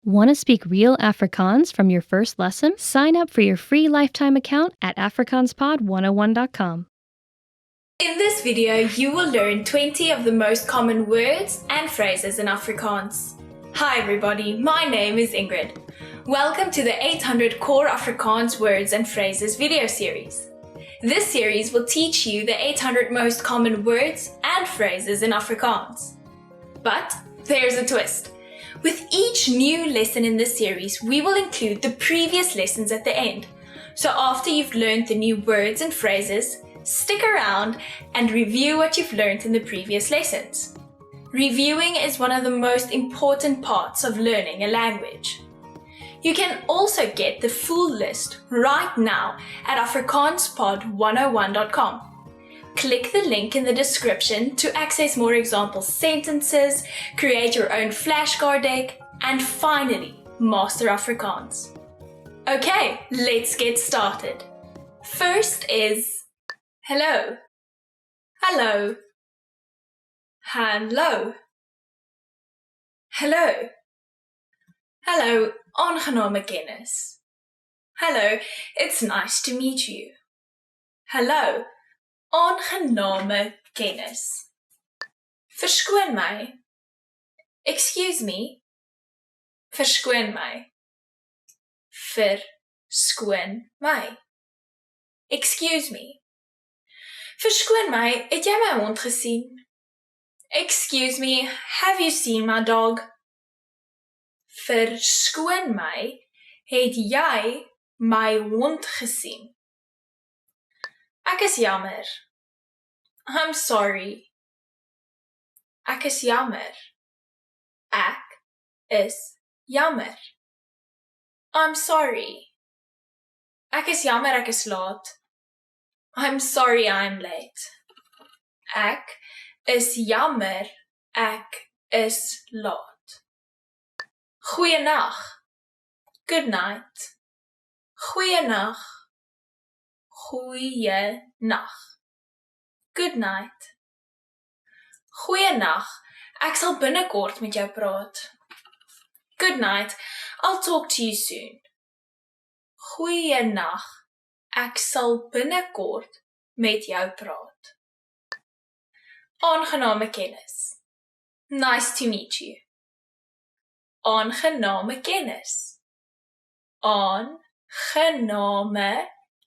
Want to speak real Afrikaans from your first lesson? Sign up for your free lifetime account at afrikaanspod101.com. In this video, you will learn 20 of the most common words and phrases in Afrikaans. Hi everybody, my name is Ingrid. Welcome to the 800 Core Afrikaans Words and Phrases video series. This series will teach you the 800 most common words and phrases in Afrikaans. But there's a twist. With each new lesson in this series, we will include the previous lessons at the end. So after you've learned the new words and phrases, stick around and review what you've learned in the previous lessons. Reviewing is one of the most important parts of learning a language. You can also get the full list right now at afrikaanspod101.com. Click the link in the description to access more example sentences, create your own flashcard deck, and finally, master Afrikaans. Okay, let's get started. First is hello. Hello. Hallo. Hello. Hello, aangename kennis. Hello, it's nice to meet you. Hello, aangename kennis. Verskoon my. Excuse me. Verskoon my. Verskoon my. Excuse me. Verskoon my, het jy my hond gesien? Excuse me, have you seen my dog? Verskoon my, het jy my hond gesien? Ek is jammer. I'm sorry. Ek is jammer. Ek is jammer. I'm sorry. Ek is jammer ek is laat. I'm sorry I'm late. Ek is jammer ek is laat. Goeienag. Good night. Goeienag. Goeienag. Good night. Goeienag. Ek sal binnekort met jou praat. Good night. I'll talk to you soon. Goeienag. Ek sal binnekort met jou praat. Aangename kennis. Nice to meet you. Aangename kennis. Aangename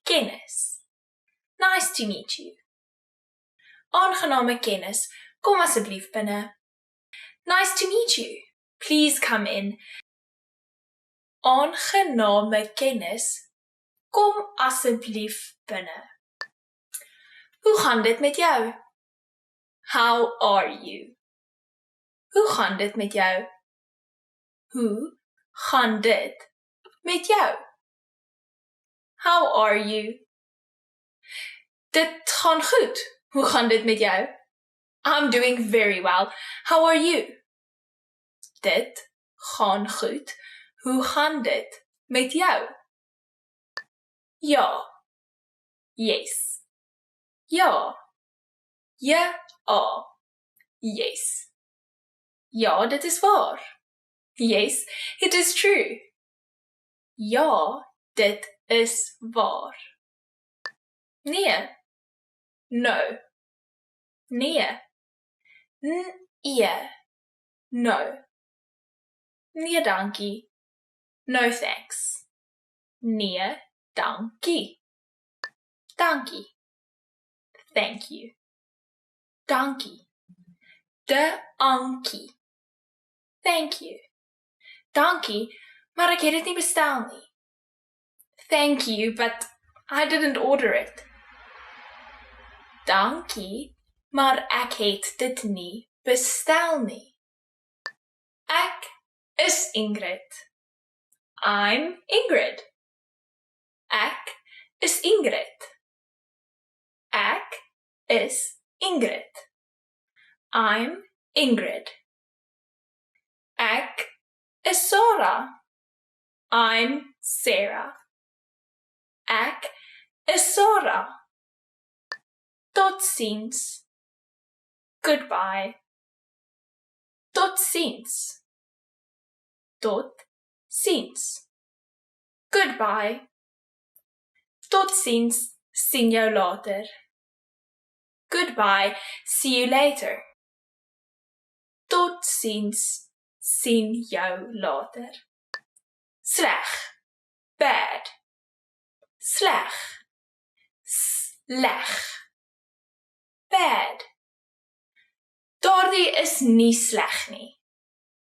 kennis. Nice to meet you. Aangename kennis. Kom asseblief binne. Nice to meet you. Please come in. Aangename kennis. Kom asseblief binne. Hoe gaan dit met jou? How are you? Hoe gaan dit met jou? Hoe gaan dit met jou? How are you? Dit gaan goed. Hoe gaan dit met jou? I'm doing very well. How are you? Dit gaan goed. Hoe gaan dit met jou? Ja. Yes. Ja. Ja. Yes. Ja, dit is waar. Yes, it is true. Ja, dit is waar. Nee. No. Nee. Nee. No. Nee, dankie. No thanks. Nee, dankie. Dankie. Thank you. Dankie. Dankie. Thank you. Dankie, maar ek het dit nie bestel nie. Thank you, but I didn't order it. Dankie, maar ek het dit nie bestel nie. Ek is Ingrid. I'm Ingrid. Ek is Ingrid. Ek is Ingrid. I'm Ingrid. Ek is Sarah. I'm Sarah. Ek is Sarah. Totsiens. Goodbye. Totsiens. Tot Ziens. Goodbye. Totsiens, sien jou later. Goodbye, see you later. Totsiens, sien jou later. Sleg, bad. Sleg, sleg, bad. Daardie is nie sleg nie.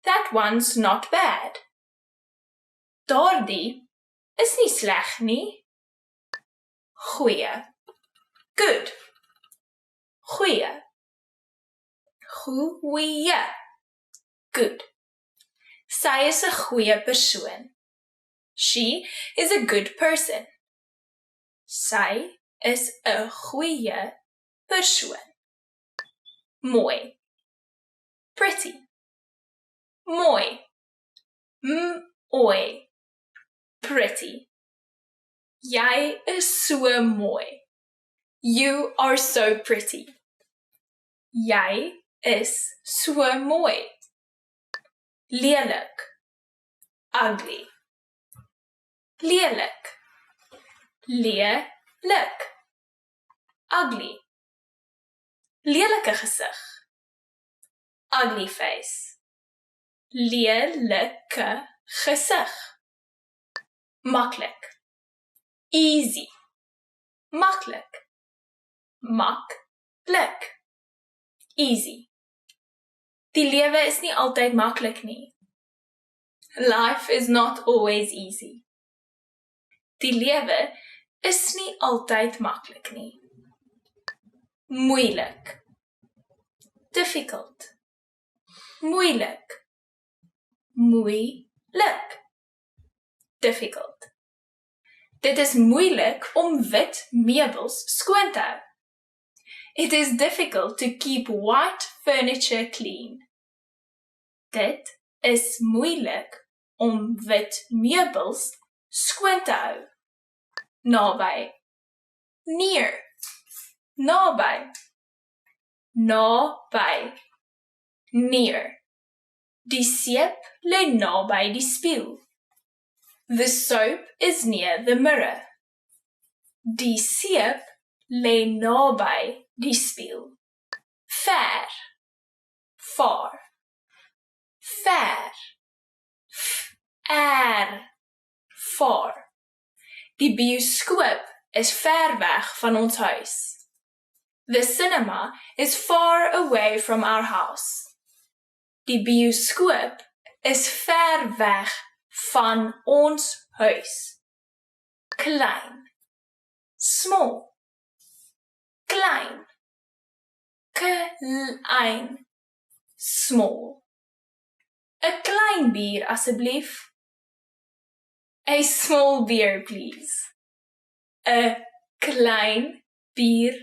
That one's not bad. Daardie is nie sleg nie. Goeie, good. Goeie, goeie, good. Sy is 'n goeie persoon. She is a good person. Sy is 'n goeie persoon. Mooi, pretty. Mooi, mooi, pretty. Jy is so mooi. You are so pretty. Jy is so mooi. Lelik, ugly. Lelik, lelik, ugly. Lelike gesig, ugly face. Lelike gesig. Maklik, easy. Maklik, maklik, easy. Die lewe is nie altyd maklik nie. Life is not always easy. Die lewe is nie altyd maklik nie. Moeilik, difficult. Moeilik, moeilik, difficult. Dit is moeilik om wit meubels skoon te hou. It is difficult to keep white furniture clean. Dit is moeilik om wit meubels skoon te hou. Naby, near. Naby, naby, near. Die seep lê naby die spieël. The soap is near the mirror. Die seep lê naby die spieël. Ver, far. Ver, far. Die bioskoop is ver weg van ons huis. The cinema is far away from our house. Die bioskoop is ver weg van ons huis. Klein, small. Klein, klein, small. 'n klein bier asseblief. A small beer, please. 'n klein bier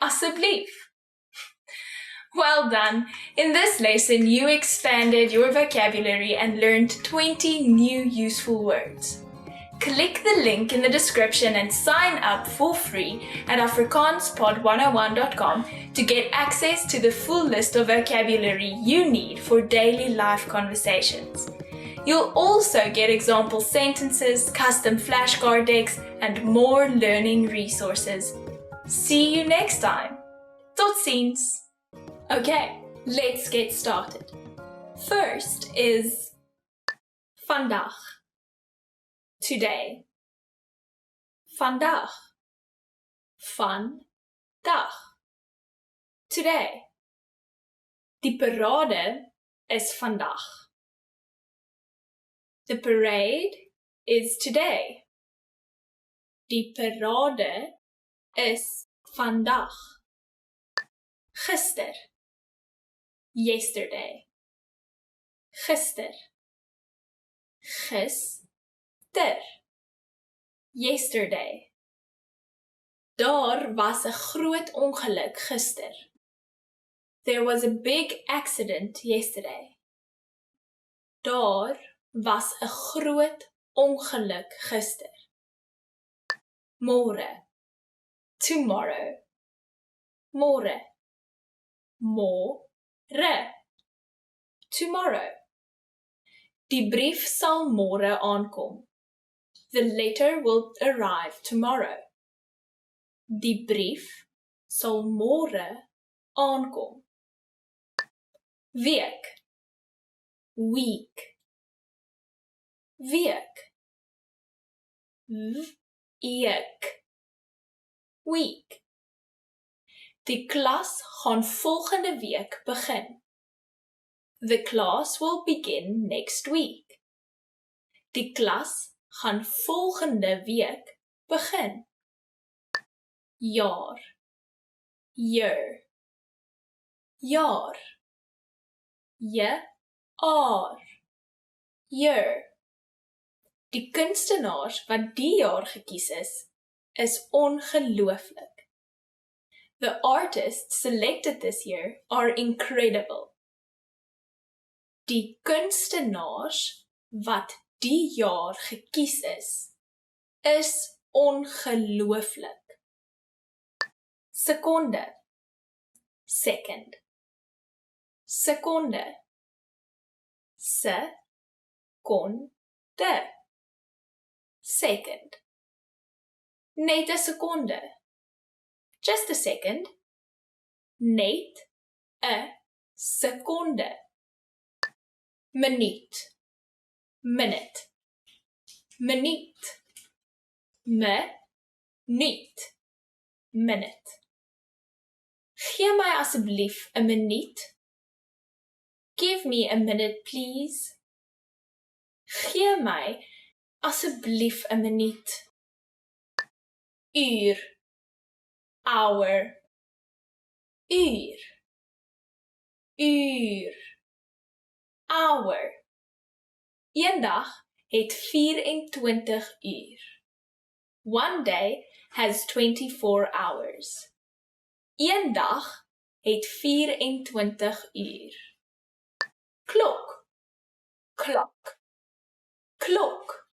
asseblief. Well done. In this lesson, you expanded your vocabulary and learned 20 new useful words. Click the link in the description and sign up for free at afrikaanspod101.com to get access to the full list of vocabulary you need for daily life conversations. You'll also get example sentences, custom flashcard decks, and more learning resources. See you next time. Totsiens. Okay, let's get started. First is vandag. Today. Vandag. Vandag. Today. Die parade is vandag. The parade is today. Die parade is vandag. Gister. Yesterday. Gister. Gister. Yesterday. Daar was 'n groot ongeluk gister. There was a big accident yesterday. Daar was 'n groot ongeluk gister. Môre. Tomorrow. Môre. Môre. Tomorrow. Die brief sal môre aankom. The letter will arrive tomorrow. Die brief sal môre aankom. Week, week, week, week. Die klas gaan volgende week begin. The class will begin next week. Die klas gaan volgende week begin. Jaar, year, jaar, year. Die kunstenaars wat die jaar gekies is ongelooflik. The artists selected this year are incredible. Die kunstenaars wat die jaar gekies is ongelooflik. Sekonde, second, sekonde, sekonde, second. Net 'n sekonde. Just a second. Net 'n sekonde. Minuut, minute, minuut, minuut, minute. Gee my asseblief 'n minuut. Give me a minute, please. Gee my asseblief 'n minuut. Uur, hour, uur, uur, hour. Eendag het 24 uur. One day has 24 hours. Eendag het 24 uur. Klok, klok, klok,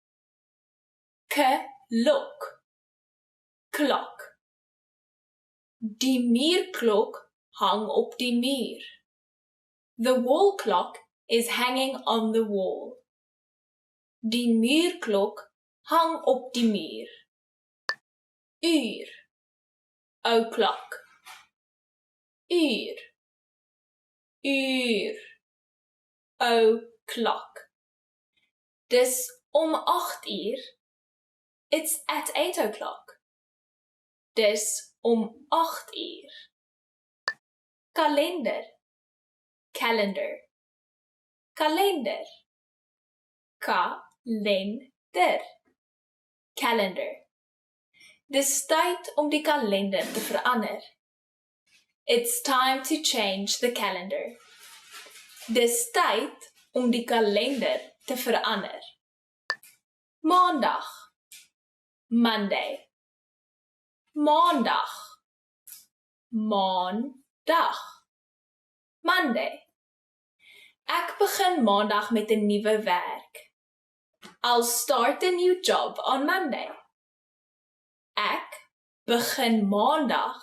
klok, klok. Die muurklok hang op die muur. The wall clock is hanging on the wall. Die muurklok hang op die muur. Uur, o'clock, uur, uur, o'clock. Dis om 8 uur. It's at 8 o'clock. Dis om 8 uur. Kalender, calendar, kalender, kalender, calendar. Dis tyd om die kalender te verander. It's time to change the calendar. Dis tyd om die kalender te verander. Maandag, Monday, maandag, maandag, Monday. Ek begin maandag met 'n nuwe werk. I'll start a new job on Monday. Ek begin maandag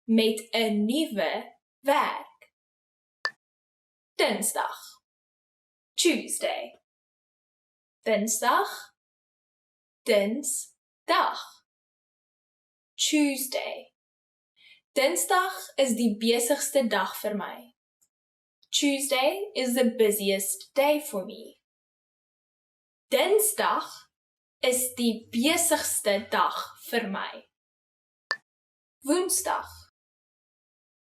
met 'n nuwe werk. Dinsdag, Tuesday. Dinsdag, dinsdag, Tuesday. Dinsdag is die besigste dag vir my. Tuesday is the busiest day for me. Dinsdag is die besigste dag vir my. Woensdag,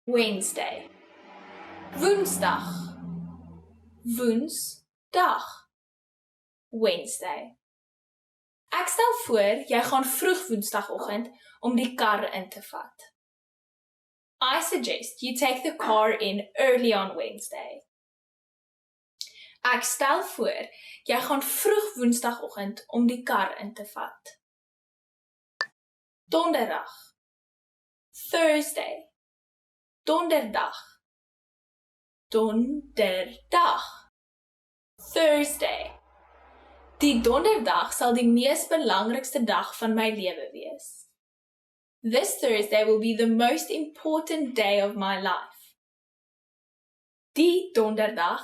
Wednesday. Woensdag, woensdag, Wednesday. Ek stel voor, jy gaan vroeg woensdagoggend om die kar in te vat. I suggest you take the car in early on Wednesday. Ek stel voor, jy gaan vroeg woensdagoggend om die kar in te vat. Donderdag, Thursday, donderdag, donderdag, Thursday. Die donderdag sal die mees belangrikste dag van my lewe wees. This Thursday will be the most important day of my life. Die donderdag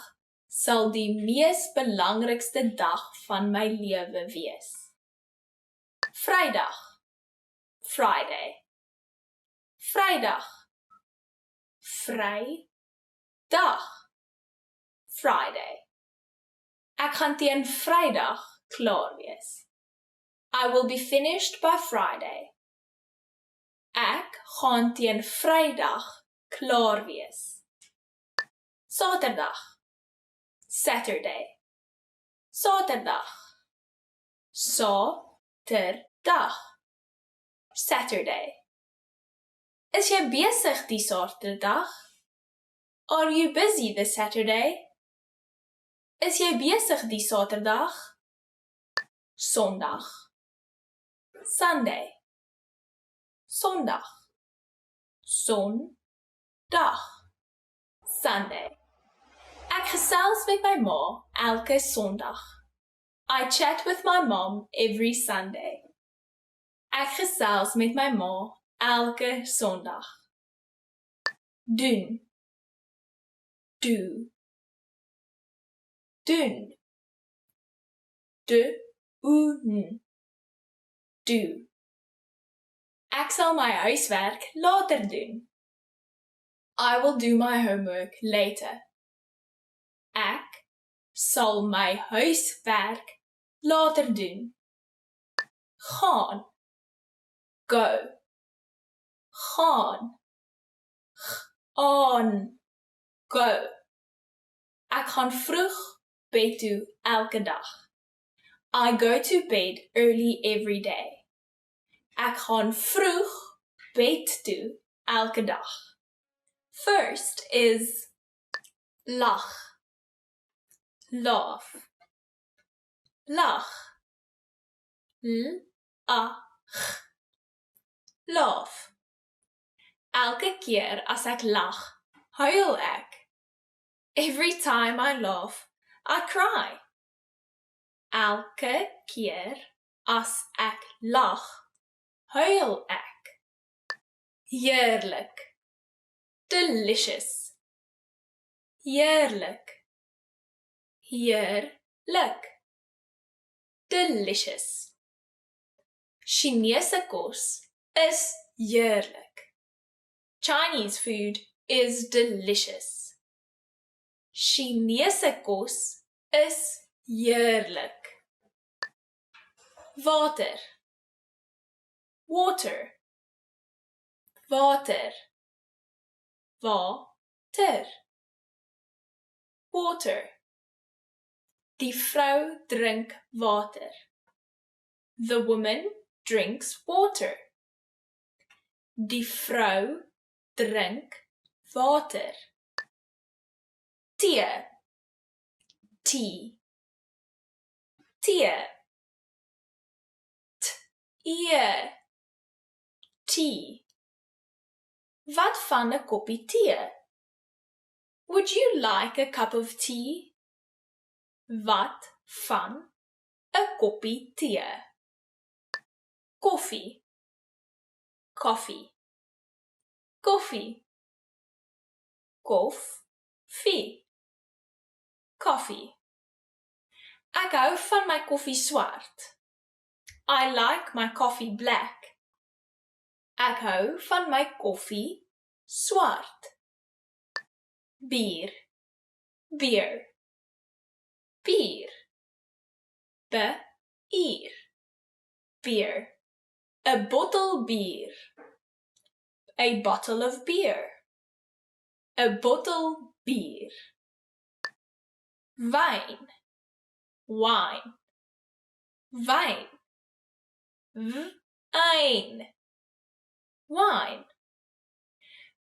sal die mees belangrikste dag van my lewe wees. Vrydag, Friday. Vrydag, vrydag, Friday. Ek gaan teen Vrydag klaar wees. I will be finished by Friday. Ek gaan teen Vrydag klaar wees. Saterdag, Saturday. Saterdag, Saterdag, Saturday. Is jy besig die Saterdag? Are you busy this Saturday? Is jy besig die Saterdag? Sondag, Sunday. Sondag, Sondag, Sunday. Ek gesels met my ma elke Sondag. I chat with my mom every Sunday. Ek gesels met my ma elke Sondag. Doen, do, doen, doen, do. Ek sal my huiswerk later doen. I will do my homework later. Ek sal my huiswerk later doen. Gaan, go. Gaan, aan, go. Ek gaan vroeg bed toe elke dag. I go to bed early every day. Ek gaan vroeg bed toe elke dag. First is lag, laugh, lag, l-a-g, laugh. Elke keer as ek lag, huil ek. Every time I laugh, I cry. Elke keer as ek lag, huil ek. Heerlik, delicious. Heerlik, heerlik, delicious. Chinese kos is heerlik. Chinese food is delicious. Chinese kos is heerlik. Water, water, water, water, water. Die vrou drink water. The woman drinks water. Die vrou drink water. Tee, tea, tee, t-ee, tea. Wat van 'n koppie tee? Would you like a cup of tea? Wat van 'n koppie tee? Koffie, coffee, koffie, koffie, coffee. Ek hou van my koffie swart. I like my coffee black. Ek hou van my koffie swart. Bier, beer, bier, bier, beer. A bottle beer. A bottle of beer. A bottle beer. Wyn, wine, wyn, wyn, wine.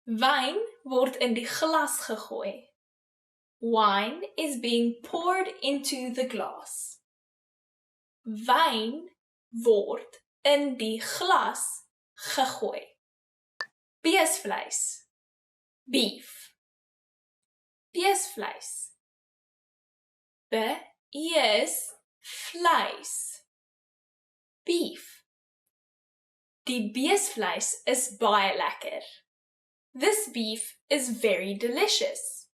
Wyn word in die glas gegooi. Wine is being poured into the glass. Wyn word in die glas gegooi. Beesvleis, beef. Beesvleis. Beesvleis. Beef. Die beesvleis is baie lekker. This beef is very delicious.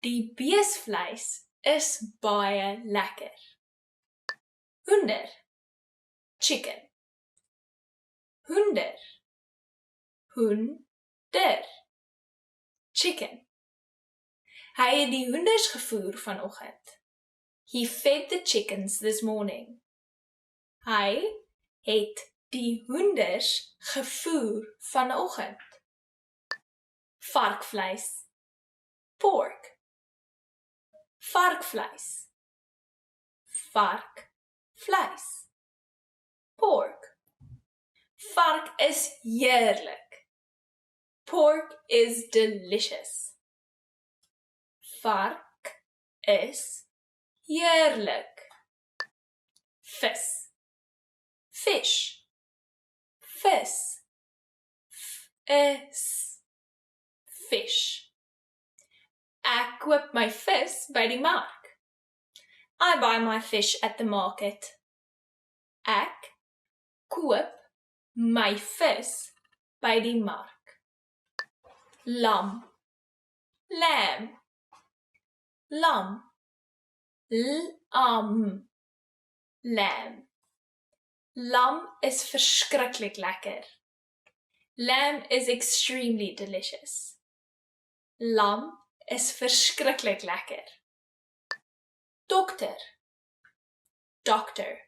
Die beesvleis is baie lekker. Hoender, chicken. Hoender, hoender, chicken. Hy het die hoenders gevoer vanoggend. He fed the chickens this morning. Hy het die hoenders gevoer vanoggend. Varkvleis, pork. Varkvleis, varkvleis, pork. Vark is heerlik. Pork is delicious. Vark is heerlik. Vis, fish, vis, is, fish. Ek koop my vis by die mark. I buy my fish at the market. Ek koop my vis by die mark. Lam, lamb, lam, lam, lamb. Lam is verskriklik lekker. Lamb is extremely delicious. Lam is verskriklik lekker. Dokter, doctor,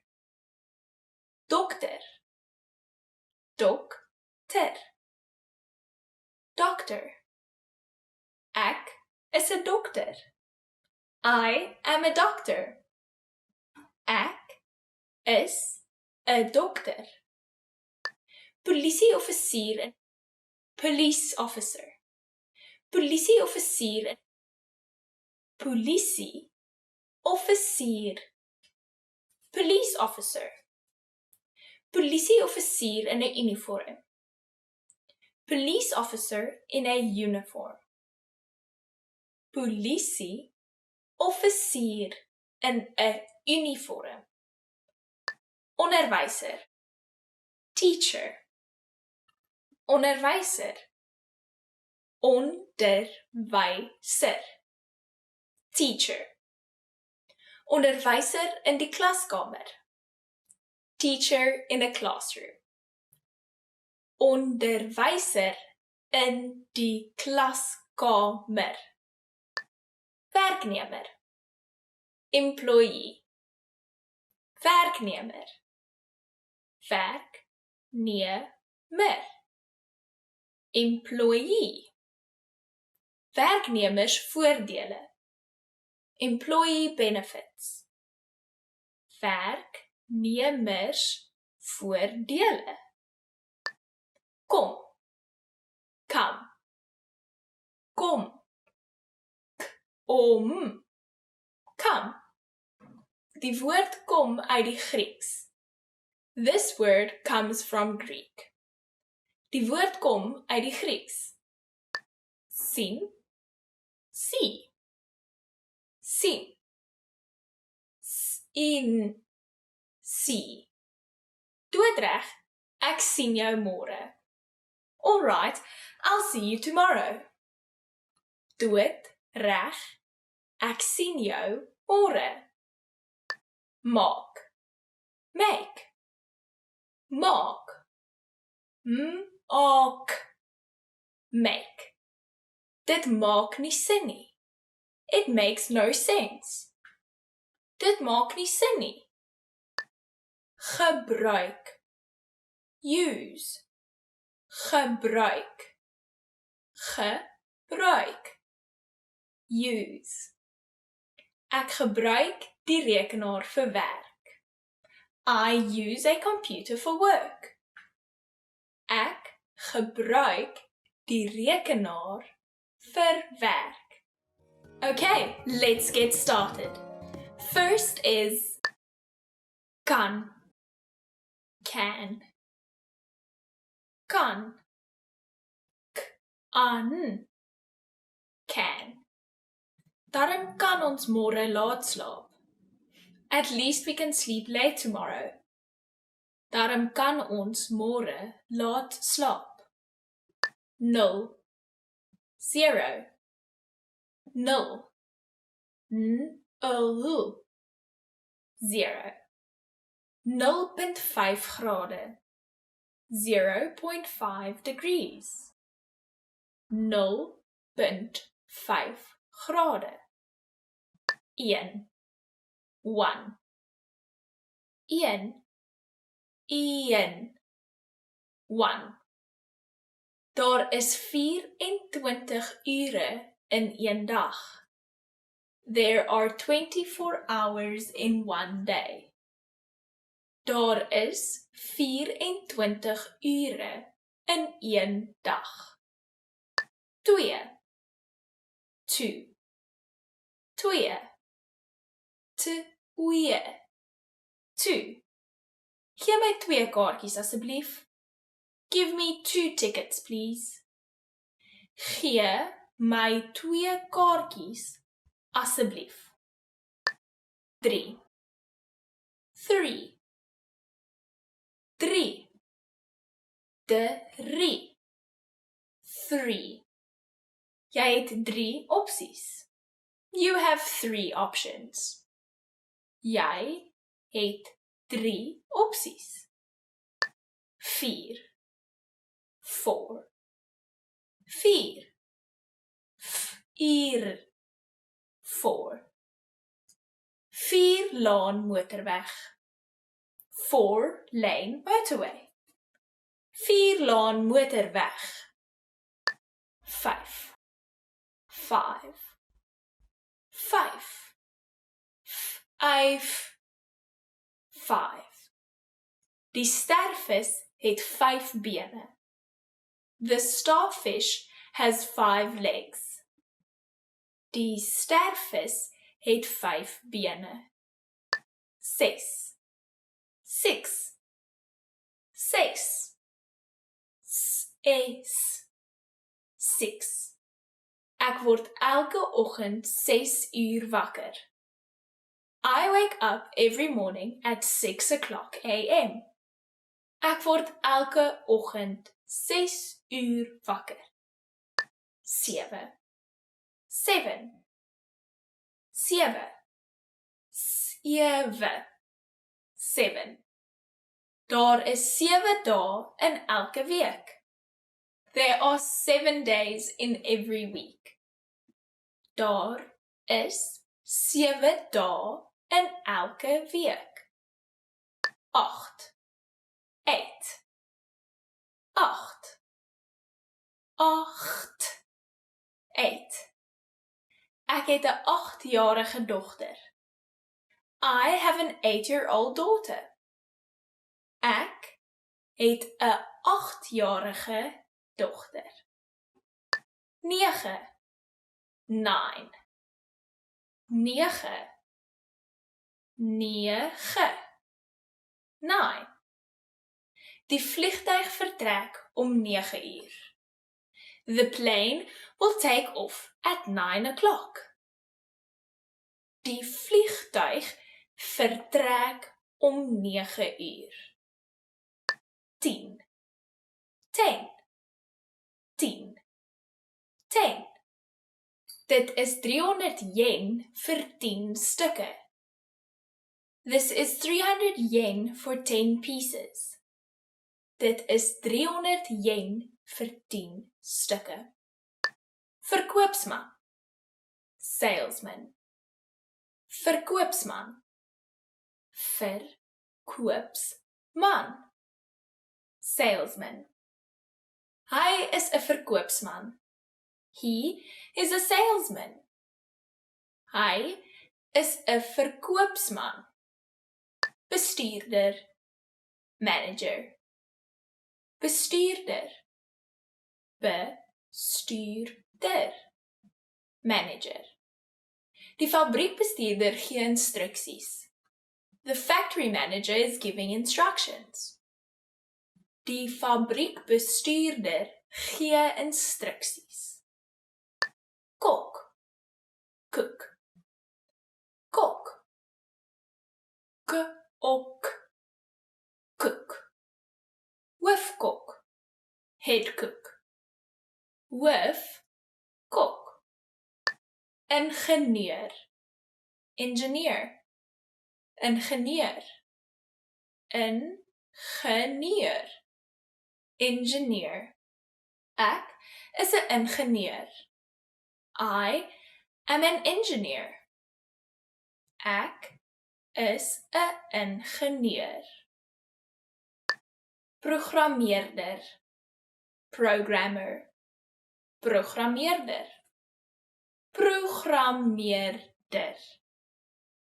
dokter, dokter, doctor. Ek is 'n dokter. I am a doctor. Ek is 'n dokter. Polisieoffisier en police officer. Polisieoffisier en polisie offisier. Police officer. Polisieoffisier in 'n uniform. Police officer in 'n uniform. Polisie offisier in 'n uniform. Onderwyser, teacher. Onderwyser, onderwyser, teacher. Onderwyser in die klaskamer, teacher in a classroom. Onderwyser in die klaskamer. Werknemer, employee. Werknemer, werknemer. Employee. Werknemersvoordele. Employee benefits. Werknemersvoordele. Kom, come, kom, om, come. Die woord kom uit die Grieks. This word comes from Greek. Die woord kom uit die Grieks. Sien, see, sien, sien, see. Doodreg, ek sien jou môre. All right, I'll see you tomorrow. Doodreg, ek sien jou môre. Maak, make, maak, maak, make. Dit maak nie sin nie. It makes no sense. Dit maak nie sin nie. Gebruik, use, gebruik, gebruik, use. Ek gebruik die rekenaar vir werk. I use a computer for work. Ek gebruik die rekenaar vir werk. Okay, let's get started. First is kan, can, kan, an, can. Daarom kan ons môre laat slaap. At least we can sleep late tomorrow. Daarom kan ons môre laat slaap. 0, 0, 0. 0. 0.5 grade. 0.5 degrees. 0.5 grade. 1. 1. 1. 1. 1. Daar is 24 ure in een dag. There are 24 hours in one day. Daar is 24 ure in een dag. 2. 2. 2. 2. 2. Gee my 2 kaartjies asseblief. Give me 2 tickets, please. Gee my 2 kaartjies asseblief. 3. 3. 3. 3. 3. Jy het 3 opsies. You have 3 options. Jy het 3 opsies. 4. 4. 4. 4. 4. 4 laan motorweg. 4 lane motorway. 4 laan motorweg. 5. 5. 5. 5. 5. Die stervis het 5 bene. The starfish has 5 legs. Die stervis het 5 bene. 6. 6. 6. 6. Ek word elke oggend 6 uur wakker. I wake up every morning at 6 o'clock a.m. Ek word elke oggend 6 uur wakker. 7. 7. 7. 7. 7. Daar is 7 dae in elke week. There are 7 days in every week. Daar is 7 dae in elke week. 8. 8. 8. 8. 8. Ek het 'n 8-jarige dogter. I have an 8-year-old daughter. Ek het 'n 8-jarige dogter. 9. 9. 9. 9. 9. Die vliegtuig vertrek om 9 uur. The plane will take off at 9 o'clock. Die vliegtuig vertrek om 9 uur. 10. 10. 10. 10. Dit is 300 yen vir 10 stukke. This is 300 yen for 10 pieces. Dit is 300 yen vir 10 stukke. Verkoopsman. Salesman. Verkoopsman. Verkoopsman. Salesman. Hy is 'n verkoopsman. He is a salesman. Hy is 'n verkoopsman. Bestuurder. Manager. Bestuurder. Bestuurder. Manager. Die fabriekbestuurder gee instruksies. The factory manager is giving instructions. Die fabriekbestuurder gee instruksies. Kok. Cook. Kok. Cook. Cook. Hoofkok. Head cook. Hoofkok. Ingenieur. engineer, ingenieur, ingenieur, engineer. Ek is 'n ingenieur. I am an engineer. Ek is 'n ingenieur. Programmeerder, programmer, programmeerder, programmeerder,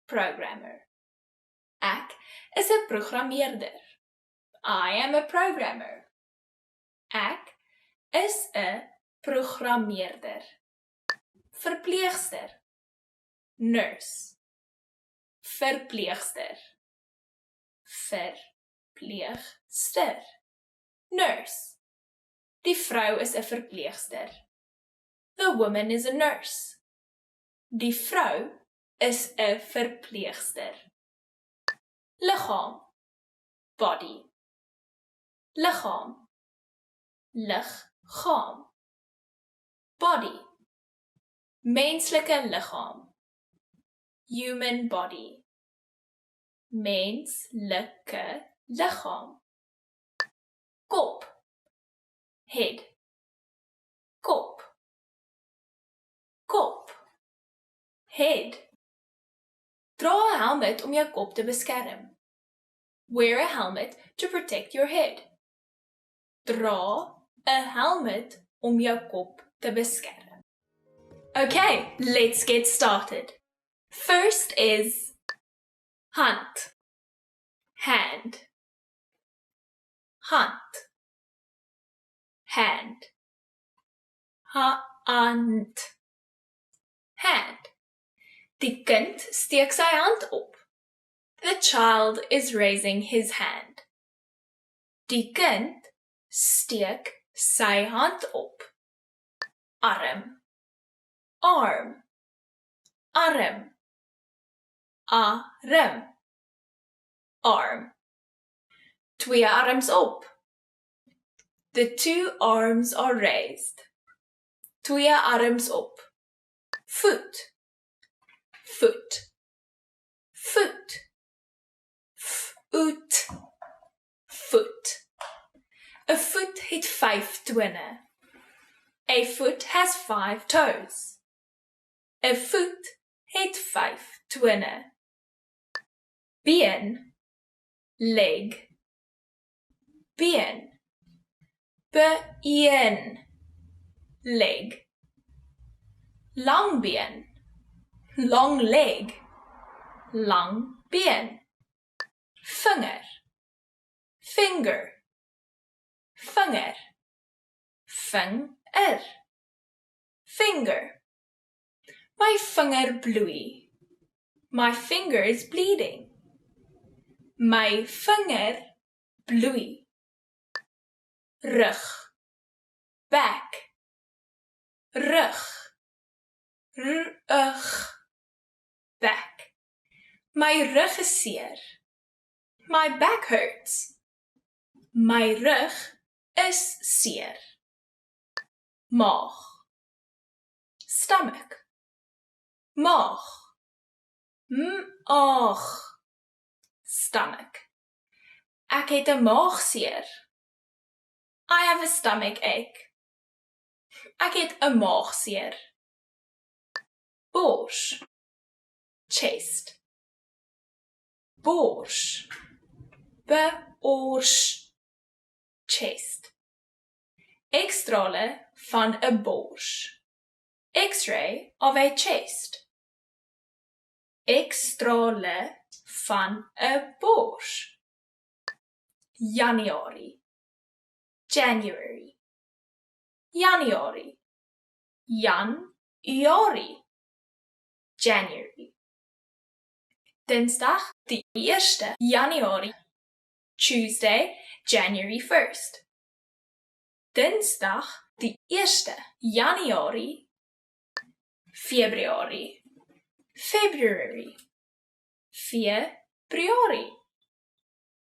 programmer. Ek is 'n programmeerder. I am a programmer. Ek is 'n programmeerder. Verpleegster, nurse, verpleegster, verpleegster, nurse. Die vrou is 'n verpleegster. The woman is a nurse. Die vrou is 'n verpleegster. Liggaam, body, liggaam, liggaam, body, menslike liggaam, human body, menslike liggaam. Kop, head, kop, kop, head. Dra 'n helmet om jou kop te beskerm. Wear a helmet to protect your head. Dra 'n helmet om jou kop te beskerm. Okay, let's get started. First is hand, hand, hand, hand, hand, hand. Die kind steek sy hand op. The child is raising his hand. Die kind steek sy hand op. Arm, arm, arm, arm, arm. Twee arms op. The two arms are raised. Twee arms op. Voet, foot, foot, voet, foot. A foot het 5 tone. A foot has 5 toes. A foot het 5 tone. Been, leg, been, been, leg. Lang been, long leg, lang been. Vinger, finger, vinger, vinger, finger. My vinger bloei. My finger is bleeding. My vinger bloei. Rug, back, rug, rug, back. My rug is seer. My back hurts. My rug is seer. Maag, stomach, maag, maag, stomach. Ek het 'n maagseer. I have a stomach ache. Ek het 'n maagseer. Bors, chest, bors, bors, chest. Ekstrale van 'n bors. X-ray of a chest. Ekstrale van 'n bors. Januarie, January, Januarie, Januarie, January. Dinsdag, die 1ste Januarie. Tuesday, January 1st. Dinsdag, die 1ste Januarie. Februarie, February, Februarie,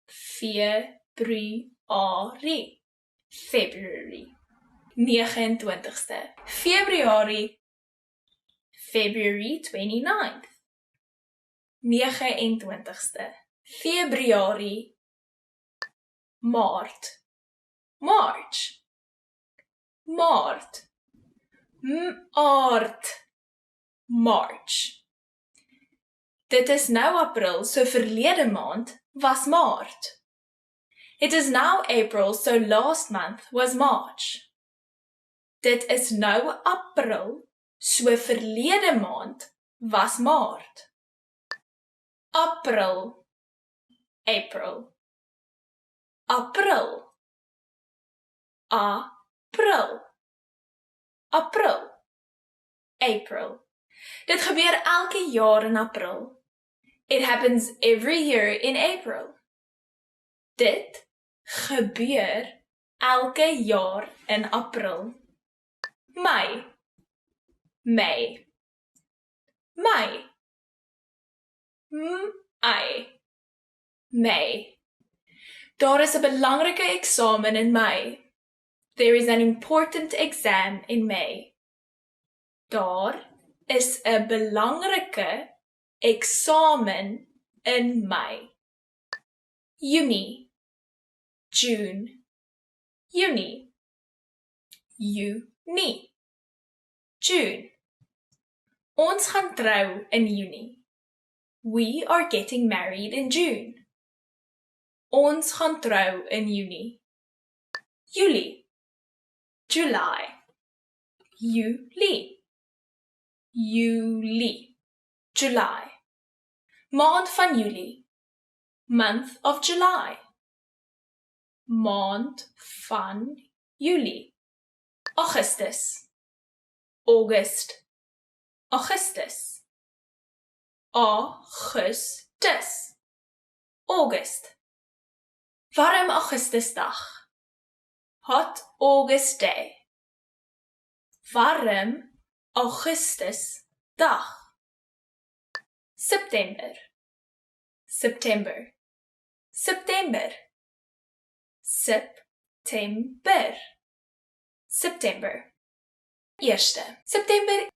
Februarie, February. 29ste Februarie, February 29th. 29ste. Februarie, Maart, March, Maart, Maart, March. Dit is nou April, so verlede maand was Maart. It is now April, so last month was March. Dit is nou April, so verlede maand was Maart. April, April, April, April, April, April. Dit gebeur elke jaar in April. It happens every year in April. Dit gebeur elke jaar in April. Mei, Mei, Mei, Mei, Mei. Daar is 'n belangrike eksamen in Mei. There is an important exam in May. Daar is 'n belangrike eksamen in Mei. Junie, June, Junie, Junie, June. Ons gaan trou in Junie. We are getting married in June. Ons gaan trou in Junie. Julie, July, Julie, Julie, July. Maand van Julie, month of July. Maand van Julie. Augustus, August, Augustus, Augustus, August. Warm Augustusdag. Hot August day. Warm Augustusdag. September, September, September, September, September. Eerste, September,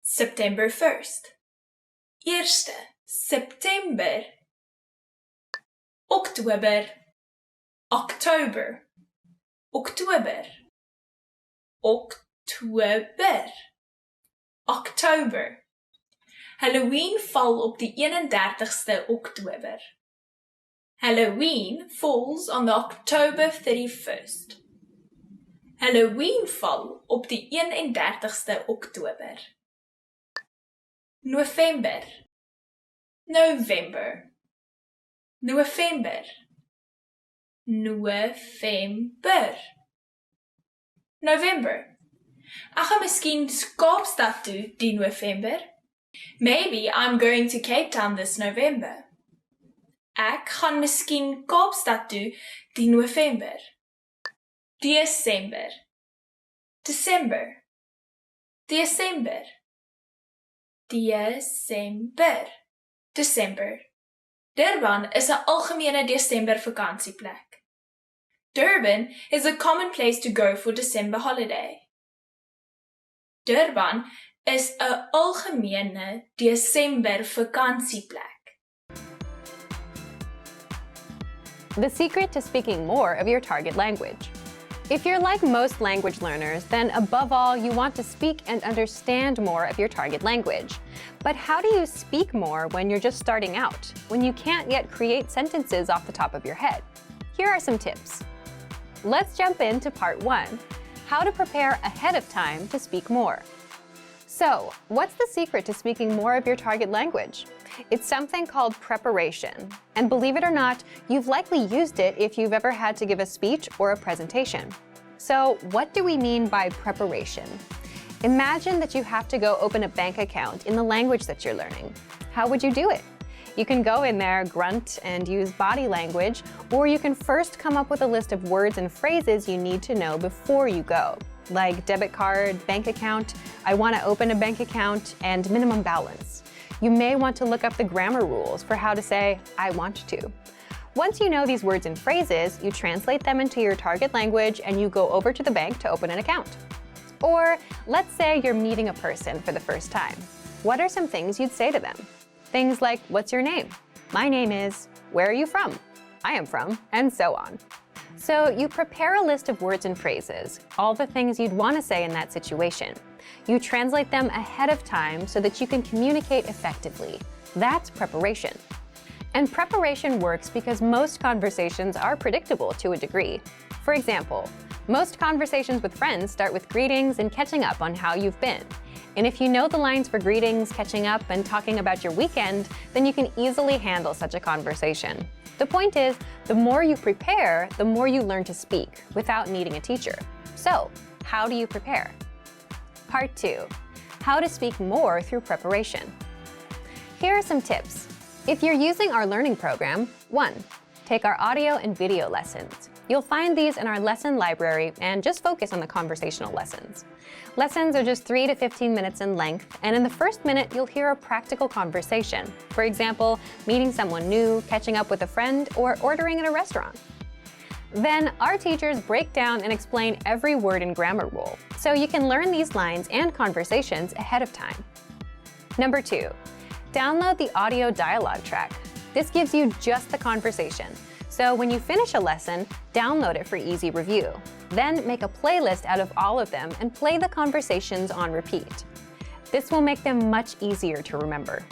September 1st. Eerste, September. Oktober, October, Oktober, Oktober, Oktober. Halloween val op die 31ste Oktober. Halloween falls on the October 31st. Halloween val op die 31ste Oktober. November, November, November, November, November. Ek gaan miskien Kaapstad toe die November. Maybe I'm going to Cape Town this November. Ek gaan miskien Kaapstad toe die November. December, December, December, December, December. Durban is 'n algemene Desember vakansieplek. Durban is a common place to go for December holiday. Durban is 'n algemene Desember vakansieplek. The secret to speaking more of your target language. If you're like most language learners, then above all, you want to speak and understand more of your target language. But how do you speak more when you're just starting out, when you can't yet create sentences off the top of your head? Here are some tips. Let's jump into part 1, how to prepare ahead of time to speak more. So, what's the secret to speaking more of your target language? It's something called preparation. And believe it or not, you've likely used it if you've ever had to give a speech or a presentation. So, what do we mean by preparation? Imagine that you have to go open a bank account in the language that you're learning. How would you do it? You can go in there, grunt, and use body language, or you can first come up with a list of words and phrases you need to know before you go, like debit card, bank account, I want to open a bank account, and minimum balance. You may want to look up the grammar rules for how to say, I want to. Once you know these words and phrases, you translate them into your target language and you go over to the bank to open an account. Or let's say you're meeting a person for the first time. What are some things you'd say to them? Things like, what's your name? My name is. Where are you from? I am from, and so on. So you prepare a list of words and phrases, all the things you'd want to say in that situation. You translate them ahead of time so that you can communicate effectively. That's preparation. And preparation works because most conversations are predictable to a degree. For example, most conversations with friends start with greetings and catching up on how you've been. And if you know the lines for greetings, catching up, and talking about your weekend, then you can easily handle such a conversation. The point is, the more you prepare, the more you learn to speak without needing a teacher. So, how do you prepare? Part 2. How to speak more through preparation. Here are some tips. If you're using our learning program, 1. Take our audio and video lessons. You'll find these in our lesson library and just focus on the conversational lessons. Lessons are just 3 to 15 minutes in length, and in the first minute, you'll hear a practical conversation. For example, meeting someone new, catching up with a friend, or ordering at a restaurant. Then, our teachers break down and explain every word and grammar rule, so you can learn these lines and conversations ahead of time. Number 2, download the audio dialogue track. This gives you just the conversation. So when you finish a lesson, download it for easy review. Then make a playlist out of all of them and play the conversations on repeat. This will make them much easier to remember.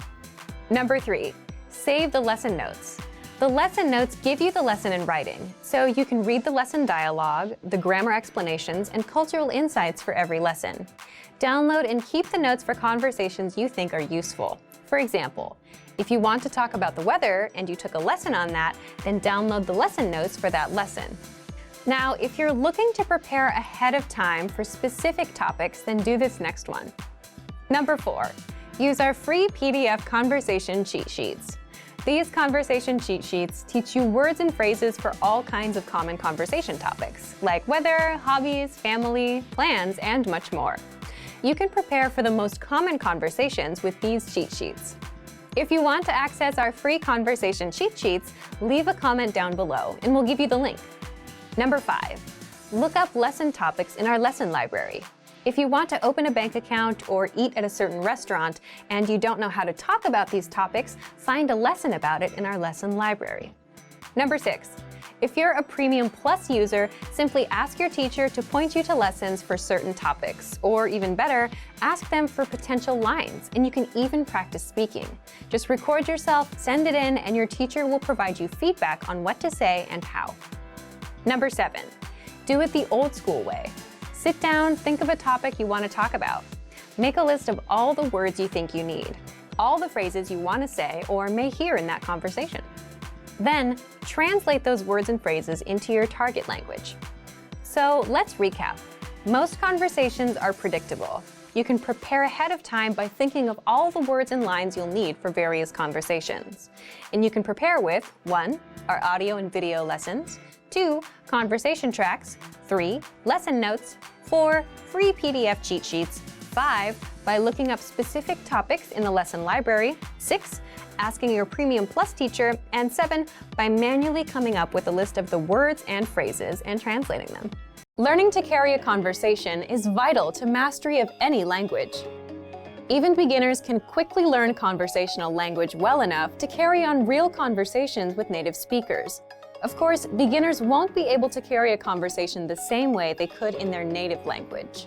Number 3, save the lesson notes. The lesson notes give you the lesson in writing, so you can read the lesson dialogue, the grammar explanations, and cultural insights for every lesson. Download and keep the notes for conversations you think are useful. For example, if you want to talk about the weather and you took a lesson on that, then download the lesson notes for that lesson. Now, if you're looking to prepare ahead of time for specific topics, then do this next one. Number 4, use our free PDF conversation cheat sheets. These conversation cheat sheets teach you words and phrases for all kinds of common conversation topics, like weather, hobbies, family, plans, and much more. You can prepare for the most common conversations with these cheat sheets. If you want to access our free conversation cheat sheets, leave a comment down below and we'll give you the link. Number 5, look up lesson topics in our lesson library. If you want to open a bank account or eat at a certain restaurant and you don't know how to talk about these topics, find a lesson about it in our lesson library. Number 6, if you're a Premium Plus user, simply ask your teacher to point you to lessons for certain topics, or even better, ask them for potential lines, and you can even practice speaking. Just record yourself, send it in, and your teacher will provide you feedback on what to say and how. Number 7, do it the old school way. Sit down, think of a topic you want to talk about. Make a list of all the words you think you need, all the phrases you want to say or may hear in that conversation. Then, translate those words and phrases into your target language. So let's recap. Most conversations are predictable. You can prepare ahead of time by thinking of all the words and lines you'll need for various conversations. And you can prepare with 1, our audio and video lessons, 2, conversation tracks, 3, lesson notes, 4, free PDF cheat sheets, 5, by looking up specific topics in the lesson library, 6, asking your Premium Plus teacher, and 7, by manually coming up with a list of the words and phrases and translating them. Learning to carry a conversation is vital to mastery of any language. Even beginners can quickly learn conversational language well enough to carry on real conversations with native speakers. Of course, beginners won't be able to carry a conversation the same way they could in their native language.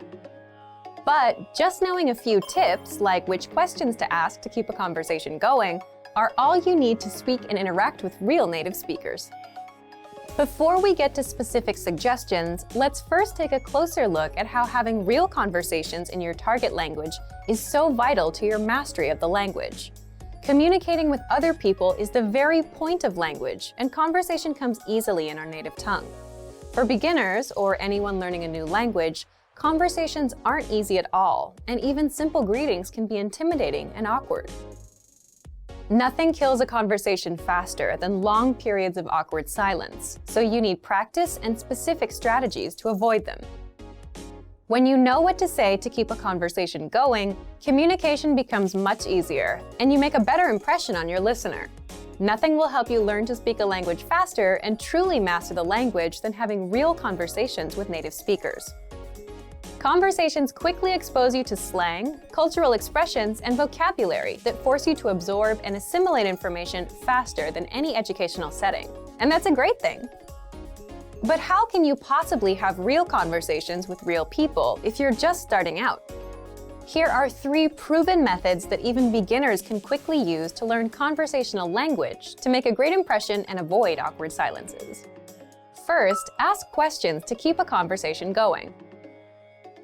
But just knowing a few tips, like which questions to ask to keep a conversation going, are all you need to speak and interact with real native speakers. Before we get to specific suggestions, let's first take a closer look at how having real conversations in your target language is so vital to your mastery of the language. Communicating with other people is the very point of language, and conversation comes easily in our native tongue. For beginners, or anyone learning a new language, conversations aren't easy at all, and even simple greetings can be intimidating and awkward. Nothing kills a conversation faster than long periods of awkward silence, so you need practice and specific strategies to avoid them. When you know what to say to keep a conversation going, communication becomes much easier, and you make a better impression on your listener. Nothing will help you learn to speak a language faster and truly master the language than having real conversations with native speakers. Conversations quickly expose you to slang, cultural expressions, and vocabulary that force you to absorb and assimilate information faster than any educational setting. And that's a great thing. But how can you possibly have real conversations with real people if you're just starting out? Here are 3 proven methods that even beginners can quickly use to learn conversational language to make a great impression and avoid awkward silences. First, ask questions to keep a conversation going.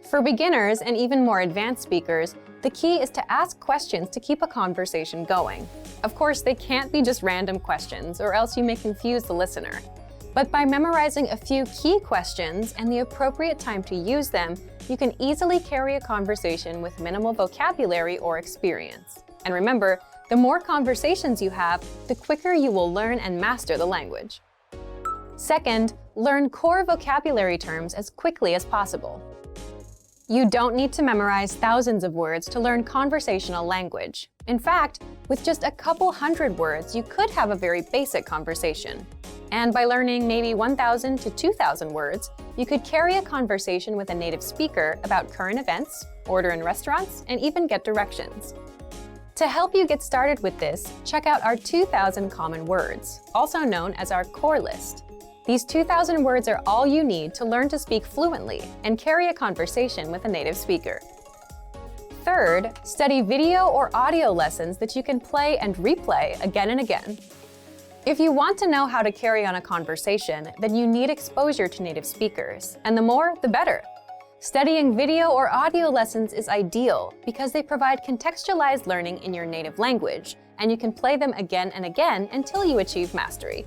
For beginners and even more advanced speakers, the key is to ask questions to keep a conversation going. Of course, they can't be just random questions, or else you may confuse the listener. But by memorizing a few key questions and the appropriate time to use them, you can easily carry a conversation with minimal vocabulary or experience. And remember, the more conversations you have, the quicker you will learn and master the language. Second, learn core vocabulary terms as quickly as possible. You don't need to memorize thousands of words to learn conversational language. In fact, with just a couple hundred words, you could have a very basic conversation. And by learning maybe 1,000 to 2,000 words, you could carry a conversation with a native speaker about current events, order in restaurants, and even get directions. To help you get started with this, check out our 2,000 common words, also known as our core list. These 2,000 words are all you need to learn to speak fluently and carry a conversation with a native speaker. Third, study video or audio lessons that you can play and replay again and again. If you want to know how to carry on a conversation, then you need exposure to native speakers, and the more, the better. Studying video or audio lessons is ideal because they provide contextualized learning in your native language, and you can play them again and again until you achieve mastery.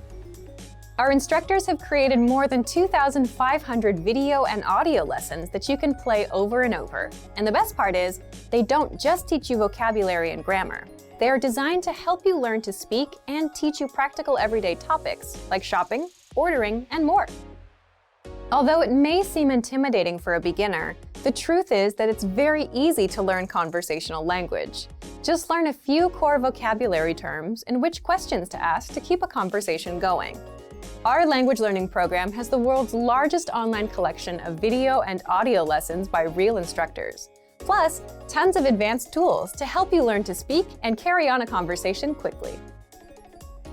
Our instructors have created more than 2,500 video and audio lessons that you can play over and over. And the best part is, they don't just teach you vocabulary and grammar. They are designed to help you learn to speak and teach you practical everyday topics like shopping, ordering, and more. Although it may seem intimidating for a beginner, the truth is that it's very easy to learn conversational language. Just learn a few core vocabulary terms and which questions to ask to keep a conversation going. Our language learning program has the world's largest online collection of video and audio lessons by real instructors, plus tons of advanced tools to help you learn to speak and carry on a conversation quickly.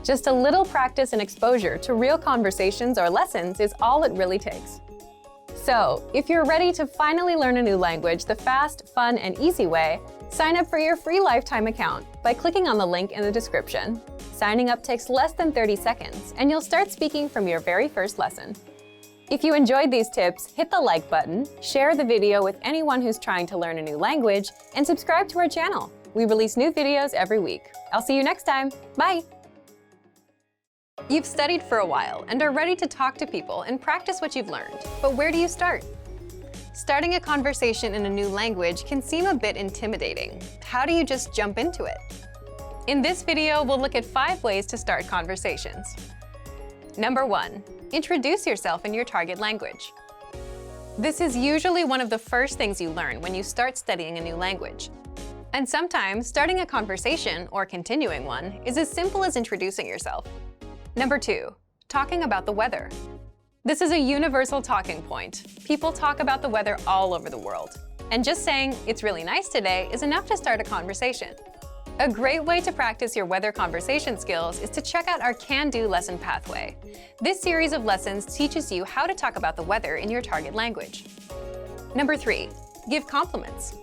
Just a little practice and exposure to real conversations or lessons is all it really takes. So, if you're ready to finally learn a new language the fast, fun, and easy way, sign up for your free lifetime account by clicking on the link in the description. Signing up takes less than 30 seconds, and you'll start speaking from your very first lesson. If you enjoyed these tips, hit the like button, share the video with anyone who's trying to learn a new language, and subscribe to our channel. We release new videos every week. I'll see you next time. Bye! You've studied for a while and are ready to talk to people and practice what you've learned. But where do you start? Starting a conversation in a new language can seem a bit intimidating. How do you just jump into it? In this video, we'll look at 5 ways to start conversations. Number 1, introduce yourself in your target language. This is usually one of the first things you learn when you start studying a new language. And sometimes, starting a conversation, or continuing one, is as simple as introducing yourself. Number 2, talking about the weather. This is a universal talking point. People talk about the weather all over the world. And just saying, "It's really nice today," is enough to start a conversation. A great way to practice your weather conversation skills is to check out our Can-Do lesson pathway. This series of lessons teaches you how to talk about the weather in your target language. Number 3, give compliments.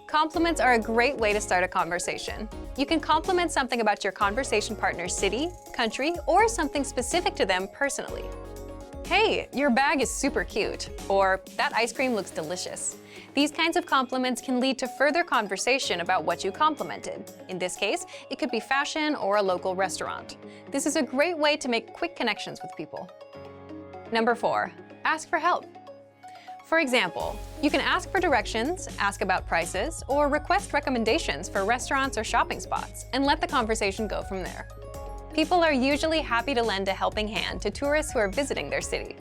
Compliments are a great way to start a conversation. You can compliment something about your conversation partner's city, country, or something specific to them personally. "Hey, your bag is super cute," or "That ice cream looks delicious." These kinds of compliments can lead to further conversation about what you complimented. In this case, it could be fashion or a local restaurant. This is a great way to make quick connections with people. Number 4, ask for help. For example, you can ask for directions, ask about prices, or request recommendations for restaurants or shopping spots, and let the conversation go from there. People are usually happy to lend a helping hand to tourists who are visiting their city.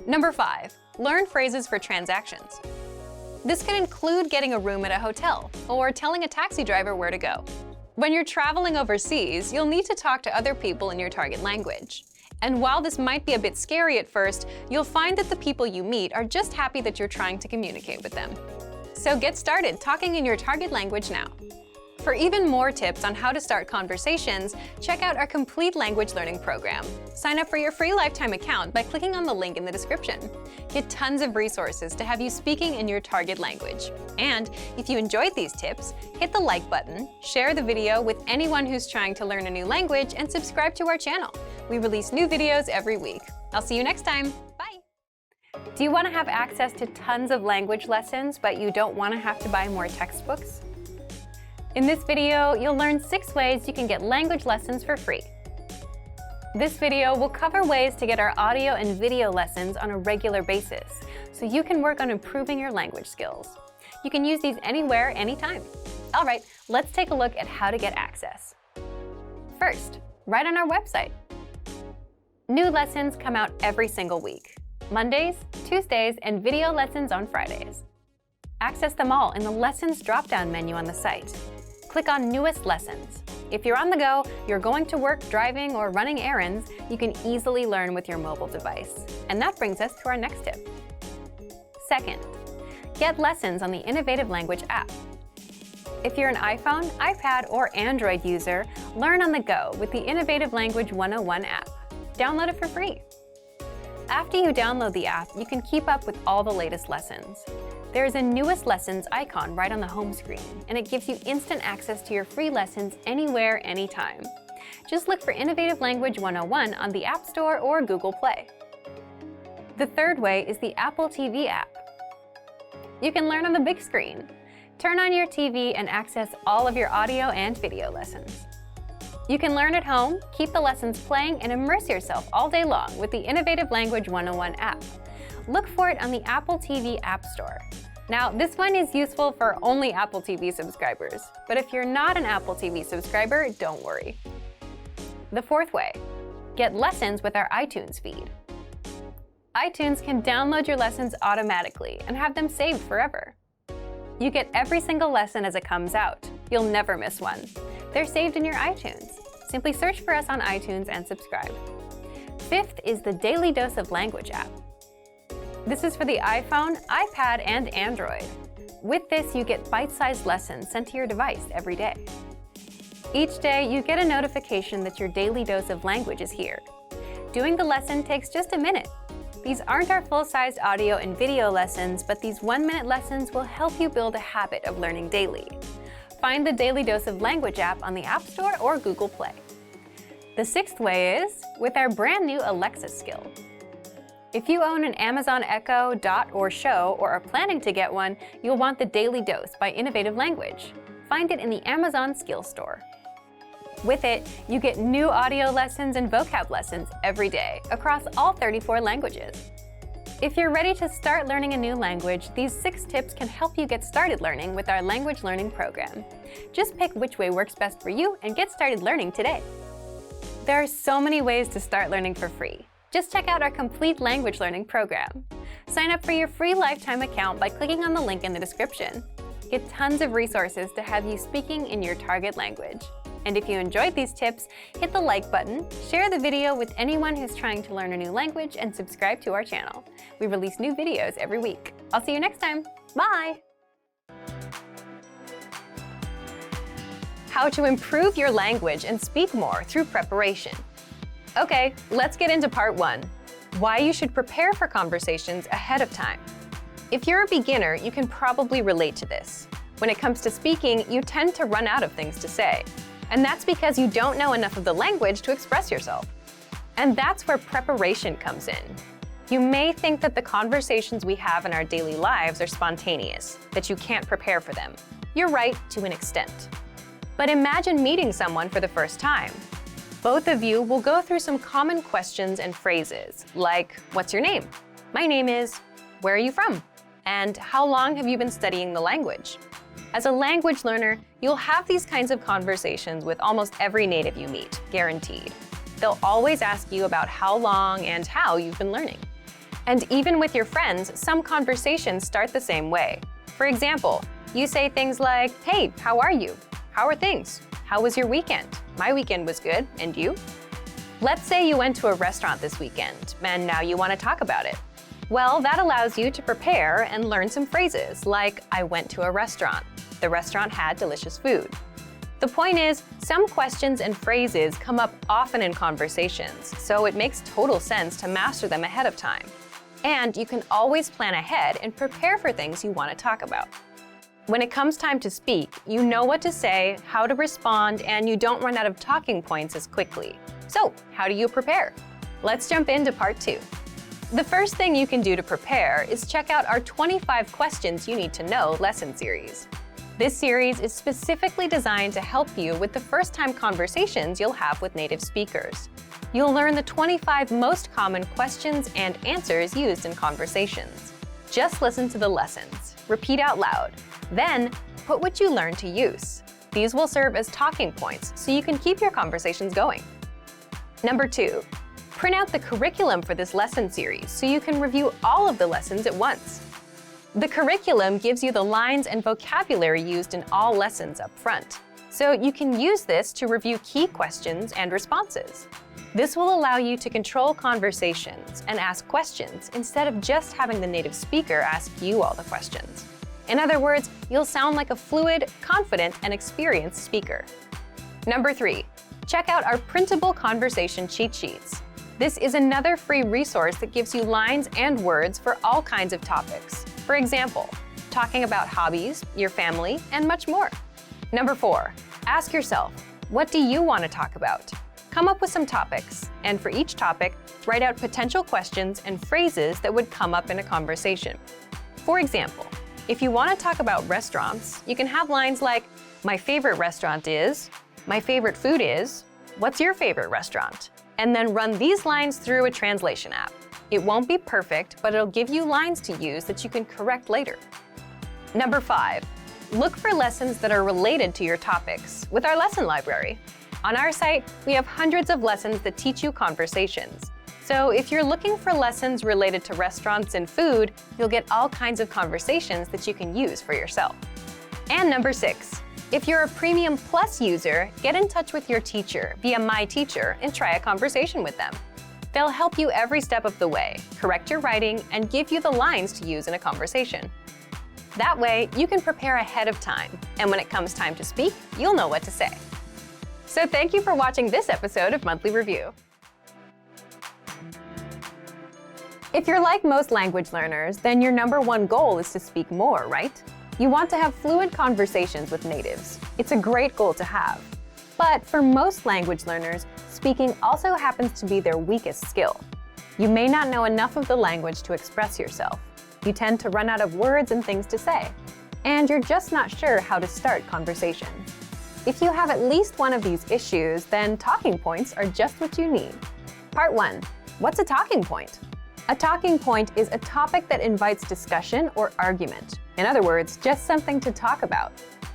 Number 5, learn phrases for transactions. This can include getting a room at a hotel, or telling a taxi driver where to go. When you're traveling overseas, you'll need to talk to other people in your target language. And while this might be a bit scary at first, you'll find that the people you meet are just happy that you're trying to communicate with them. So get started talking in your target language now. For even more tips on how to start conversations, check out our complete language learning program. Sign up for your free lifetime account by clicking on the link in the description. Get tons of resources to have you speaking in your target language. And if you enjoyed these tips, hit the like button, share the video with anyone who's trying to learn a new language, and subscribe to our channel. We release new videos every week. I'll see you next time. Bye! Do you want to have access to tons of language lessons, but you don't want to have to buy more textbooks? In this video, you'll learn 6 ways you can get language lessons for free. This video will cover ways to get our audio and video lessons on a regular basis, so you can work on improving your language skills. You can use these anywhere, anytime. All right, let's take a look at how to get access. First, right on our website. New lessons come out every single week. Mondays, Tuesdays, and video lessons on Fridays. Access them all in the Lessons drop-down menu on the site. Click on Newest Lessons. If you're on the go, you're going to work, driving, or running errands, you can easily learn with your mobile device. And that brings us to our next tip. Second, get lessons on the Innovative Language app. If you're an iPhone, iPad, or Android user, learn on the go with the Innovative Language 101 app. Download it for free. After you download the app, you can keep up with all the latest lessons. There is a Newest Lessons icon right on the home screen, and it gives you instant access to your free lessons anywhere, anytime. Just look for Innovative Language 101 on the App Store or Google Play. The third way is the Apple TV app. You can learn on the big screen. Turn on your TV and access all of your audio and video lessons. You can learn at home, keep the lessons playing, and immerse yourself all day long with the Innovative Language 101 app. Look for it on the Apple TV App Store. Now, this one is useful for only Apple TV subscribers, but if you're not an Apple TV subscriber, don't worry. The fourth way, get lessons with our iTunes feed. iTunes can download your lessons automatically and have them saved forever. You get every single lesson as it comes out. You'll never miss one. They're saved in your iTunes. Simply search for us on iTunes and subscribe. Fifth is the Daily Dose of Language app. This is for the iPhone, iPad, and Android. With this, you get bite-sized lessons sent to your device every day. Each day, you get a notification that your daily dose of language is here. Doing the lesson takes just a minute. These aren't our full-sized audio and video lessons, but these 1-minute lessons will help you build a habit of learning daily. Find the Daily Dose of Language app on the App Store or Google Play. The sixth way is with our brand new Alexa skill. If you own an Amazon Echo, Dot, or Show, or are planning to get one, you'll want the Daily Dose by Innovative Language. Find it in the Amazon Skill Store. With it, you get new audio lessons and vocab lessons every day across all 34 languages. If you're ready to start learning a new language, these 6 tips can help you get started learning with our language learning program. Just pick which way works best for you and get started learning today. There are so many ways to start learning for free. Just check out our complete language learning program. Sign up for your free lifetime account by clicking on the link in the description. Get tons of resources to have you speaking in your target language. And if you enjoyed these tips, hit the like button, share the video with anyone who's trying to learn a new language, and subscribe to our channel. We release new videos every week. I'll see you next time. Bye! How to improve your language and speak more through preparation. Okay, let's get into part 1. Why you should prepare for conversations ahead of time. If you're a beginner, you can probably relate to this. When it comes to speaking, you tend to run out of things to say. And that's because you don't know enough of the language to express yourself. And that's where preparation comes in. You may think that the conversations we have in our daily lives are spontaneous, that you can't prepare for them. You're right to an extent. But imagine meeting someone for the first time. Both of you will go through some common questions and phrases, like, what's your name? My name is, where are you from? And how long have you been studying the language? As a language learner, you'll have these kinds of conversations with almost every native you meet, guaranteed. They'll always ask you about how long and how you've been learning. And even with your friends, some conversations start the same way. For example, you say things like, hey, how are you? How are things? How was your weekend? My weekend was good, and you? Let's say you went to a restaurant this weekend, and now you want to talk about it. Well, that allows you to prepare and learn some phrases like, I went to a restaurant. The restaurant had delicious food. The point is, some questions and phrases come up often in conversations, so it makes total sense to master them ahead of time. And you can always plan ahead and prepare for things you want to talk about. When it comes time to speak, you know what to say, how to respond, and you don't run out of talking points as quickly. So, how do you prepare? Let's jump into part 2. The first thing you can do to prepare is check out our 25 questions you need to know lesson series. This series is specifically designed to help you with the first-time conversations you'll have with native speakers. You'll learn the 25 most common questions and answers used in conversations. Just listen to the lessons, repeat out loud, then put what you learned to use. These will serve as talking points so you can keep your conversations going. Number 2, print out the curriculum for this lesson series so you can review all of the lessons at once. The curriculum gives you the lines and vocabulary used in all lessons up front, so you can use this to review key questions and responses. This will allow you to control conversations and ask questions instead of just having the native speaker ask you all the questions. In other words, you'll sound like a fluid, confident, and experienced speaker. Number 3, check out our printable conversation cheat sheets. This is another free resource that gives you lines and words for all kinds of topics. For example, talking about hobbies, your family, and much more. Number 4, ask yourself, what do you want to talk about? Come up with some topics, and for each topic, write out potential questions and phrases that would come up in a conversation. For example, if you want to talk about restaurants, you can have lines like, my favorite restaurant is, my favorite food is, what's your favorite restaurant? And then run these lines through a translation app. It won't be perfect, but it'll give you lines to use that you can correct later. Number 5, look for lessons that are related to your topics with our lesson library. On our site, we have hundreds of lessons that teach you conversations. So if you're looking for lessons related to restaurants and food, you'll get all kinds of conversations that you can use for yourself. And number 6, if you're a Premium Plus user, get in touch with your teacher via My Teacher and try a conversation with them. They'll help you every step of the way, correct your writing, and give you the lines to use in a conversation. That way, you can prepare ahead of time, and when it comes time to speak, you'll know what to say. So thank you for watching this episode of Monthly Review. If you're like most language learners, then your number one goal is to speak more, right? You want to have fluid conversations with natives. It's a great goal to have. But for most language learners, speaking also happens to be their weakest skill. You may not know enough of the language to express yourself. You tend to run out of words and things to say. And you're just not sure how to start conversations. If you have at least one of these issues, then talking points are just what you need. Part 1. What's a talking point? A talking point is a topic that invites discussion or argument. In other words, just something to talk about.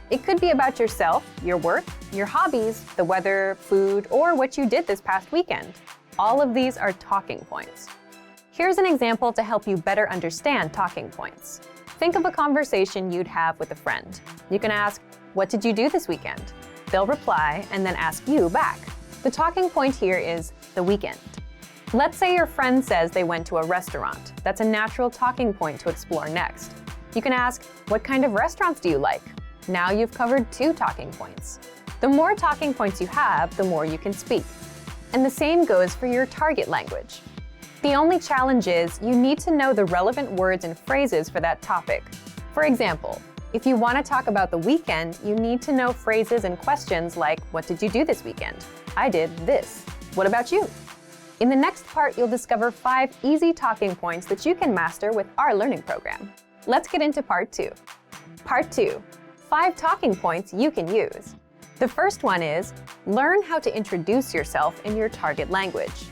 It could be about yourself, your work, your hobbies, the weather, food, or what you did this past weekend. All of these are talking points. Here's an example to help you better understand talking points. Think of a conversation you'd have with a friend. You can ask, "What did you do this weekend?" They'll reply and then ask you back. The talking point here is the weekend. Let's say your friend says they went to a restaurant. That's a natural talking point to explore next. You can ask, "What kind of restaurants do you like?" Now you've covered 2 talking points. The more talking points you have, the more you can speak. And the same goes for your target language. The only challenge is you need to know the relevant words and phrases for that topic. For example, if you want to talk about the weekend, you need to know phrases and questions like, "What did you do this weekend?" "I did this." "What about you?" In the next part, you'll discover 5 easy talking points that you can master with our learning program. Let's get into part 2. Part 2. 5 talking points you can use. The first one is, learn how to introduce yourself in your target language.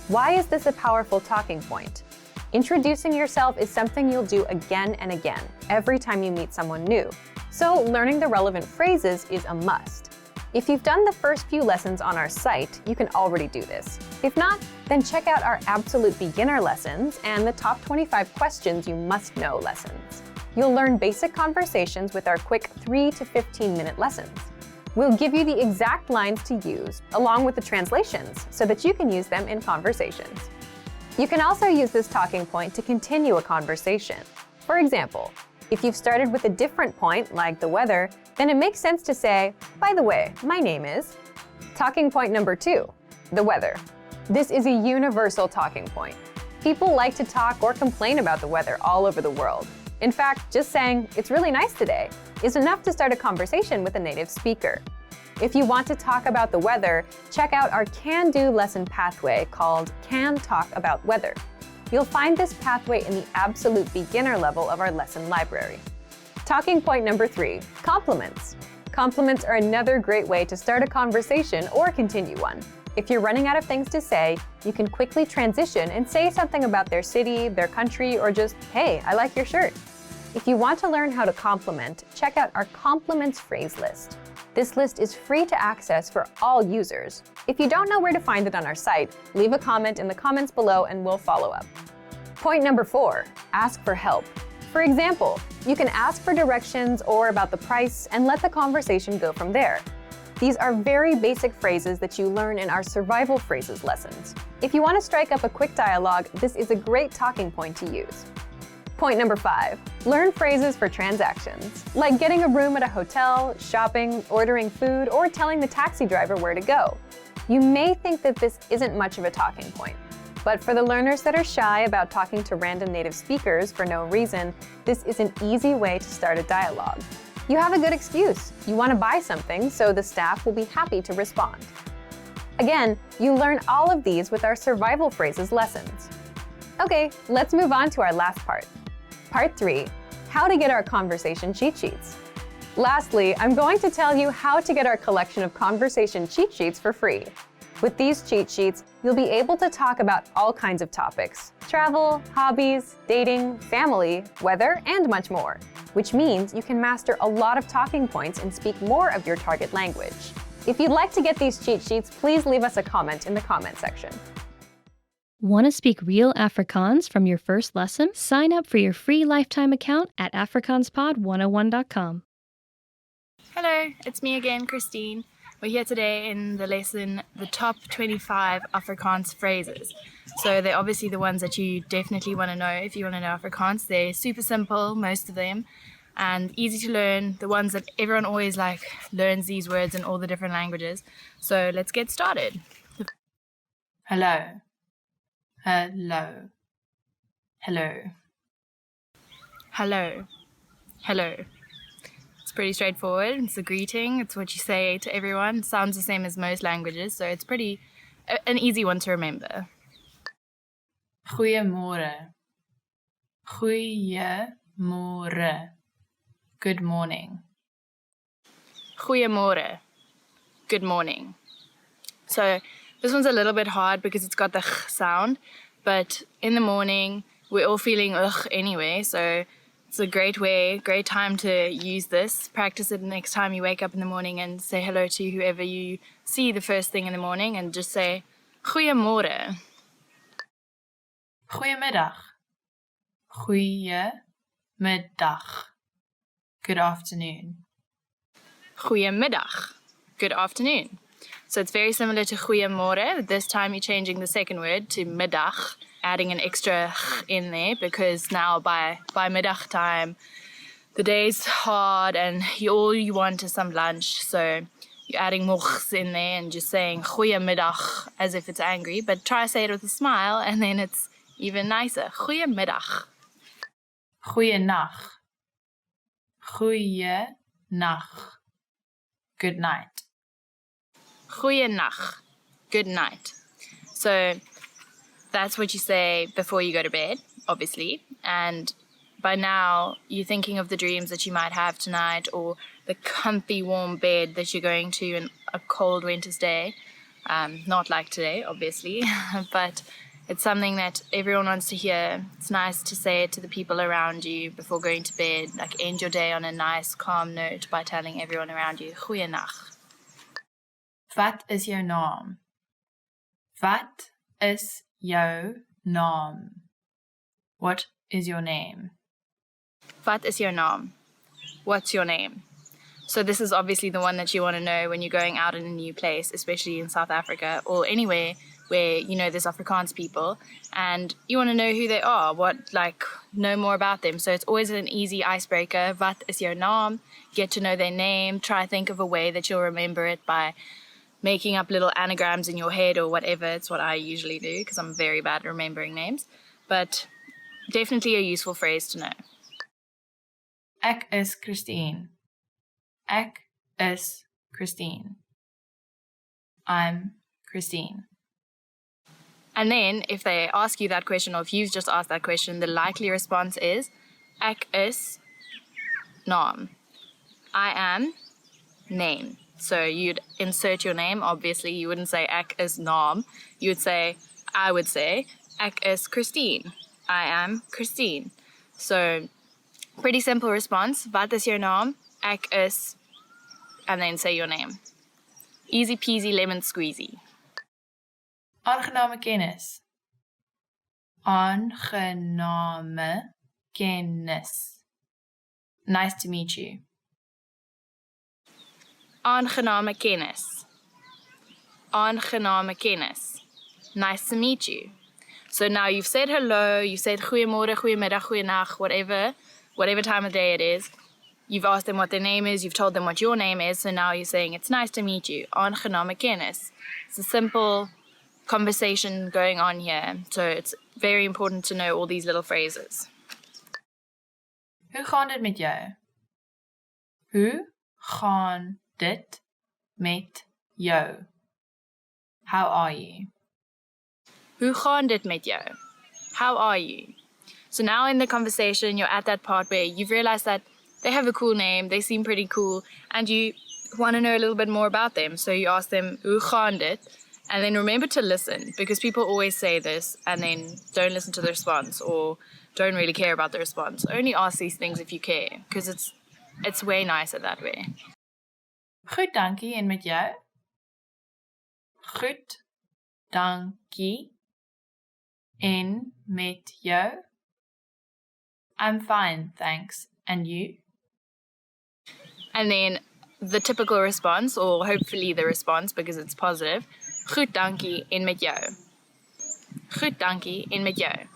Why is this a powerful talking point? Introducing yourself is something you'll do again and again, every time you meet someone new. So learning the relevant phrases is a must. If you've done the first few lessons on our site, you can already do this. If not, then check out our absolute beginner lessons and the top 25 questions you must know lessons. You'll learn basic conversations with our quick 3 to 15-minute lessons. We'll give you the exact lines to use, along with the translations, so that you can use them in conversations. You can also use this talking point to continue a conversation. For example, if you've started with a different point, like the weather, then it makes sense to say, by the way, my name is. Talking point number 2, the weather. This is a universal talking point. People like to talk or complain about the weather all over the world. In fact, just saying, it's really nice today, is enough to start a conversation with a native speaker. If you want to talk about the weather, check out our can-do lesson pathway called Can Talk About Weather. You'll find this pathway in the absolute beginner level of our lesson library. Talking point number 3, compliments. Compliments are another great way to start a conversation or continue one. If you're running out of things to say, you can quickly transition and say something about their city, their country, or just, hey, I like your shirt. If you want to learn how to compliment, check out our compliments phrase list. This list is free to access for all users. If you don't know where to find it on our site, leave a comment in the comments below and we'll follow up. Point number 4, ask for help. For example, you can ask for directions or about the price and let the conversation go from there. These are very basic phrases that you learn in our survival phrases lessons. If you want to strike up a quick dialogue, this is a great talking point to use. Point number 5, learn phrases for transactions, like getting a room at a hotel, shopping, ordering food, or telling the taxi driver where to go. You may think that this isn't much of a talking point, but for the learners that are shy about talking to random native speakers for no reason, this is an easy way to start a dialogue. You have a good excuse. You want to buy something, so the staff will be happy to respond. Again, you learn all of these with our survival phrases lessons. Okay, let's move on to our last part. Part 3, how to get our conversation cheat sheets. Lastly, I'm going to tell you how to get our collection of conversation cheat sheets for free. With these cheat sheets, you'll be able to talk about all kinds of topics: travel, hobbies, dating, family, weather, and much more, which means you can master a lot of talking points and speak more of your target language. If you'd like to get these cheat sheets, please leave us a comment in the comment section. Want to speak real Afrikaans from your first lesson? Sign up for your free lifetime account at afrikaanspod101.com. Hello, it's me again, Christine. We're here today in the lesson, the top 25 Afrikaans phrases. So they're obviously the ones that you definitely want to know if you want to know Afrikaans. They're super simple, most of them, and easy to learn. The ones that everyone always learns these words in all the different languages. So let's get started. Hello. Hello. Hello. Hello. Hello. It's pretty straightforward. It's a greeting. It's what you say to everyone. It sounds the same as most languages, so it's pretty an easy one to remember. Goeiemorgen. Goeiemorgen. Good morning. Goeiemorgen. Good morning. So this one's a little bit hard because it's got the ch sound, but in the morning we're all feeling ugh anyway, so it's a great time to use this. Practice it next time you wake up in the morning and say hello to whoever you see the first thing in the morning and just say goeiemorgen. Goeiemiddag. Goeiemiddag. Good afternoon. Goeiemiddag. Good afternoon. So it's very similar to goeiemorgen. This time you're changing the second word to middag, adding an extra ch in there because now by middag time, the day's hard and all you want is some lunch. So you're adding more ch's in there and just saying goeiemiddag as if it's angry, but try to say it with a smile and then it's even nicer. Goeiemiddag. Goeienacht. Goeienacht. Good night. Goeienacht. Good night. So that's what you say before you go to bed, obviously. And by now, you're thinking of the dreams that you might have tonight or the comfy warm bed that you're going to in a cold winter's day. Not like today, obviously, but it's something that everyone wants to hear. It's nice to say it to the people around you before going to bed, like end your day on a nice, calm note by telling everyone around you, goeienacht. Wat is jou naam? Wat is jou naam? What is your name? Wat is jou naam? What's your name? So this is obviously the one that you want to know when you're going out in a new place, especially in South Africa or anywhere where, there's Afrikaans people, and you want to know who they are, know more about them. So it's always an easy icebreaker. Wat is jou naam? Get to know their name. Try think of a way that you'll remember it by making up little anagrams in your head or whatever. It's what I usually do because I'm very bad at remembering names. But definitely a useful phrase to know. Ek is Christine. Ek is Christine. I'm Christine. And then if they ask you that question, or if you've just asked that question, the likely response is ek is naam. I am name. So you'd insert your name. Obviously, you wouldn't say ek is naam. I would say ek is Christine. I am Christine. So pretty simple response. Wat is jou naam? Ek is, and then say your name. Easy peasy lemon squeezy. Aangename kennis. Aangename kennis. Nice to meet you. Aangename kennis. Aangename kennis. Nice to meet you. So now you've said hello, you said goeiemorgen, goeiemiddag, goeienacht, whatever time of day it is. You've asked them what their name is, you've told them what your name is, so now you're saying it's nice to meet you. Aangename kennis. It's a simple conversation going on here, so it's very important to know all these little phrases. Hoe gaan dit met jou? Hoe gaan dit met jou? How are you? Hoe gaan dit met jou? How are you? So now in the conversation, you're at that part where you've realized that they have a cool name, they seem pretty cool, and you want to know a little bit more about them. So you ask them, hoe gaan dit? And then remember to listen, because people always say this and then don't listen to the response or don't really care about the response. Only ask these things if you care, because it's way nicer that way. Goed, dankie, en met jou? Goed, dankie, en met jou? I'm fine, thanks. And you? And then the typical response, or hopefully the response because it's positive, goed dankie, en met jou? Goed dankie, en met jou?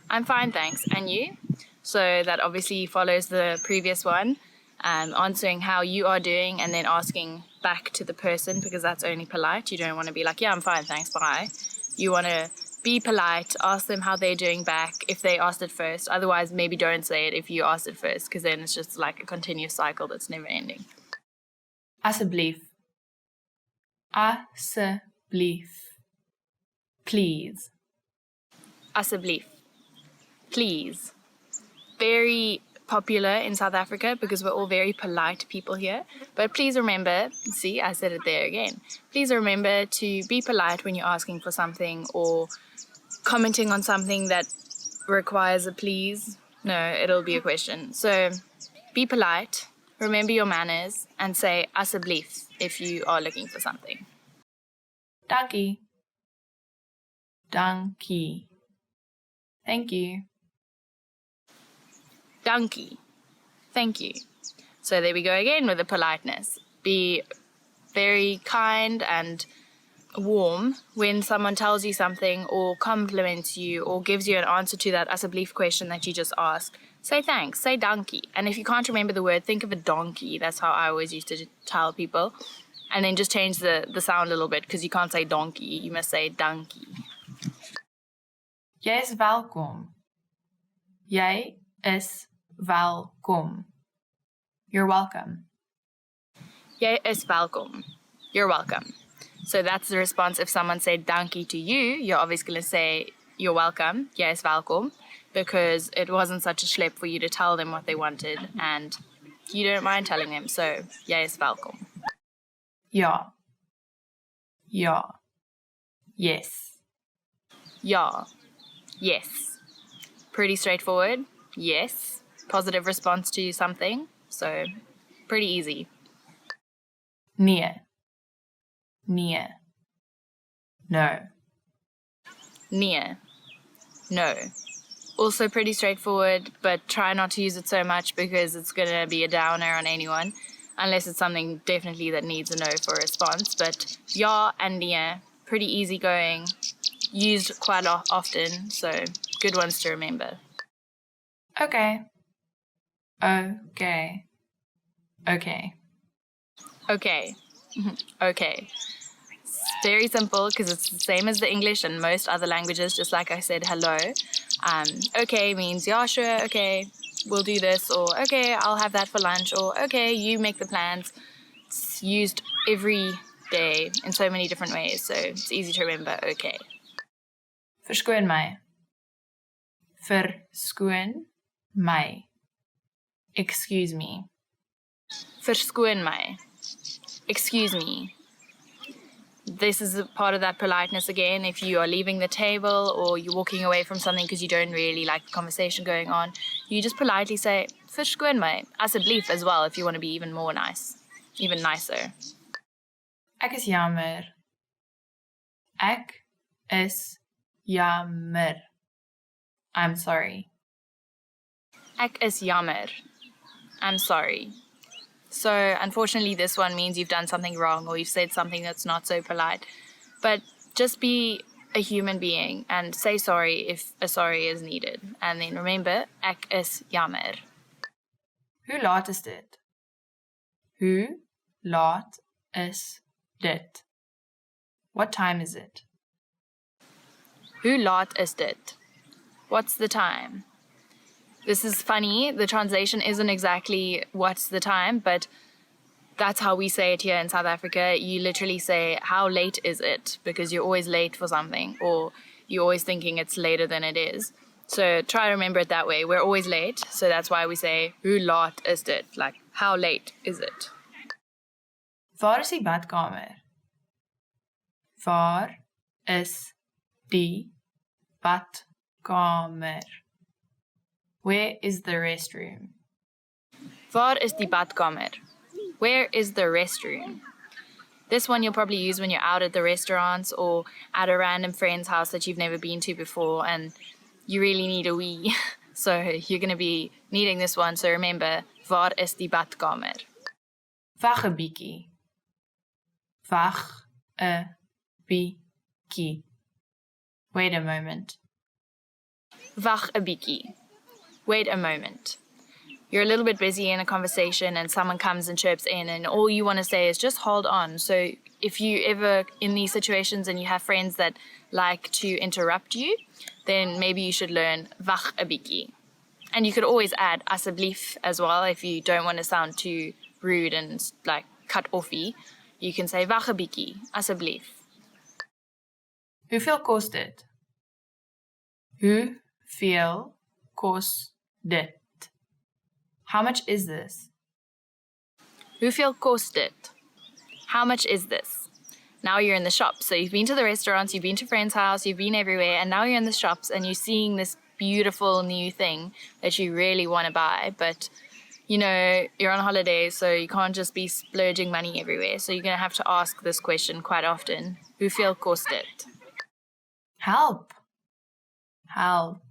I'm fine, thanks. And you? So that obviously follows the previous one, answering how you are doing and then asking back to the person, because that's only polite. You don't want to be like, yeah, I'm fine, thanks, bye. You want to be polite, ask them how they're doing back if they asked it first. Otherwise, maybe don't say it if you asked it first, because then it's just like a continuous cycle that's never ending. Asseblief. Asseblief. Please. Asseblief. Please. Very popular in South Africa because we're all very polite people here. But please remember, see, I said it there again. Please remember to be polite when you're asking for something or commenting on something that requires a please. No, it'll be a question. So be polite, remember your manners, and say asseblief if you are looking for something. Dankie. Dankie. Thank you. Dankie. Thank you. So there we go again with the politeness. Be very kind and warm when someone tells you something or compliments you or gives you an answer to that asseblief question that you just asked. Say thanks, say dankie. And if you can't remember the word, think of a donkey. That's how I always used to tell people. And then just change the sound a little bit, because you can't say donkey, you must say dankie. Jy is welkom. Jy is welkom. You're welcome. Jy is welkom. You're welcome. So that's the response. If someone said dankie to you, you're obviously going to say you're welcome. Jy is welkom. Because it wasn't such a schlep for you to tell them what they wanted, and you don't mind telling them. So jy is welkom. Ja. Ja. Yes. Ja. Yes. Pretty straightforward. Yes. Positive response to something. So pretty easy. Nee. Nee. No. Nee. No. Also pretty straightforward, but try not to use it so much because it's going to be a downer on anyone. unless it's something definitely that needs a no for a response. But ja and nee, pretty easygoing, used quite often, so good ones to remember. Okay. Okay. Okay. Okay. Okay. It's very simple because it's the same as the English and most other languages, just like I said, hello. Okay means, yeah, sure, okay, we'll do this, or okay, I'll have that for lunch, or okay, you make the plans. It's used every day in so many different ways, so it's easy to remember, okay. Verskoon my. Verskoon my. Excuse me. Verskoon my. Excuse me. This is a part of that politeness again. If you are leaving the table or you're walking away from something because you don't really like the conversation going on, you just politely say, verskoon my. Asseblief as well if you want to be even more nice. Even nicer. Ek is jammer. Ek is jammer. I'm sorry. Ek is jammer. I'm sorry. So unfortunately this one means you've done something wrong or you've said something that's not so polite. But just be a human being and say sorry if a sorry is needed. And then remember, ek is jammer. Hoe laat is dit? Hoe laat is dit? What time is it? Hoe laat is dit? What's the time? This is funny. The translation isn't exactly what's the time, but that's how we say it here in South Africa. You literally say, how late is it? Because you're always late for something, or you're always thinking it's later than it is. So try to remember it that way. We're always late, so that's why we say, hoe laat is dit? Like, how late is it? Waar is die badkamer? Waar is die badkamer? Where is the restroom? Waar is die badkamer? Where is the restroom? This one you'll probably use when you're out at the restaurants or at a random friend's house that you've never been to before and you really need a wee. So you're going to be needing this one. So remember, waar is die badkamer? Wag 'n bietjie. Wag 'n bietjie. Wait a moment. Wag 'n bietjie. Wait a moment. You're a little bit busy in a conversation and someone comes and chirps in and all you want to say is just hold on. So if you ever in these situations and you have friends that like to interrupt you, then maybe you should learn wag 'n bietjie. And you could always add asseblief as well if you don't want to sound too rude and like cut offy. You can say wag 'n bietjie, asseblief. Hoeveel kos dit? Hoeveel kos dit? How much is this? Hoeveel kost dit? How much is this? Now you're in the shop. So you've been to the restaurants, you've been to friends' house, you've been everywhere, and now you're in the shops and you're seeing this beautiful new thing that you really want to buy. But, you know, you're on holidays, so you can't just be splurging money everywhere. So you're going to have to ask this question quite often. Hoeveel kost dit? Help. Help.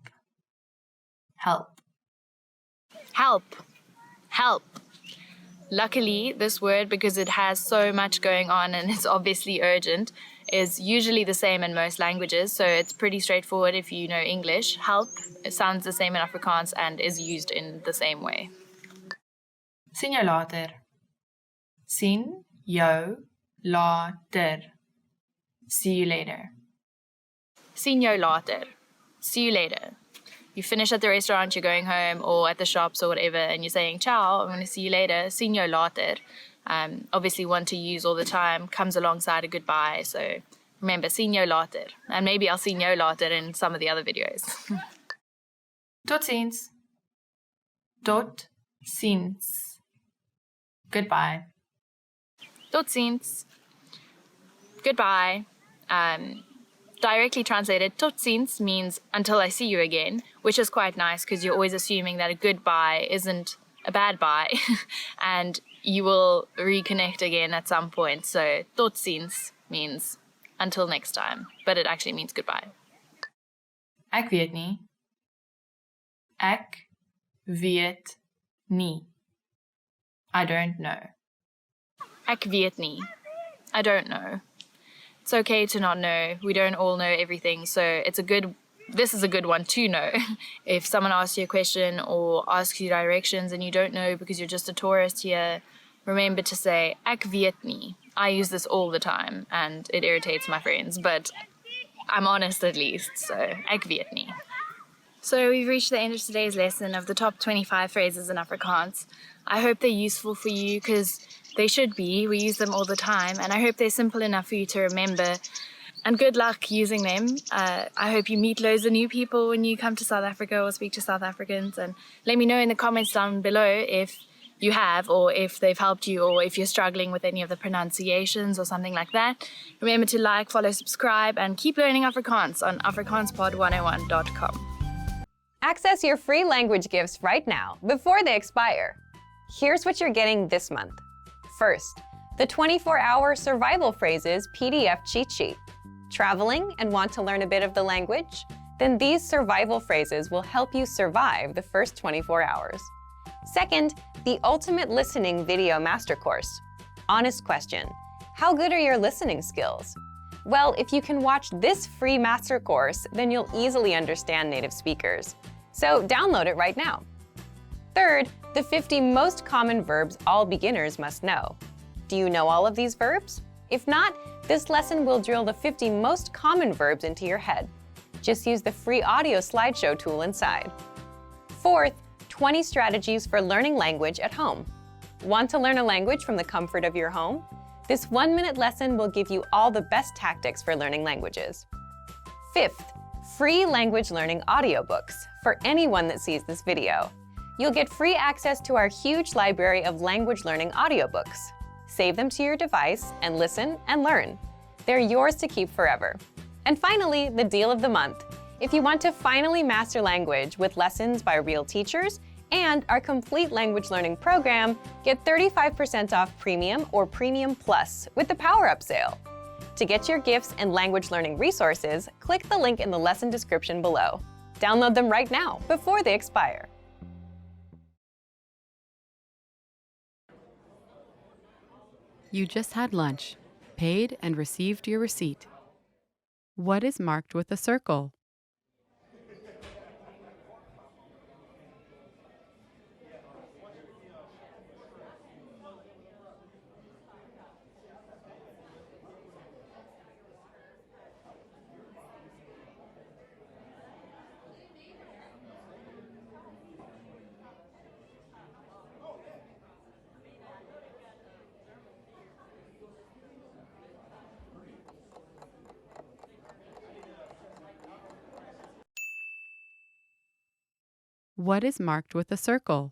Help. Help. Help. Luckily, this word, because it has so much going on and it's obviously urgent, is usually the same in most languages, so it's pretty straightforward if you know English. Help, it sounds the same in Afrikaans and is used in the same way. Sien jou later. Sien jou later. See you later. Sien jou later. See you later. You finish at the restaurant, you're going home, or at the shops or whatever, and you're saying, ciao, I'm going to see you later. Sien jou later. Obviously one to use all the time, comes alongside a goodbye, so remember, sien jou later. And maybe I'll sien jou later in some of the other videos. Tot ziens. Tot ziens. Goodbye. Tot ziens. Goodbye. Directly translated, tot ziens means until I see you again, which is quite nice because you're always assuming that a goodbye isn't a bad bye and you will reconnect again at some point. So tot ziens means until next time, but it actually means goodbye. Ek weet nie. Ek weet nie. I don't know. Ek weet nie. I don't know. It's okay to not know. We don't all know everything, so this is a good one to know. If someone asks you a question or asks you directions and you don't know because you're just a tourist here, remember to say ek weet nie. I use this all the time and it irritates my friends, but I'm honest at least, so ek weet nie. So we've reached the end of today's lesson of the top 25 phrases in Afrikaans. I hope they're useful for you because they should be. We use them all the time, and I hope they're simple enough for you to remember. And good luck using them. I hope you meet loads of new people when you come to South Africa or speak to South Africans. And let me know in the comments down below if you have, or if they've helped you, or if you're struggling with any of the pronunciations or something like that. Remember to like, follow, subscribe, and keep learning Afrikaans on afrikaanspod101.com. Access your free language gifts right now, before they expire. Here's what you're getting this month. First, the 24-hour survival phrases PDF cheat sheet. Traveling and want to learn a bit of the language? Then these survival phrases will help you survive the first 24 hours. Second, the ultimate listening video master course. Honest question: how good are your listening skills? Well, if you can watch this free master course, then you'll easily understand native speakers. So download it right now. Third, the 50 most common verbs all beginners must know. Do you know all of these verbs? If not, this lesson will drill the 50 most common verbs into your head. Just use the free audio slideshow tool inside. Fourth, 20 strategies for learning language at home. Want to learn a language from the comfort of your home? This 1-minute lesson will give you all the best tactics for learning languages. Fifth, free language learning audiobooks for anyone that sees this video. You'll get free access to our huge library of language learning audiobooks. Save them to your device and listen and learn. They're yours to keep forever. And finally, the deal of the month. If you want to finally master language with lessons by real teachers and our complete language learning program, get 35% off Premium or Premium Plus with the Power Up sale. To get your gifts and language learning resources, click the link in the lesson description below. Download them right now before they expire. You just had lunch, paid and received your receipt. What is marked with a circle? What is marked with a circle?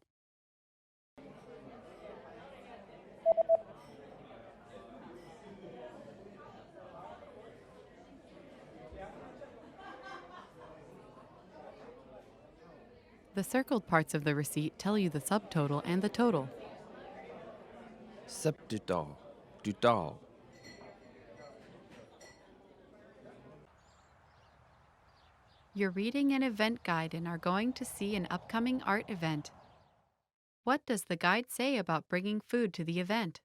The circled parts of the receipt tell you the subtotal and the total. Subtotal, totaal. You're reading an event guide and are going to see an upcoming art event. What does the guide say about bringing food to the event?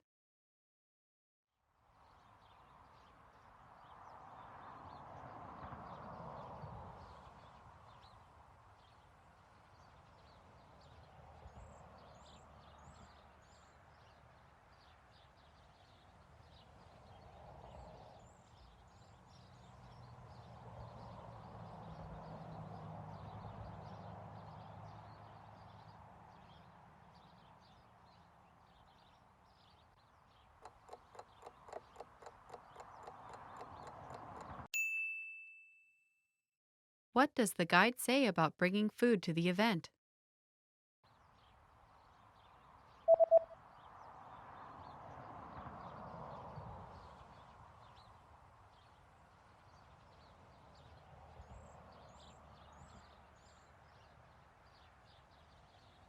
What does the guide say about bringing food to the event?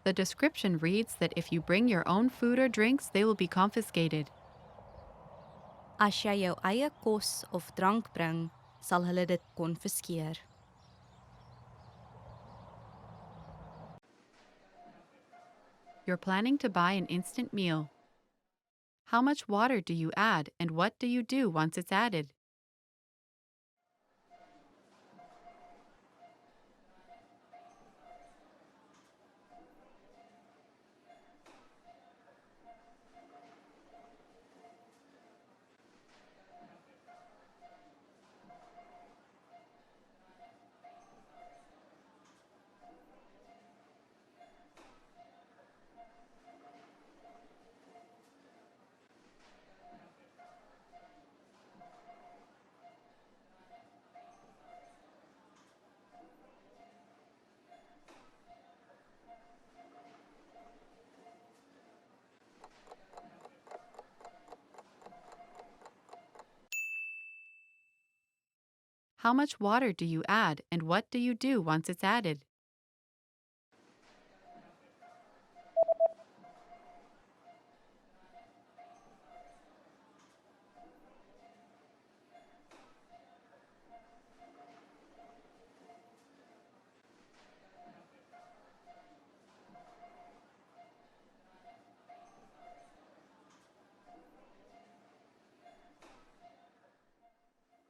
The description reads that if you bring your own food or drinks, they will be confiscated. As jy jou eie kos of drank bring, sal hulle dit konfiskeer. You're planning to buy an instant meal. How much water do you add and what do you do once it's added? How much water do you add and what do you do once it's added?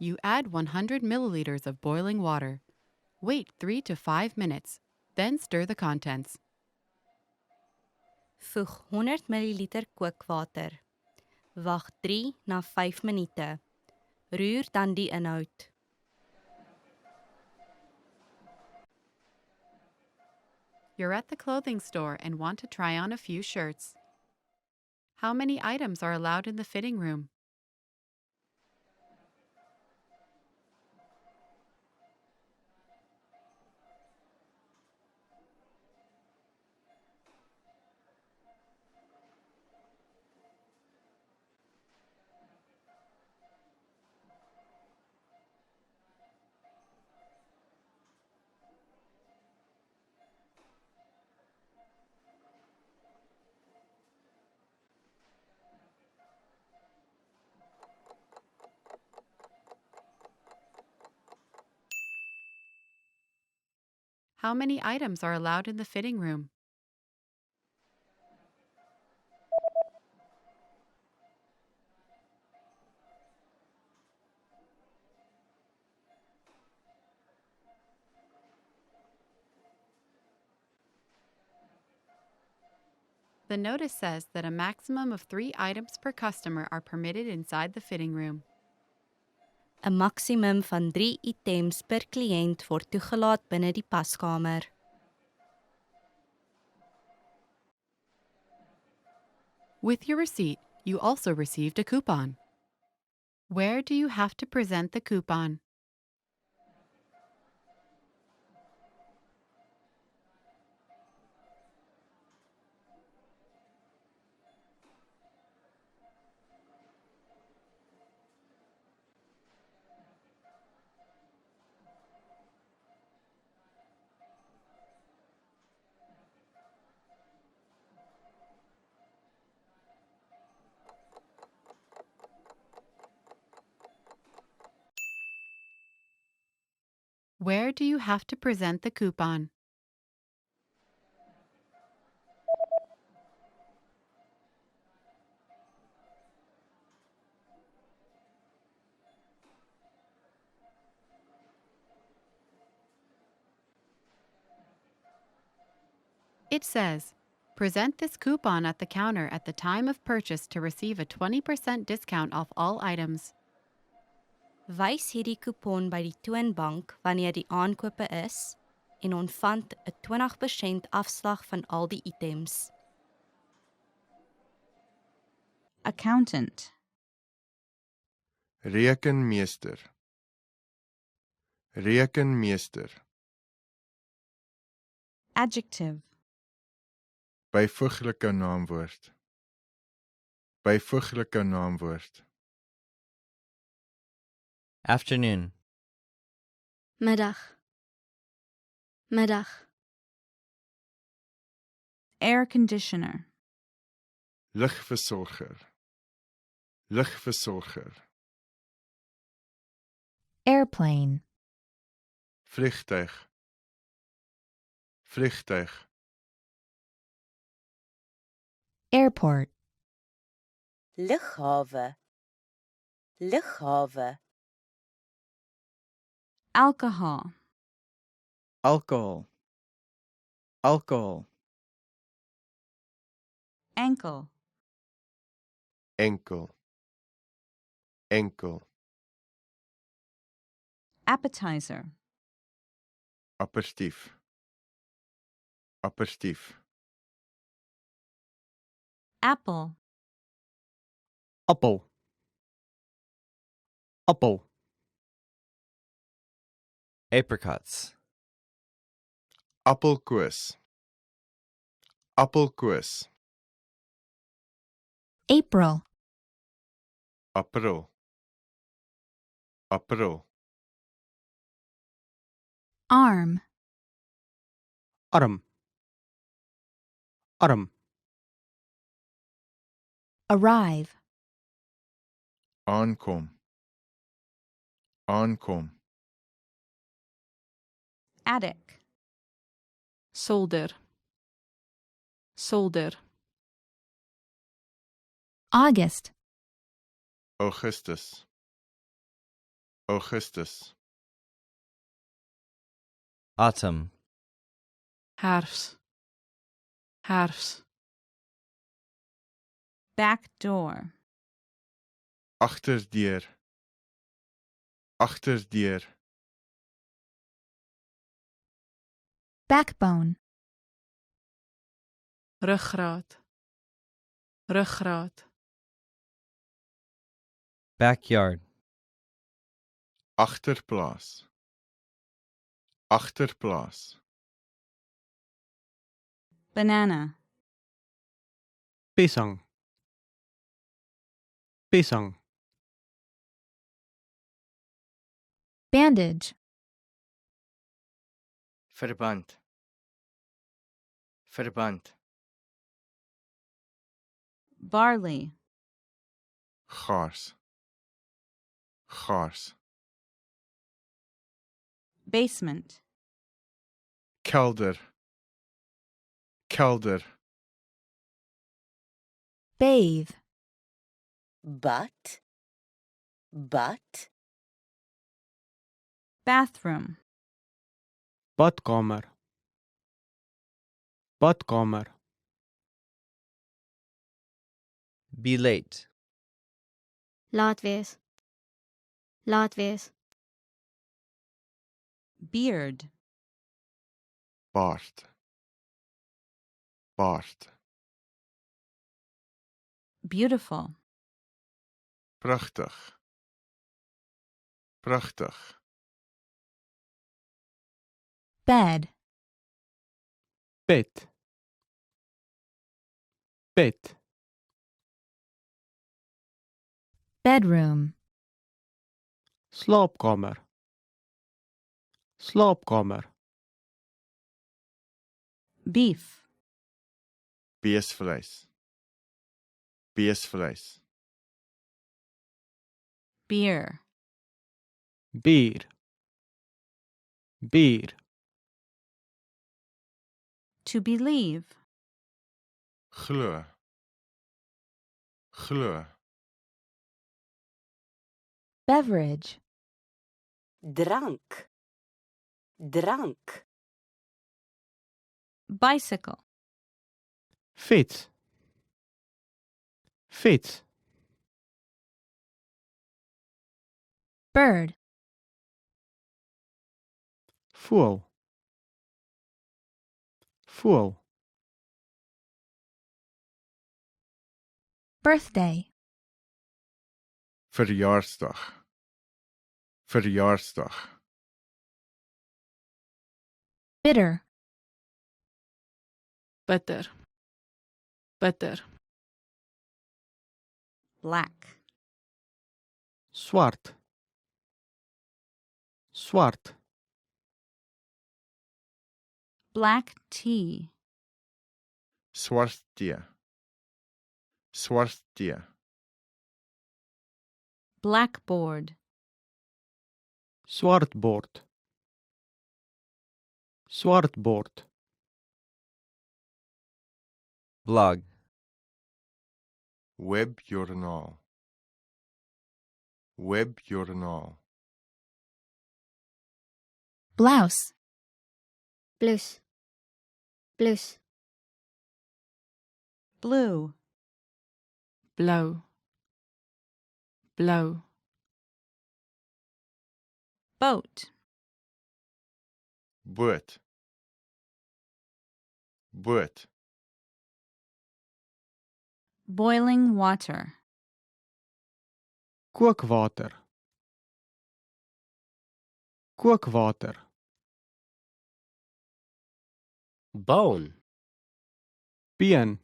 You add 100 milliliters of boiling water. Wait 3 to 5 minutes, then stir the contents. Voeg 100 ml kookwater. Wag 3 na 5 minute. Roer dan die inhoud. You're at the clothing store and want to try on a few shirts. How many items are allowed in the fitting room? How many items are allowed in the fitting room? The notice says that a maximum of 3 items per customer are permitted inside the fitting room. 'n Maksimum van 3 items per kliënt word toegelaat binne die paskamer. With your receipt, you also received a coupon. Where do you have to present the coupon? Where do you have to present the coupon? It says, present this coupon at the counter at the time of purchase to receive a 20% discount off all items. Wys hierdie kupon by die toonbank wanneer die aankope is en ontvang 'n 20% afslag van al die items. Accountant, Rekenmeester. Rekenmeester. adjective, Byvoeglike naamwoord. Byvoeglike naamwoord. Afternoon. Middag. Middag. air conditioner, Ligversorger. Ligversorger. Airplane. Vliegtuig. Vliegtuig. Airport. lughawe, lughawe. Alcohol. Alcohol. Alcohol. Ankle. enkel, enkel, Appetizer. aperitief, aperitief, Apple. Appel. Appel. Apricots. appelkoos, appelkoos, April. april, april, Arm. Arm. Arm. Arrive. aankom, aankom, Attic. Solder. Solder. August. augustus, augustus, Autumn. Herfst. Herfst. Back door. agterdeur, agterdeur, Backbone. Ruggraat. Ruggraat. Backyard. agterplaas, agterplaas, Banana. Pisang. Pisang. Bandage. Verband. Verband. Barley. gaars, gaars, Basement. kelder, kelder, Bathe. Bad, bad, Bathroom. Badkamer. Badkamer. Be late. Laat wees. Laat wees. Beard. baard, baard, Beautiful. pragtig, pragtig, Bed. Bed. Bed. Bedroom. Slaapkamer. Slaapkamer. Beef. beesvleis, beesvleis, Beer. Bier. Bier. To believe. glo, glo, Beverage. drank, drank, Bicycle. Fiets. Fiets. Bird. Voel. Voel. Birthday. verjaarsdag, verjaarsdag, Bitter. Bitter. Bitter. Black. Zwart. Zwart. Black tea. swart tee, swart tee, Blackboard. Swartbord. Swartbord. Vlog. Webjoernaal. Webjoernaal. Blouse. Blouse. Blouse. Blue. Blauw. Blauw. Boat. Boot. Boot. Boiling water. Kookwater. Kookwater. Bone. Been.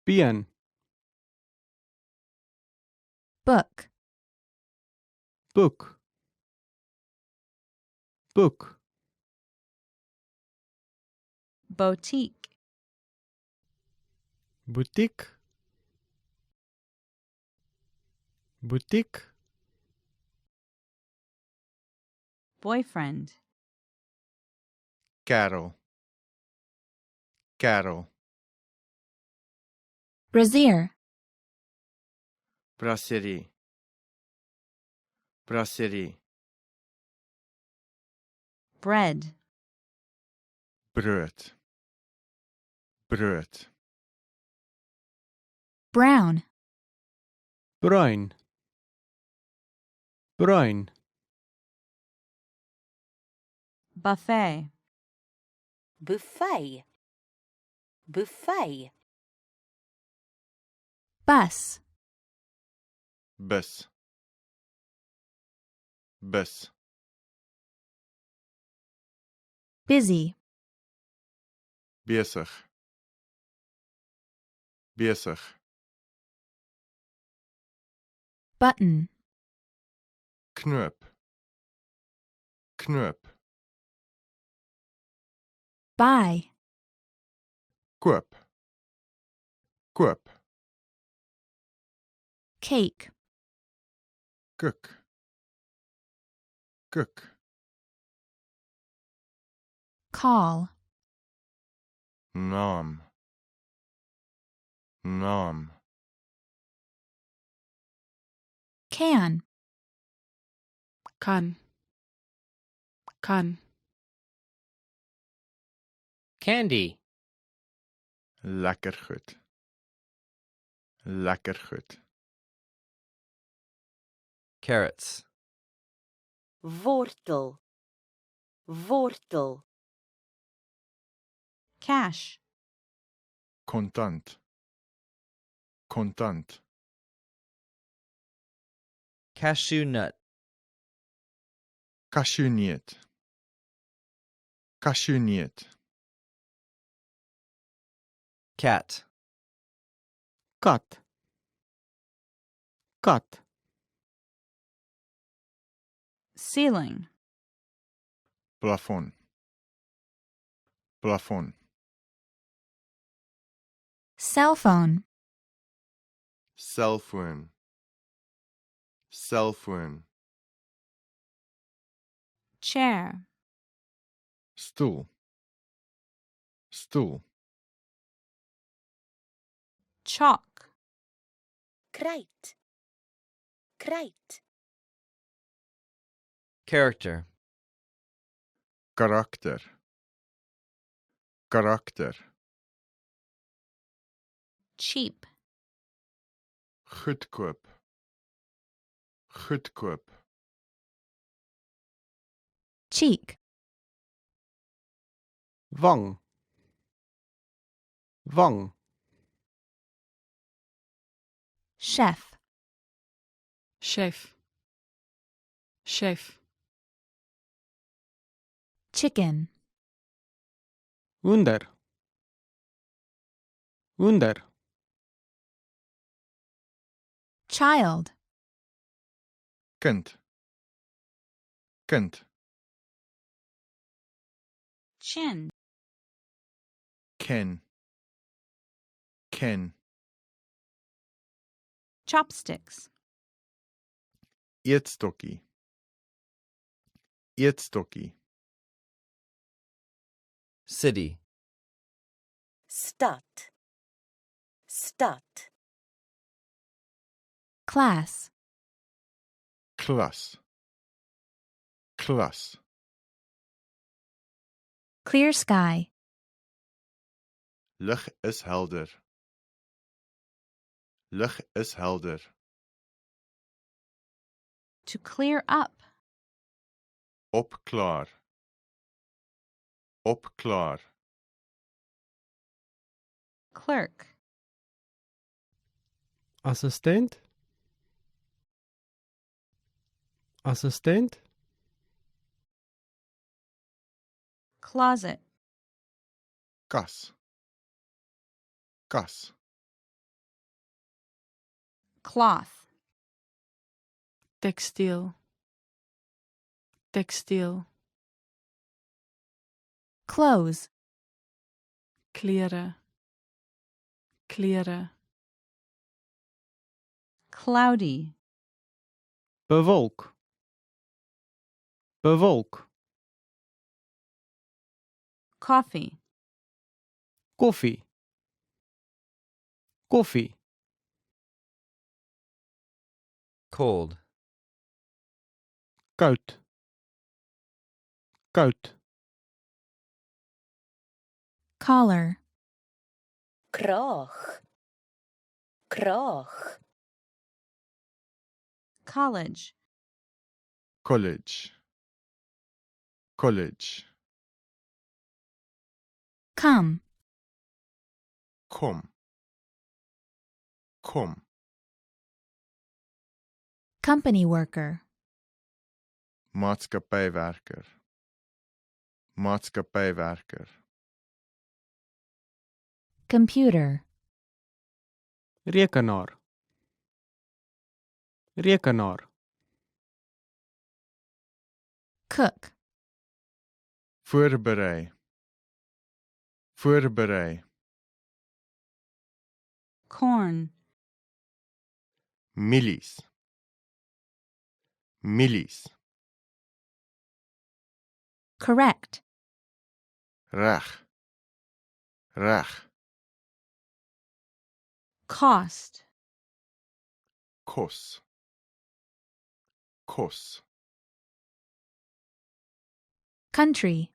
Been. Book. Boek. Boek. Boutique. Boutique. Boutique. Boyfriend. Carol. Carol. Brassiere. Brasserie. Brasserie. Bread. Brood. Brood. Brown. Bruin. Bruin. Buffet. Buffet. Buffet. Bus. Bus. Bus. Busy. Besig. Besig. Button. Knoop. Knoop. Buy. Koop. Koop. Cake. Cook. Cook. Call. Naam. Naam. Can. Kan. Kan. Candy. Lekker goed. Lekker goed. Carrots. Wortel. Wortel. Cash. Kontant. Kontant. Cashew nut. Cashew-neut. Cashew-neut. Cat. Kat. Kat. Ceiling. Plafon. Plafon. Cell phone. Cellphone. Cellphone. Chair. Stoel. Stoel. Chalk. Krijt. Krijt. Character. Karakter. Karakter. Cheap. Goedkoop. Goedkoop. Cheek. Wang. Wang. Chef. Chef. Chef. Chicken. Hoender. Hoender. Child. Kind. Kind. Chin. Ken. Ken. Chopsticks. Eetstokkie. Eetstokkie. City. Stad. Stad. Class. Klas. Klas. Clear sky. Lig is helder. Lig is helder. To clear up. Opklaar. Opklaar. Clerk. Assistent. Assistent. Closet. Kas. Kas. Cloth. Textiel. Textiel. Clothes. Kleren. Kleren. Cloudy. Bewolk. Bewolk. Coffee. Koffie. Koffie. Cold. Koud. Koud. Collar. Kraag. Kraag. College. College. College. Come. Kom. Kom. Company worker. Maatskappijwerker. Maatskappijwerker. Computer. Rekenaar. Rekenaar. Cook. Voorberei. Voorberei. Corn. Milies. Milies. Correct. Reg. Reg. Cost. Kos. Kos. Country.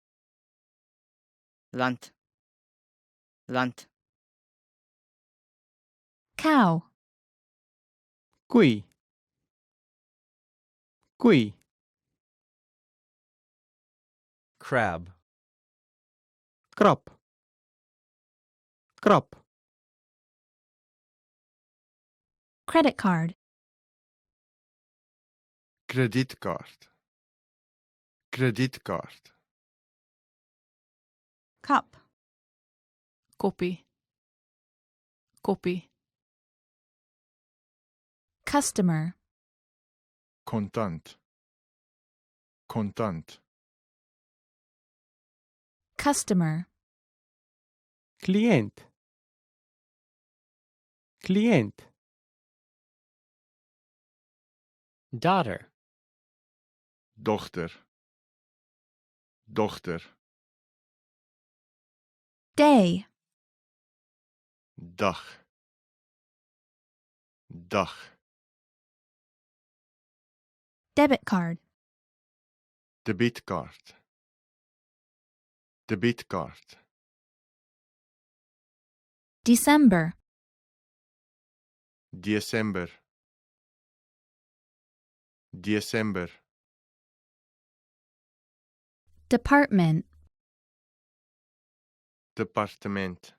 Land. Land. Cow. Koei. Koei. Crab. Krab. Krab. Credit card. Kredietkaart. Kredietkaart. Cup. Koppie. Koppie. Customer. Kontant. Kontant. Customer. Cliënt. Cliënt. Daughter. Dochter. Dochter. Day. Dag. Dag. Debit card. Debietkaart. Debietkaart. December. December. December. Department. Departement.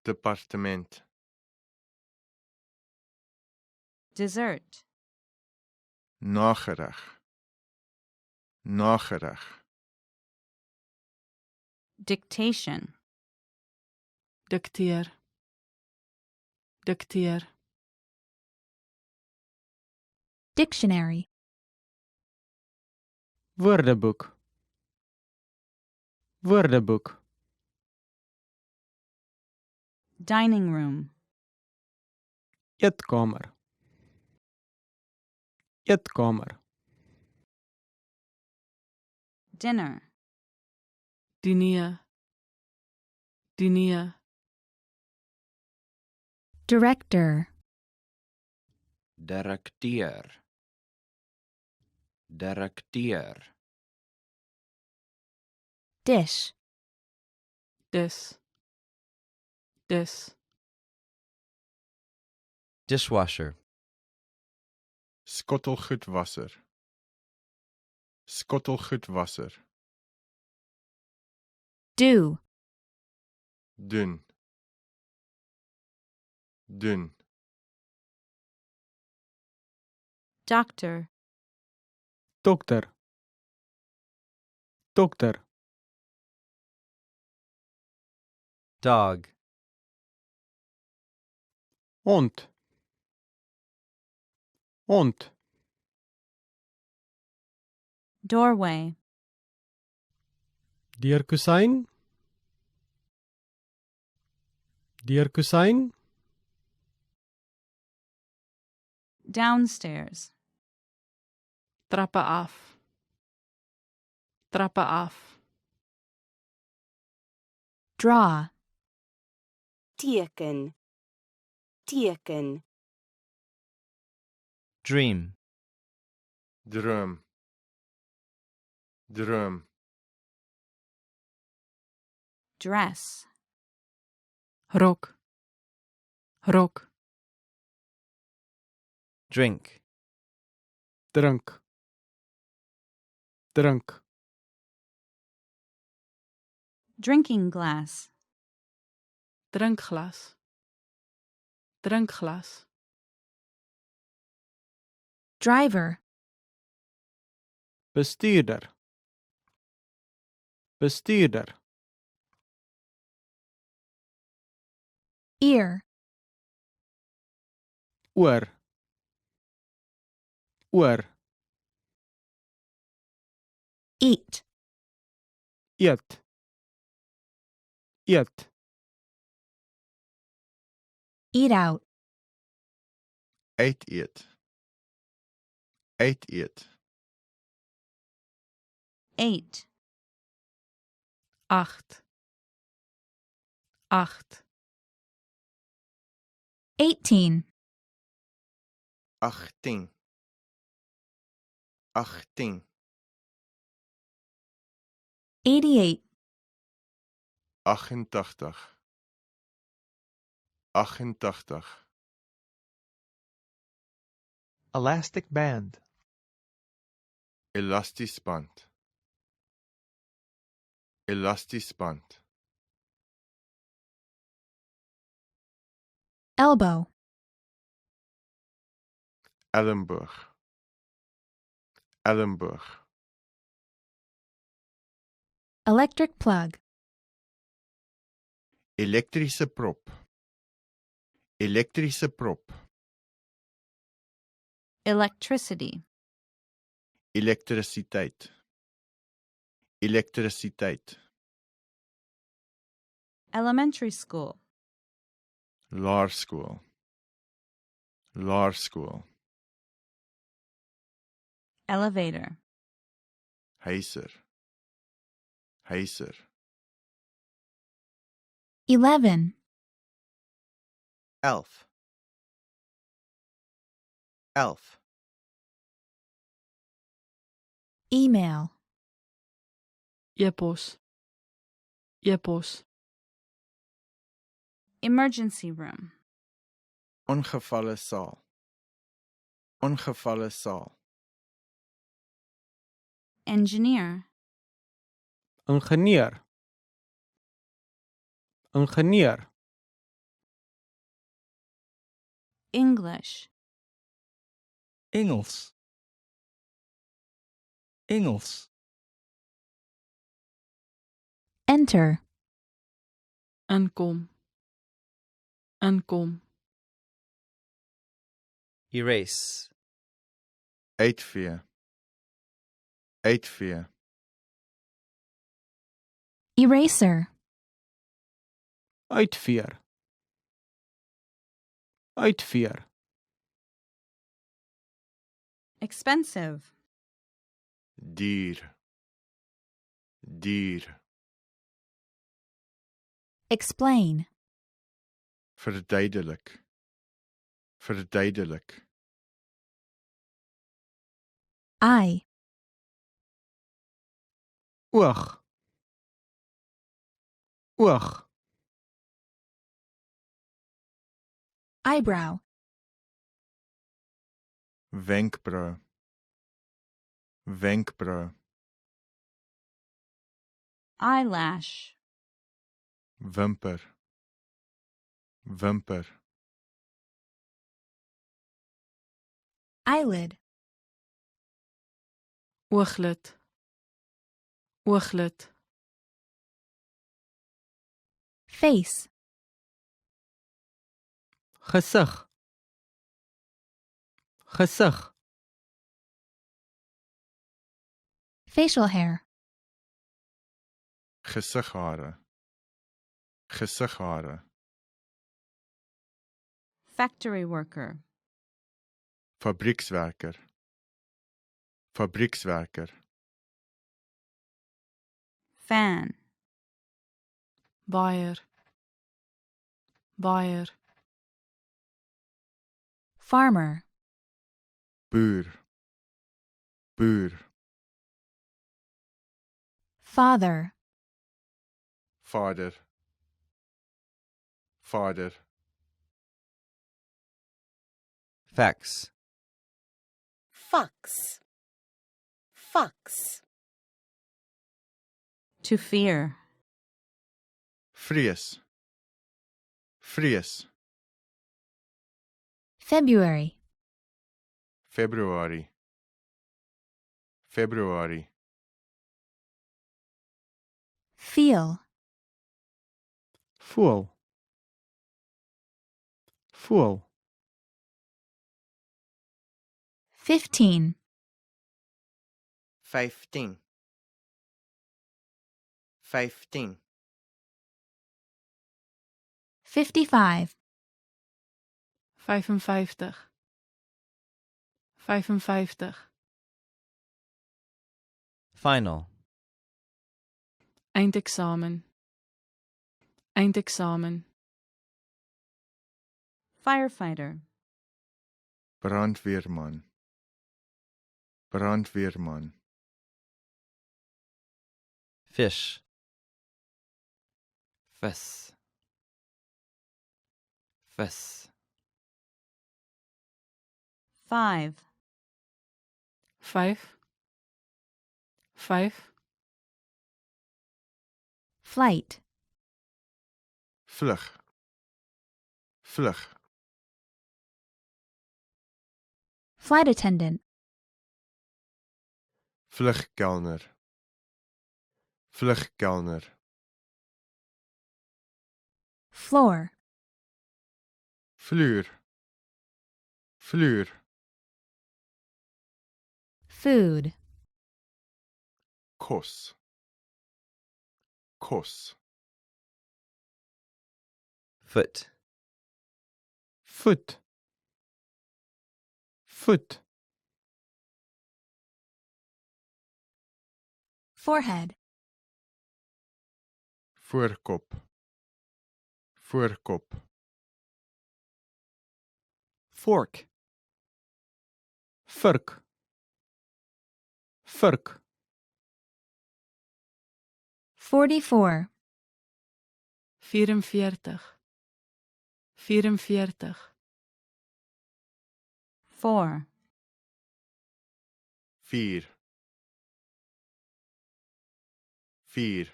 Departement. Dessert. Nagereg. Nagereg. Dictation. Dicteer. Dicteer. Dictionary. Woordeboek. Woordeboek. Dining room. Eetkamer. Eetkamer. Dinner. Diner. Diner. Director. Direkteur. Direkteur. Dish. Dis. Dis. Dishwasher. Skottelgoedwasser. Skottelgoedwasser. Do. Dun. Dun. Doctor. Dokter. Dokter. Dog. Hond. Hond. Doorway. Deurkusyn. Deurkusyn. Downstairs. Trappe af. Trappe af. Draw. Teken. Teken. Dream. Droom. Droom. Dress. Rok. Rok. Drink. Drink. Drink. Drinking glass. Drinkglas. Drinkglas. Driver. Bestuurder. Bestuurder. Ear. Oor. Oor. Eat. Eet. Eet. Eat out. Uiteet. Uiteet. 8. 8. 8. 18. 18. 18. 88. 88. 88. Elastic band. Elastiesband. Elastiesband. Elbow. Ellenboog. Ellenboog. Electric plug. Elektrische prop. Elektrische prop. Electricity. Elektrisiteit. Elektrisiteit. Elementary school. Laerskool. Laerskool. Elevator. Huiser. Huiser. 11. 11. 11. Email. E-pos. E-pos. Emergency room. Ongevalle saal. Ongevalle saal. Engineer. Ingenieur. Ingenieur. English. Engels. Engels. Enter. Inkom. Inkom. Erase. Uitvee. Uitvee. Eraser. Uitveer. Uitveer. Expensive. Duur. Duur. Explain. Verduidelik. Verduidelik. Eye. Oog. Oog. Eyebrow. Wenkbrau. Wenkbrau. Eyelash. Wimper. Wimper. Eyelid. Ooglid. Ooglid. Face. Gesig. Gesig. Facial hair. Gesighare. Gesighare. Factory worker. Fabriekswerker. Fabriekswerker. Fan. Waier. Waier. Farmer. Boer. Boer. Father. Vader. Vader. Fax. Fox. Fox. To fear. Vrees. Vrees. February. Februarie. Februarie. Feel. Voel. Voel. 15. 15. 15. 55. 55. 55. Final. Eindexamen. Eindexamen. Firefighter. Brandweerman. Brandweerman. Fish. Vis. Vis. 5. 5. 5. Flight. Vlug. Vlug. Flight attendant. Vlugkelner. Vlugkelner. Floor. Vloer. Vloer. Food. Kos. Kos. Foot. Voet. Voet. Forehead. Voorkop. Voorkop. Fork. Vurk. Vurk. 44. 44. 44. 4. 4. 4.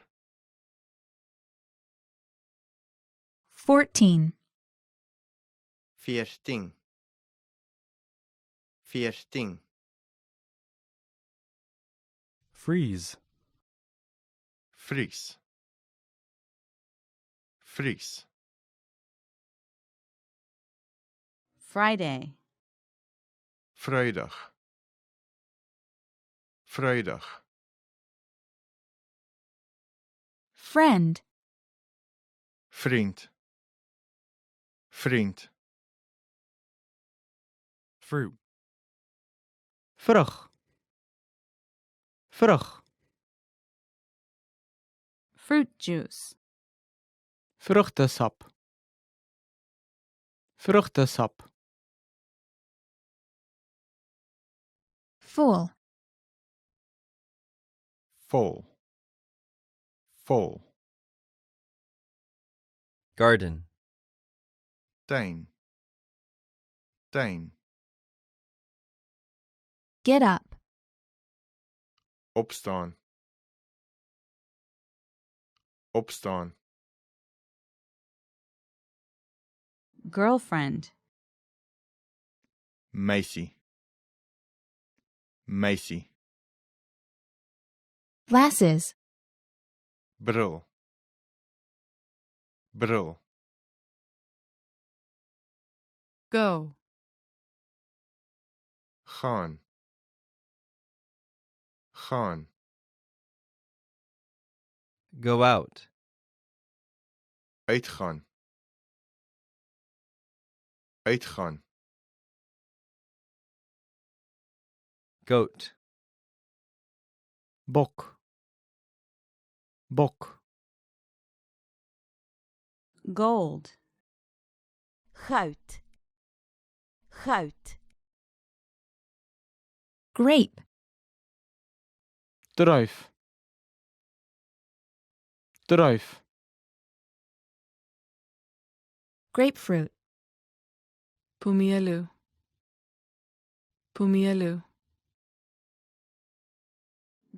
14. 14. 14. Freeze. Vries. Vries. Friday. Vrydag. Vrydag. Friend. Vriend. Vriend. Fruit. Vrug. Vrug. Fruit juice. Vruchtesap. Vruchtesap. Full. Vol. Vol. Garden. Tuin. Tuin. Get up. Opstaan. Opstaan. Girlfriend. Meisie. Meisie. Glasses. Bril. Bril. Go. Gaan. Gaan. Go out. Uitgaan. Uitgaan. Goat. Bok. Bok. Gold. Goud. Goud. Grape. Druif. Druif. Grapefruit. Pumelo. Pumelo.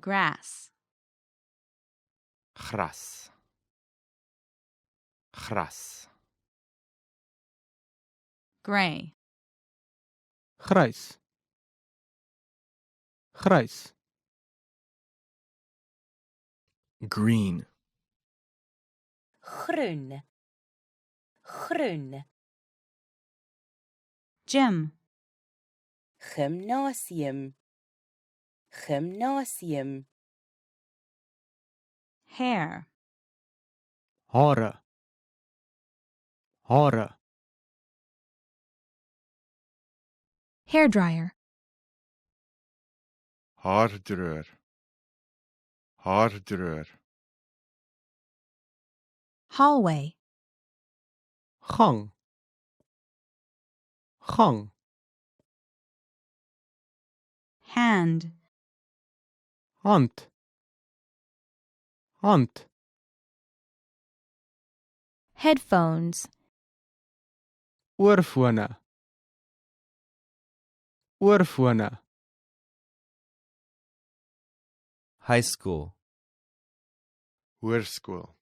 Grass. Gras. Gras. Gray. Grys. Grys. Green. Groen. Groen. Gym. Gymnasium. Gymnasium. Hair. Hare. Hare. Hairdryer. Haardroër. Haardroër. Hallway. Gang. Gang. Hand. Hand. Hand. Headphones. Oorfone. Oorfone. High school. Hoërskool.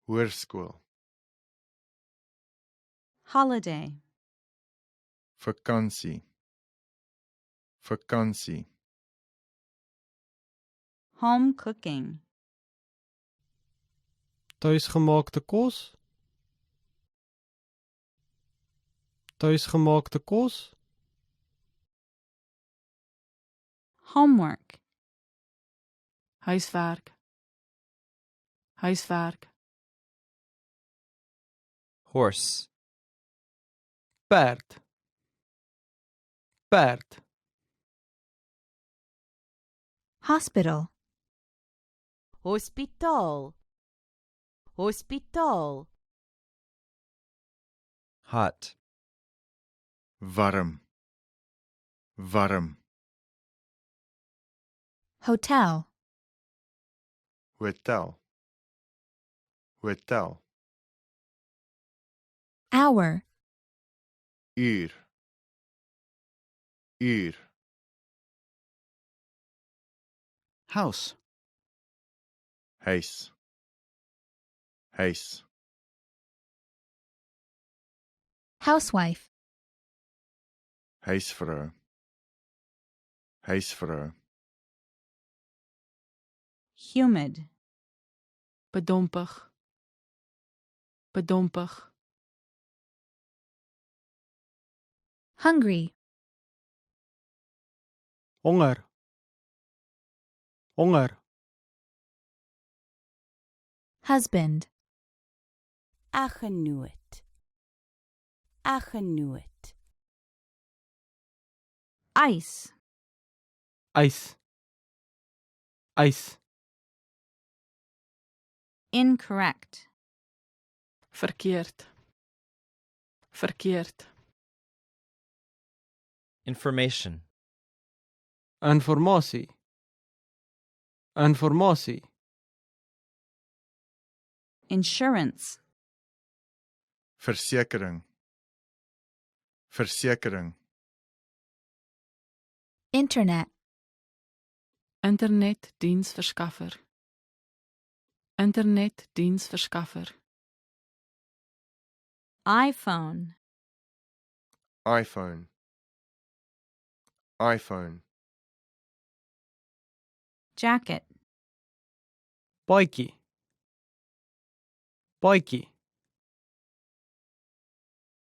Hoërskool. Holiday. Vakansie. Vakansie. Home cooking. Tuisgemaakte kos. Tuisgemaakte kos. Homework. Huiswerk. Huiswerk. Horse. Perd. Perd. Hospital. Hospitaal. Hospitaal. Hot. Warm. Warm. Hotel. Hotel. Hotel. Hour. Uur. Uur. House. Huis. Huis. Housewife. Huisvrou. Huisvrou. Humid. Bedompig. Bedompig. Hungry. Honger. Honger. Husband. Eggenoot. Eggenoot. Ice. Ys. Ys. Incorrect. Verkeerd. Verkeerd. Information. Informasie. Informasie. Insurance. Versekering. Versekering. Internet. Internetdiensverskaffer. Internetdiensverskaffer. iPhone. iPhone. iPhone. Jacket. Baadjie. Baadjie.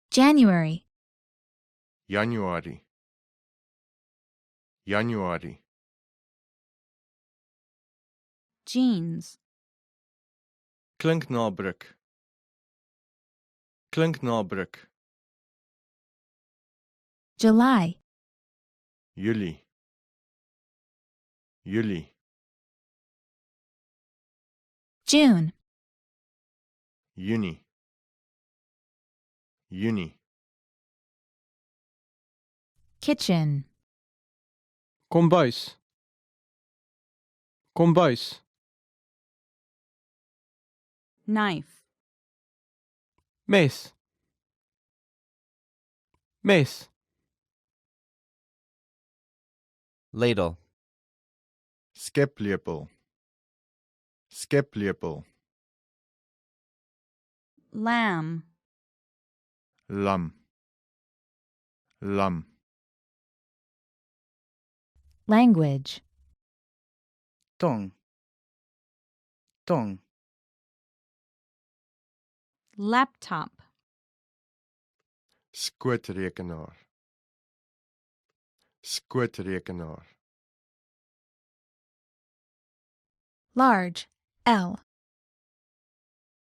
January. Januarie. Januarie. Jeans. Klink na broek. Klink na broek. July. Julie. Julie. June. Junie. Junie. Kitchen. Kombuis. Kombuis. Knife. Mes. Mes. Ladle. Skeplepel. Skeplepel. Lamb. Lam. Lam. Language. Tong. Tong. Laptop. Skootrekenaar. Skootrekenaar. Large. L.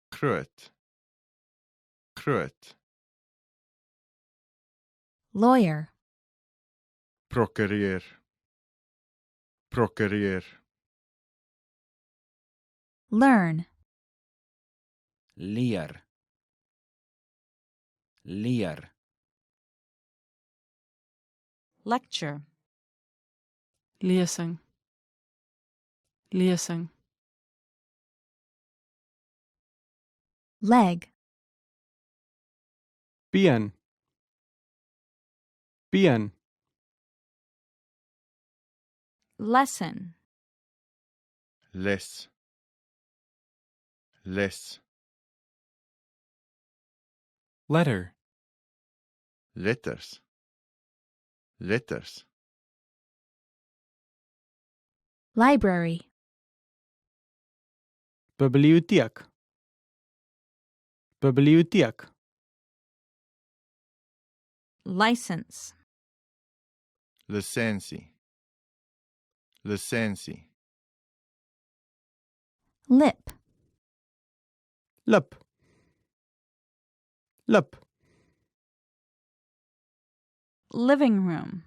Groot. Groot. Lawyer. Prokureur. Prokureur. Learn. Leer. Leer. Lecture. Lesing. Lesing. Leg. Been. Been. Lesson. Les. Les. Letter. Letters. Letters. Library. Biblioteek. Biblioteek. License. Lisensie. Lisensie. Lip. Lip. Lip. Living room.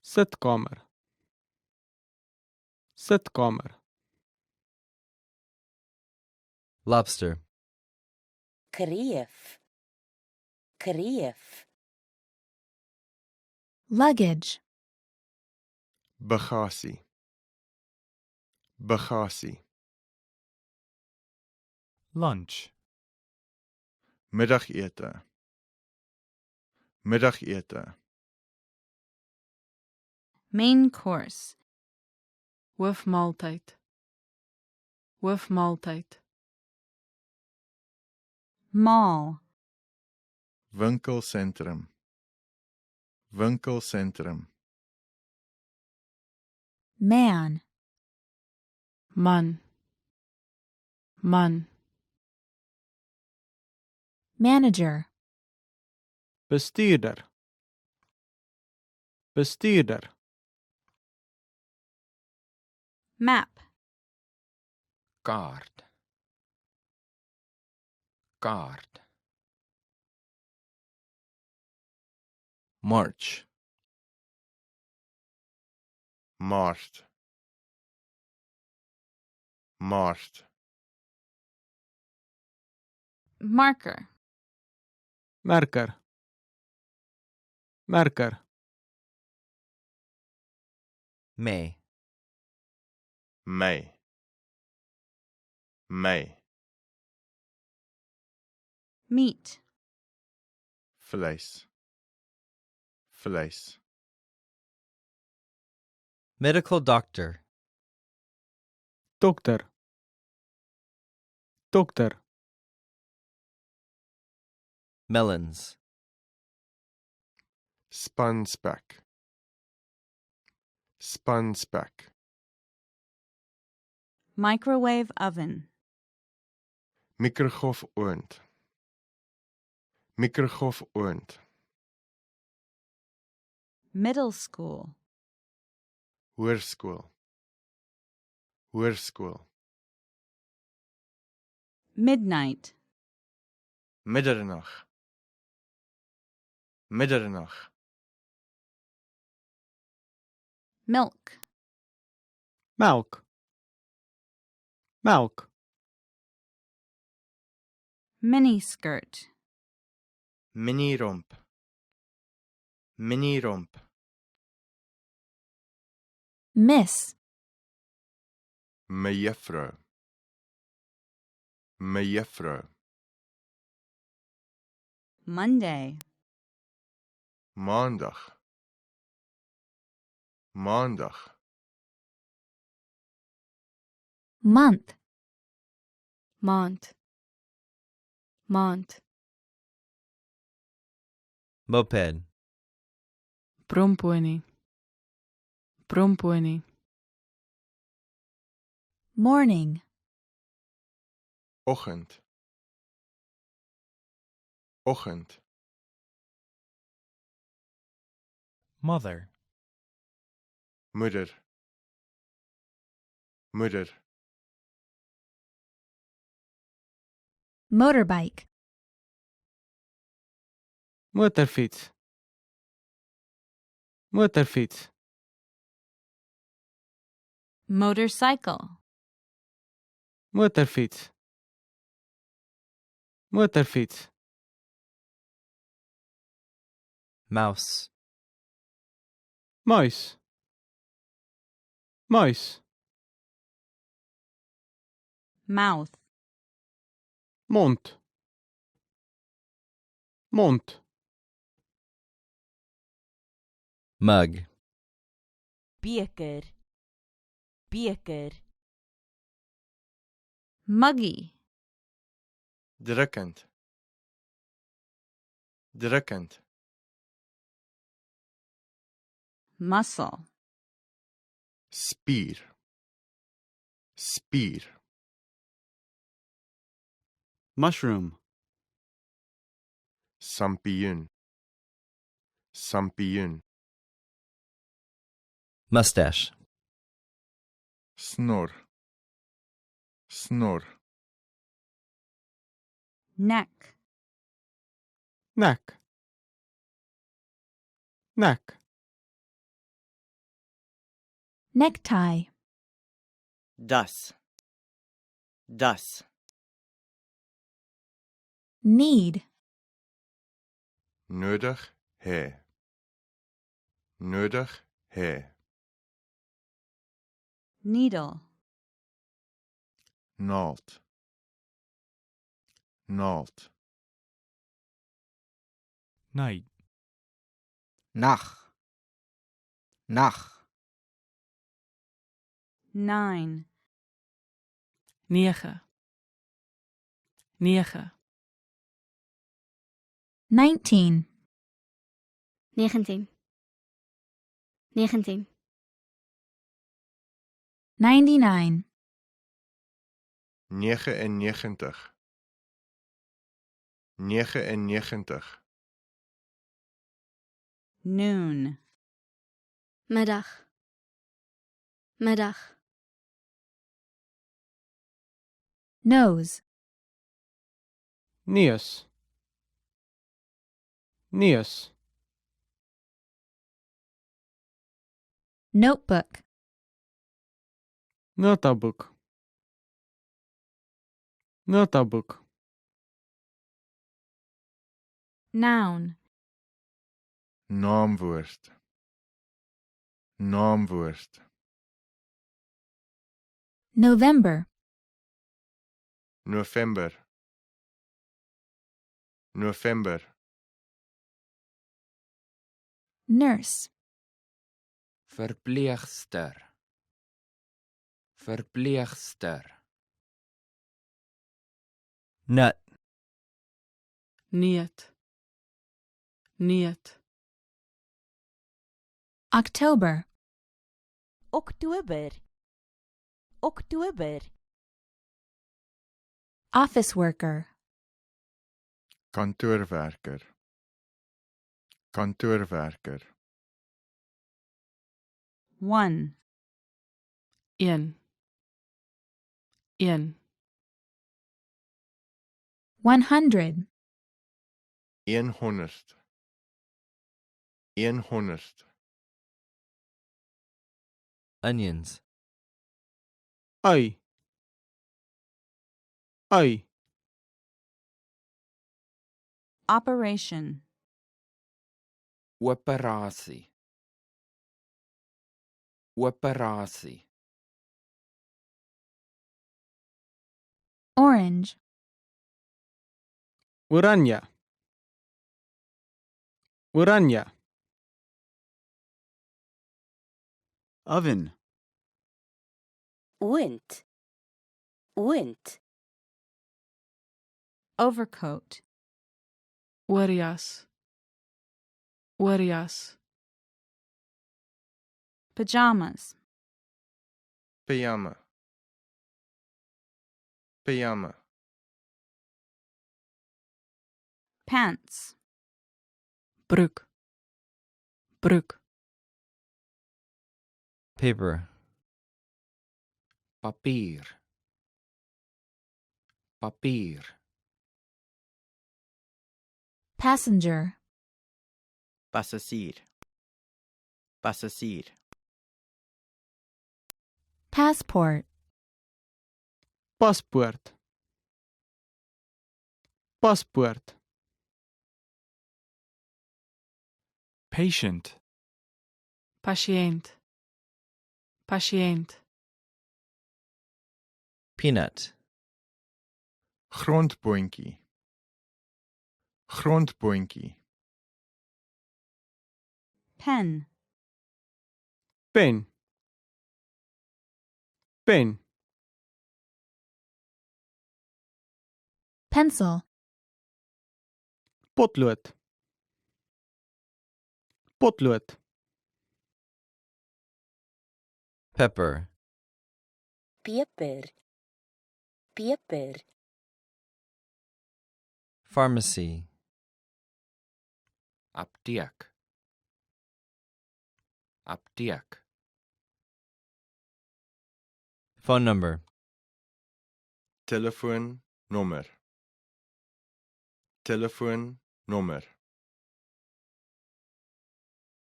Sitkamer. Sitkamer. Lobster. Kreef. Kreef. Luggage. Bagasie. Bagasie. Lunch. Middagete. Middagete. Main course. Hoofmaaltyd. Hoofmaaltyd. Mall. Winkelsentrum. Winkelsentrum. Man. Man. Man. Manager. Bestuurder. Bestuurder. Map. Kaart. Kaart. March. Maart. Maart. Marker. Merker. Merker. May. May. May. Meat. Vleis. Vleis. Medical doctor. Dokter. Dokter. Melons. Spanspek. Spanspek. Microwave oven. Mikrogolfoond. Mikrogolfoond. Middle school. Hoërskool. Hoërskool. Midnight. Middernag. Middernag. Milk. Melk. Melk. Miniskirt. Miniromp. Miniromp. Miss. Mejuffrou. Mejuffrou. Monday. Maandag. Maandag. Month. Mont. Mont. Moped. Promponi. Promponi. Morning. Oggend. Oggend. Mother. Moeder. Moeder. Motorbike. Motorfiets. Motorfiets. Motorcycle. Motorfiets. Motorfiets. Mouse. Muis. Muis. Mouth. Mond. Mond. Mug. beker, beker, Muggy. Drukkend. Drukkend. Muscle. Spier. Spier. Mushroom. Sampioen. Sampioen. Mustache. Snor. Snor. Neck. Neck. Neck. Necktie. Das. Das. Need. Nodig hê. Nodig hê. Needle. Naald. Naald. Night. Nag. Nag. 9. 9. 9. 19. 19. 19. 99. 99. 99. Noon. Middag. Middag. Nose. Neus. Neus. Notebook. Notaboek. Notaboek. Noun. Naamwoord. Naamwoord. November, November. November. nurse, Verpleegster. Verpleegster. Nut. Niet. Niet. October, Oktober. Oktober. office worker, Kantoorwerker. Kantoorwerker. 1, Een. Een. 100, 100. 100. Onions. Ui. Ui. operation, Operasie. Operasie. orange, Oranje. Oranje. Oven. Wind. Wind. overcoat, Oorjas. Oorjas. pajamas, Pyjama. Pyjama. pants, Broek. Broek. Paper. Papier. Papier. passenger, Passasier. Passasier. passport, Paspoort. Paspoort. Patient. Patiënt. Patiënt. Peanut. Grondboontjie. Grondboontjie. pen, Pen. Pen. pencil, Potlood. Potlood. Pepper. Peper. Peper. Pharmacy. Apteek. Apteek. Phone number. Telefoonnommer. Telefoonnommer.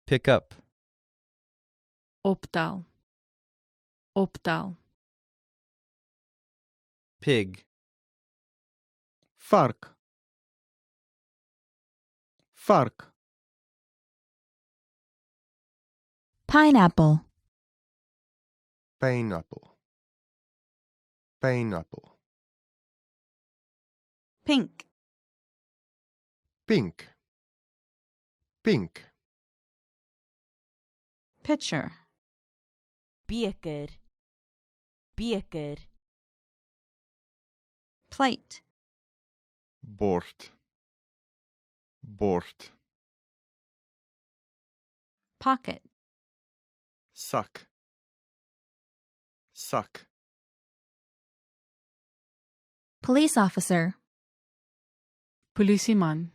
Pick up. Optaal. Optaal. Pig. Vark. Vark. pineapple, Pineapple. Pineapple. pink, Pink. Pink. pitcher, Beker. Beker. plate, Bord. Bord. pocket, Sak. Sak. police officer, Polisieman.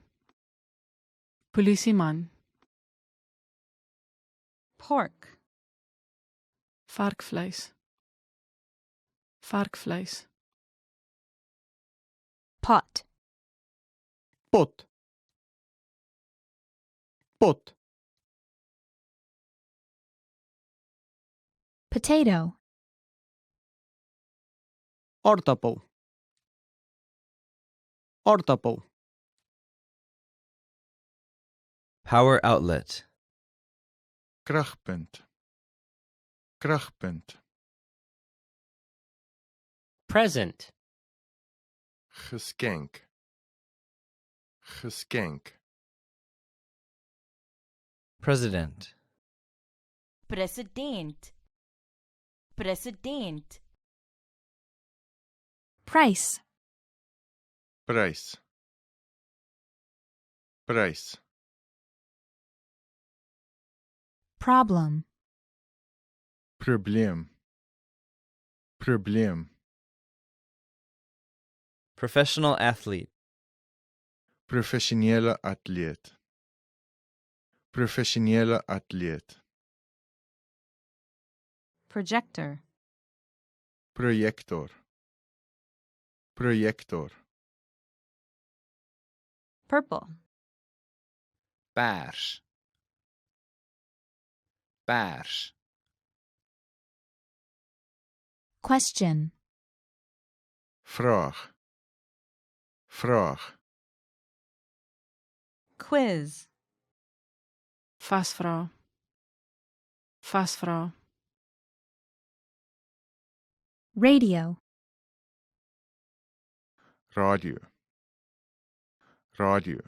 Polisieman. pork, Varkvleis. Varkvleis. pot, Pot. Pot. potato, Aardappel. Aardappel. Power outlet. Kragpunt. Kragpunt. Present. Geskenk. Geskenk. President. President. President. Price. Prys. Prys. Problem. Probleem. Probleem. Professional athlete. Professionele atleet. Professionele atleet. Projector. Projektor. Projektor. Purple. Paars. Paars. Question. Vraag. Vraag. Quiz. Vasvra. Vasvra. Radio. Radio. Radio.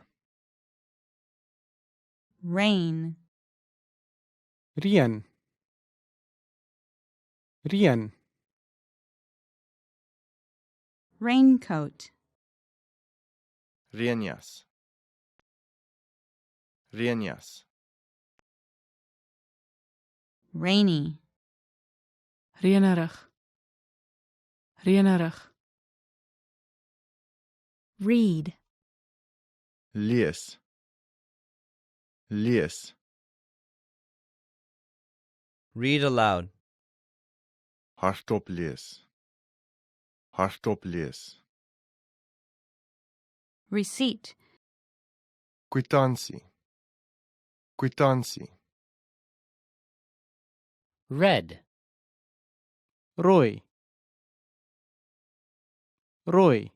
Rain. Reën. Reën. Raincoat. Reënjas. Reënjas. Rainy. Reënerig. Reënerig. Read. Lees. Lees. Read aloud. Hardop lees. Hardop lees. Receipt. Kwitansie. Kwitansie. Red. Rooi. Rooi.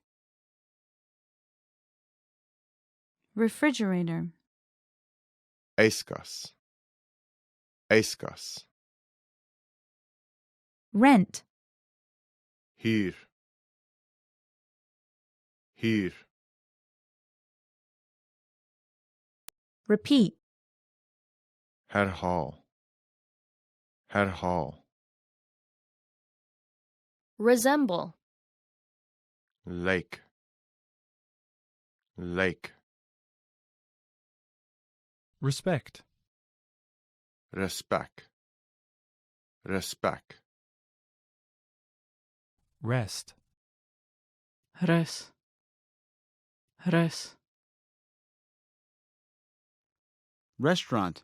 Refrigerator. Yskas. Yskas. Rent. Huur. Huur. Repeat. Herhaal. Herhaal. Resemble. Lyk. Lyk. Respect. Respek. Respek. Rest. Rus. Rus. Restaurant.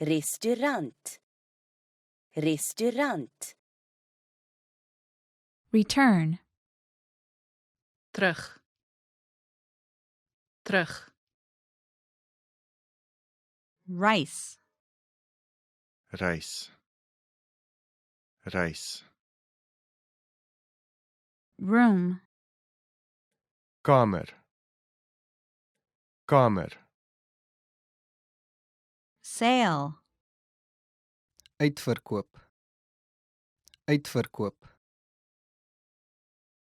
Restaurant. Restaurant. Return. Terug. Terug. Rice. Rys. Rys. Room. Kamer. Kamer. Sale. Uitverkoop. Uitverkoop.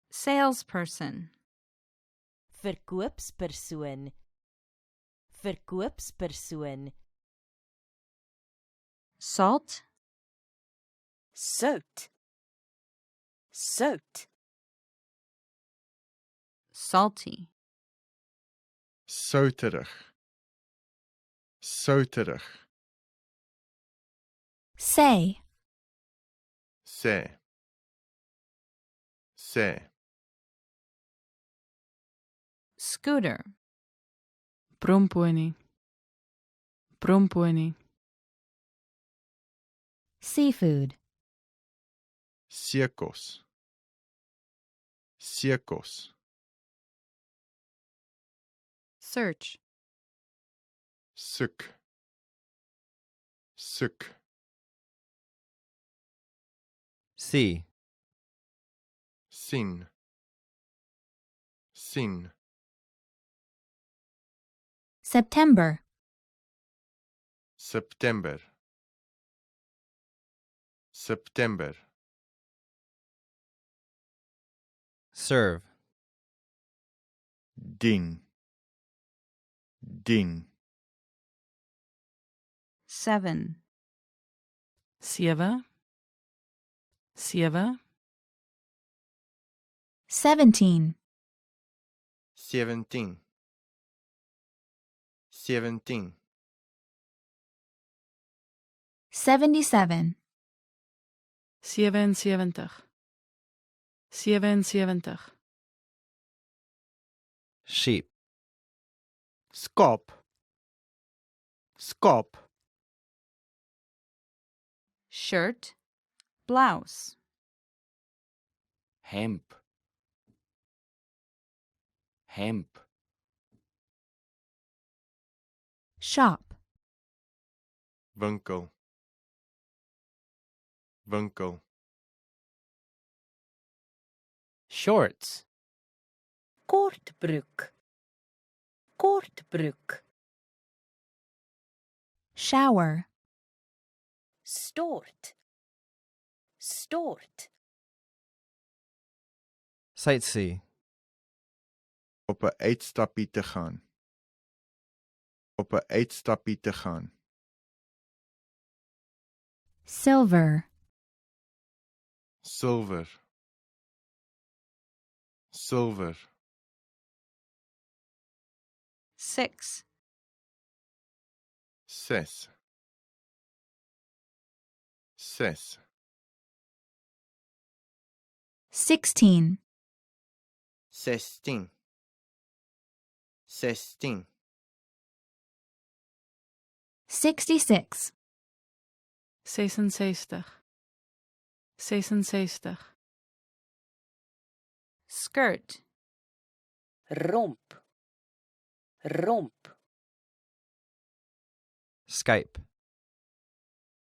Salesperson. Verkoopspersoon. Verkoopspersoon. Salt. Sout. Sout. Salty. Souterig. Souterig. Say. Sê. Sê. Scooter. Brompony. Brompony. Seafood. Sekos. Sekos. Search. Soek. Soek. See. Sien. Sien. September. September. September. Serve. Dien. Dien. 7. 7. 7. 17. 17. 17. 77. 77. 77. Sheep. Skaap. Skaap. Shirt, blouse. Hemp. Hemp. Shop. Winkel. Winkel. Shorts. Kortbroek. Kortbroek. Shower. Stort. Stort. Sightsee. Op 'n uitstappie te gaan. Op 'n uitstappie te gaan. Silver. Silver. Silver. 6. 6. 6. 16. 16. 16. 66. 66. 66. Skirt, Romp. Romp. Skype.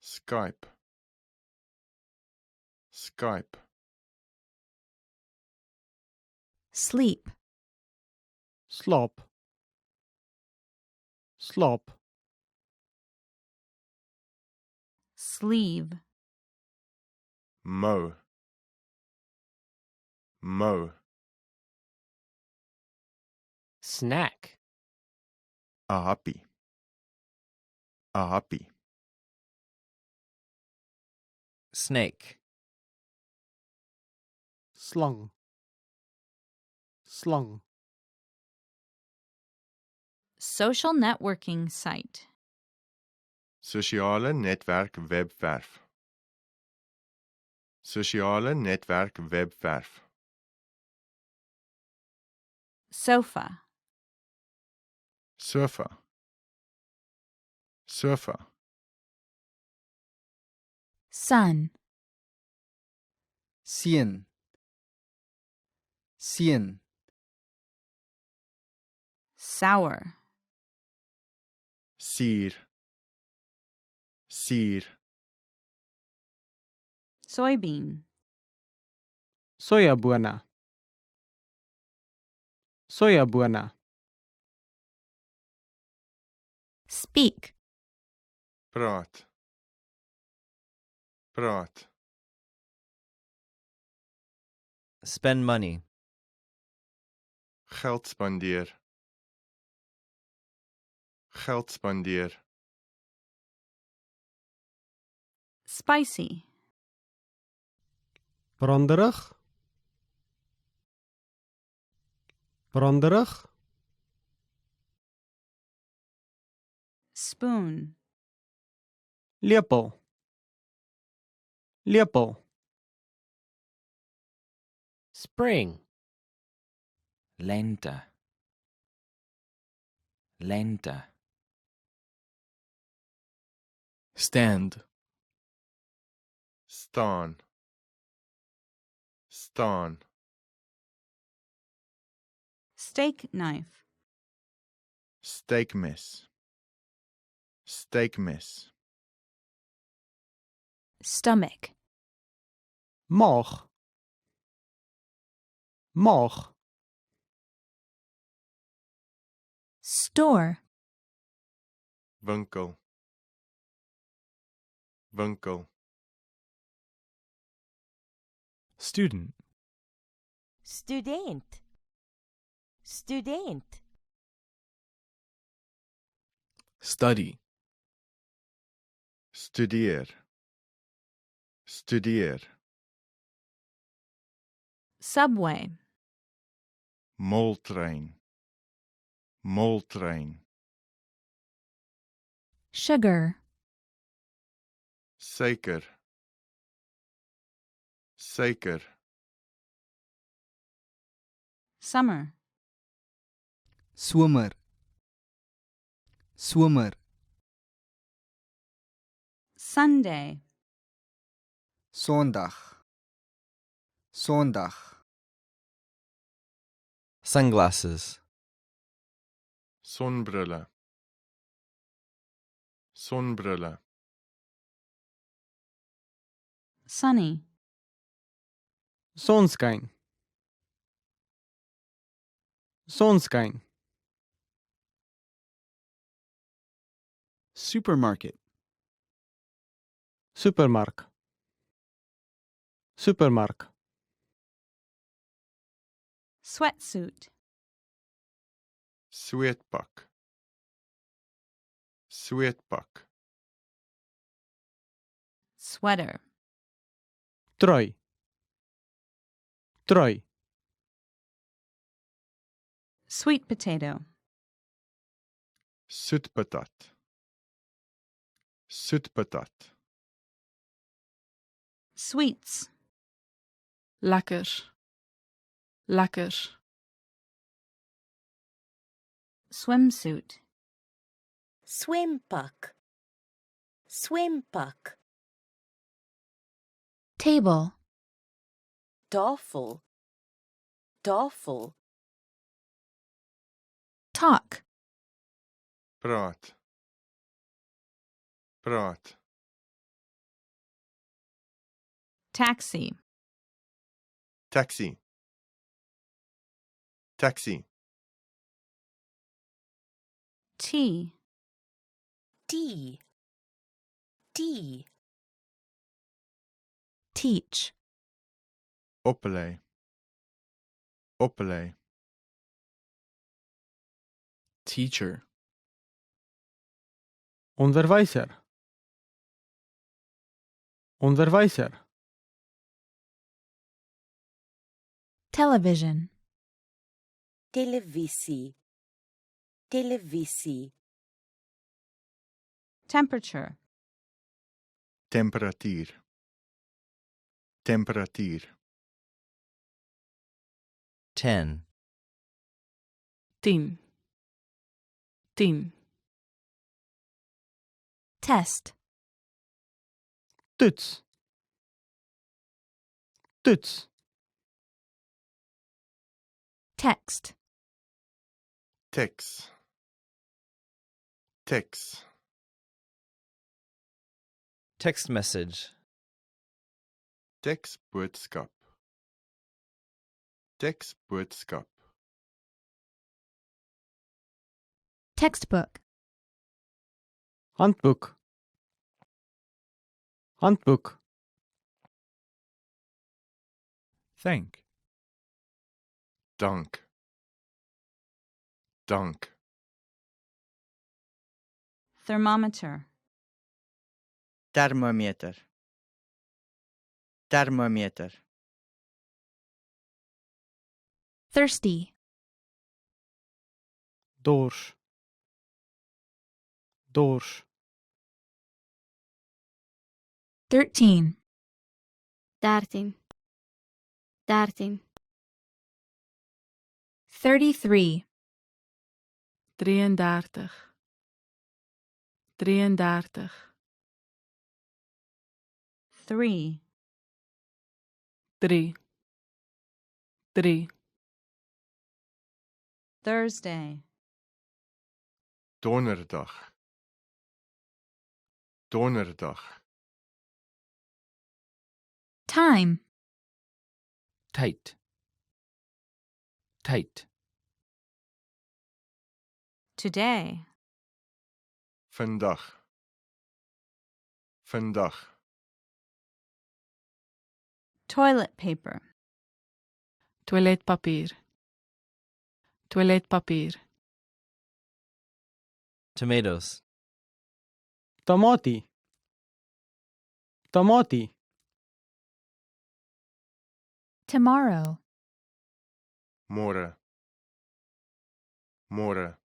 Skype. Skype. Sleep. Slaap. Slaap. sleeve. Mow. Mow. Snack. A happy. A happy. Snake. Slang. Slang. Social networking site. Sosiale netwerk webwerf. Sosiale netwerk webwerf. Sofa. Sofa. Sofa. Sun. Seun. Seun. Sour. Suur. Suur. Soybean. Sojabone. Sojabone. Speak. Praat. Praat. Spend money. Geld spandeer. Geld spandeer. Spicy. Branderig. Branderig. Spoon. Lepel. Lepel. Spring. Lente. Lente. Stand. Staan. Staan. Steak knife. Steekmes. Steekmes. Stomach. Maag. Maag. Store. Winkel. Winkel. Student. Student. Student. Study. Studeer. Studeer. Subway. Moltrein. Moltrein. Sugar. Suiker. Suiker. Summer. Somer. Somer. Sunday. Sondag. Sondag. Sunglasses. Sonbrille. Sonbrille. Sunny. Sonskyn. Sonskyn. Supermarket. Supermark. Supermark. Sweatsuit. Sweetpak. Sweetpak. Sweater. Trui. Trui. Sweet potato. Soetpatat. Soetpatat. Sweets. Lekker. Lekker. Swimsuit. Swimpak. Swimpak. Table. Tafel. Tafel. Talk. Praat. Praat. Taxi. Taxi. Taxi. Tea. Tea. Tea. Teach. Oplei. Oplei. Teacher. Onderwyser. Onderwyser. Television. Televisie. Televisie. Temperature. Temperatuur. Temperatuur. 10. 10. 10. Test. Toets. Toets. Text. Text. Text. Text message. Tekstboodskap. Tekstboodskap. Textbook. Handboek. Handboek. Thank. Dank. Dank. Thermometer. Thermometer. Thermometer. Thirsty. Dors. Dors. 13. 13. 13. 33. 33. 33. 3. 3. 3. Thursday. Donderdag. Donderdag. Time. Tight. Tight. Today. Vandag. Vandag. Toilet paper. Toiletpapier. Toiletpapier. Tomatoes. Tamatie. Tamatie. Tomorrow. Môre. Môre.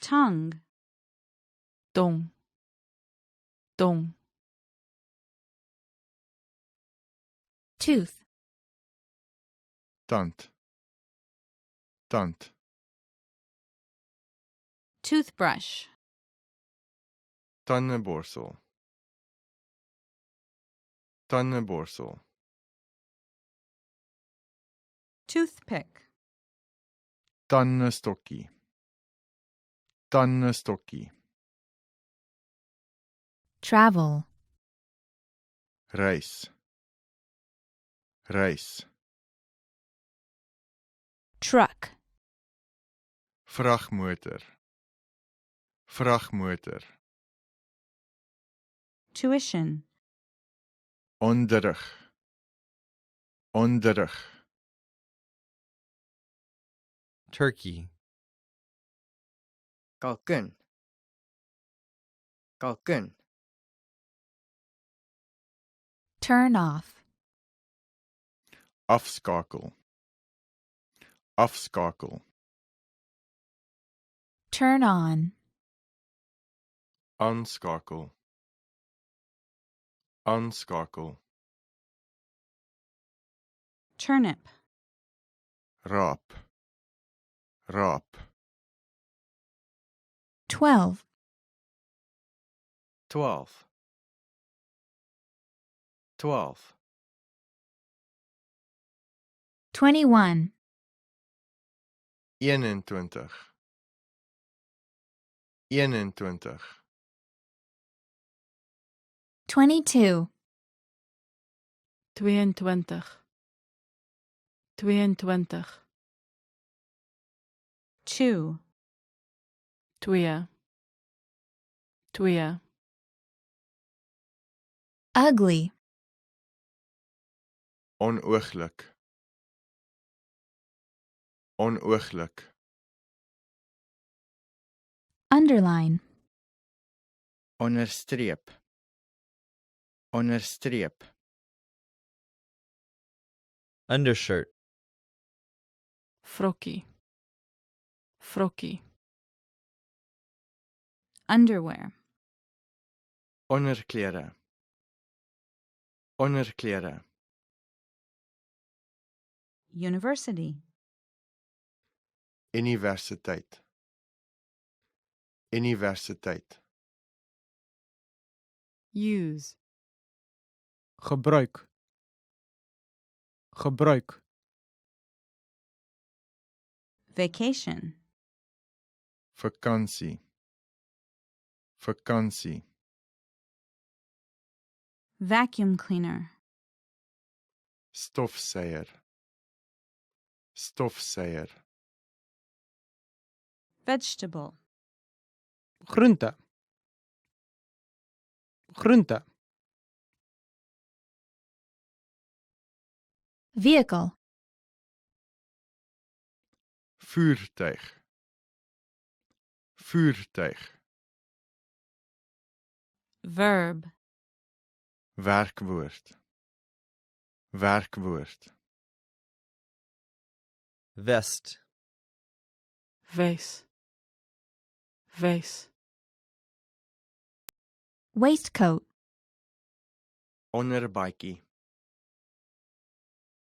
Tongue. Tong. Tong. Tooth. Tand. Tand. Toothbrush. Tandeborsel. Tandeborsel. Toothpick. Tandestokkie. Tandestokkie. Travel. Reis. Reis. Truck. Vragmotor. Vragmotor. Tuition. Onderrig. Onderrig. Turkey. Kalkun. Kalkun. Turn off. Afskakel. Afskakel. Turn on. Aanskakel. Aanskakel. Turnip. Raap. Raap. 12. 12. 12. 21. 21. 21. 22. 22. 22. 2. 2. 2. Ugly. Onooglik. Onooglik. Underline. Onderstreep. Onderstreep. Undershirt. Frokkie. Frokkie. Underwear. Onderklere. Onderklere. University. Universiteit. Universiteit. Use. Gebruik. Gebruik. Vacation. Vakansie. Vakansie. Vacuum cleaner. Stofsuier. Stofsuier. Vegetable. Groente. Groente. Vehicle. Vuurtuig. Vuurtuig. Verb. Werkwoord. Werkwoord. Vest. Wees. Wees. Waistcoat. Onderbaadjie.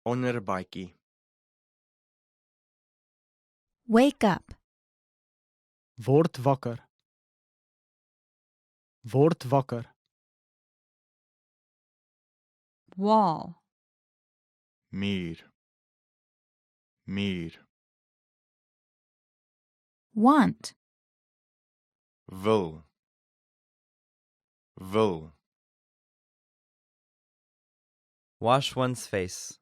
Onderbaadjie. Wake up. Word wakker. Word wakker. Wall. Muur. Muur. Want. Wil. Wil. Wash one's face.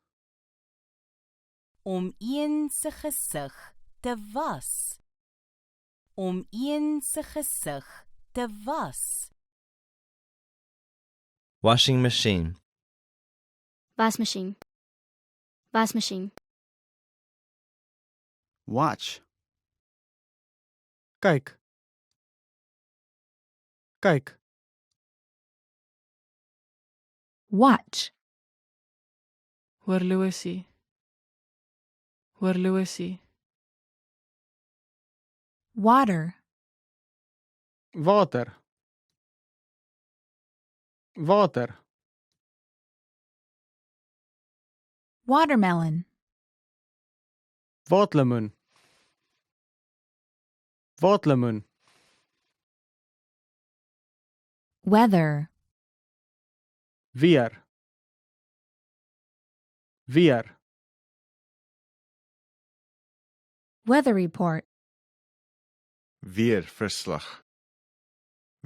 Om een se gesig te was. Om een se gesig te was. Washing machine. Wasmachine. Wasmachine. Watch. Kyk. Kyk. Watch. Horlosie. Horlosie. Water. Water. Water. Watermelon. Waterlemoen. Waterlemoen. Weather. Weer. Weer. Weather report. Weerverslag.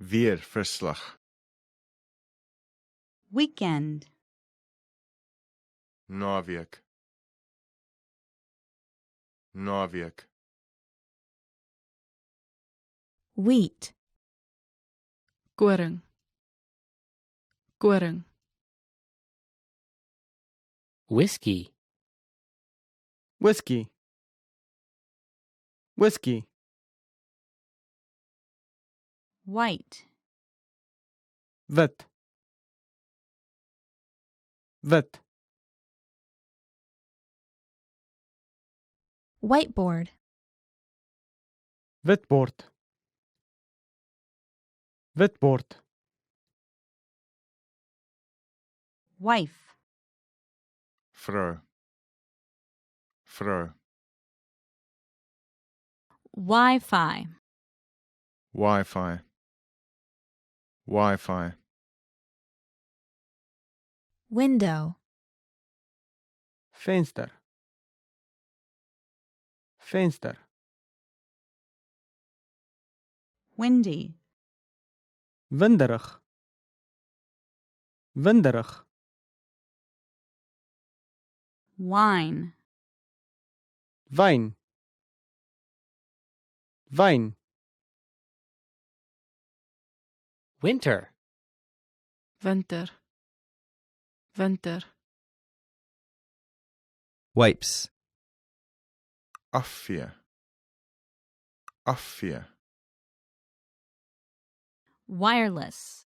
Weerverslag. Weekend. Naweek. Naweek. Wheat. Koring. Koring. Whiskey. Whiskey. Whiskey. White. Wit. Wit. Whiteboard. Witbord. Witbord. Wife. Vrou. Vrou. Wi-Fi. Wi-Fi. Wi-Fi. Window. Venster. Venster. Windy. Winderig. Winderig. Wine. Wijn. Wijn. Winter. Winter. Winter. Wipes. Afvee. Afvee. Wireless.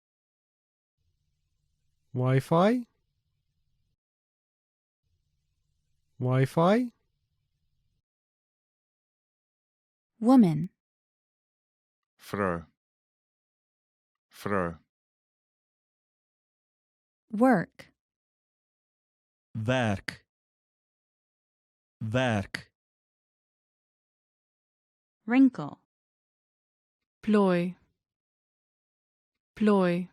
Wi-Fi. Wi-Fi. Woman. Vrou. Vrou. Work. Werk. Werk. Wrinkle. Plooi. Plooi.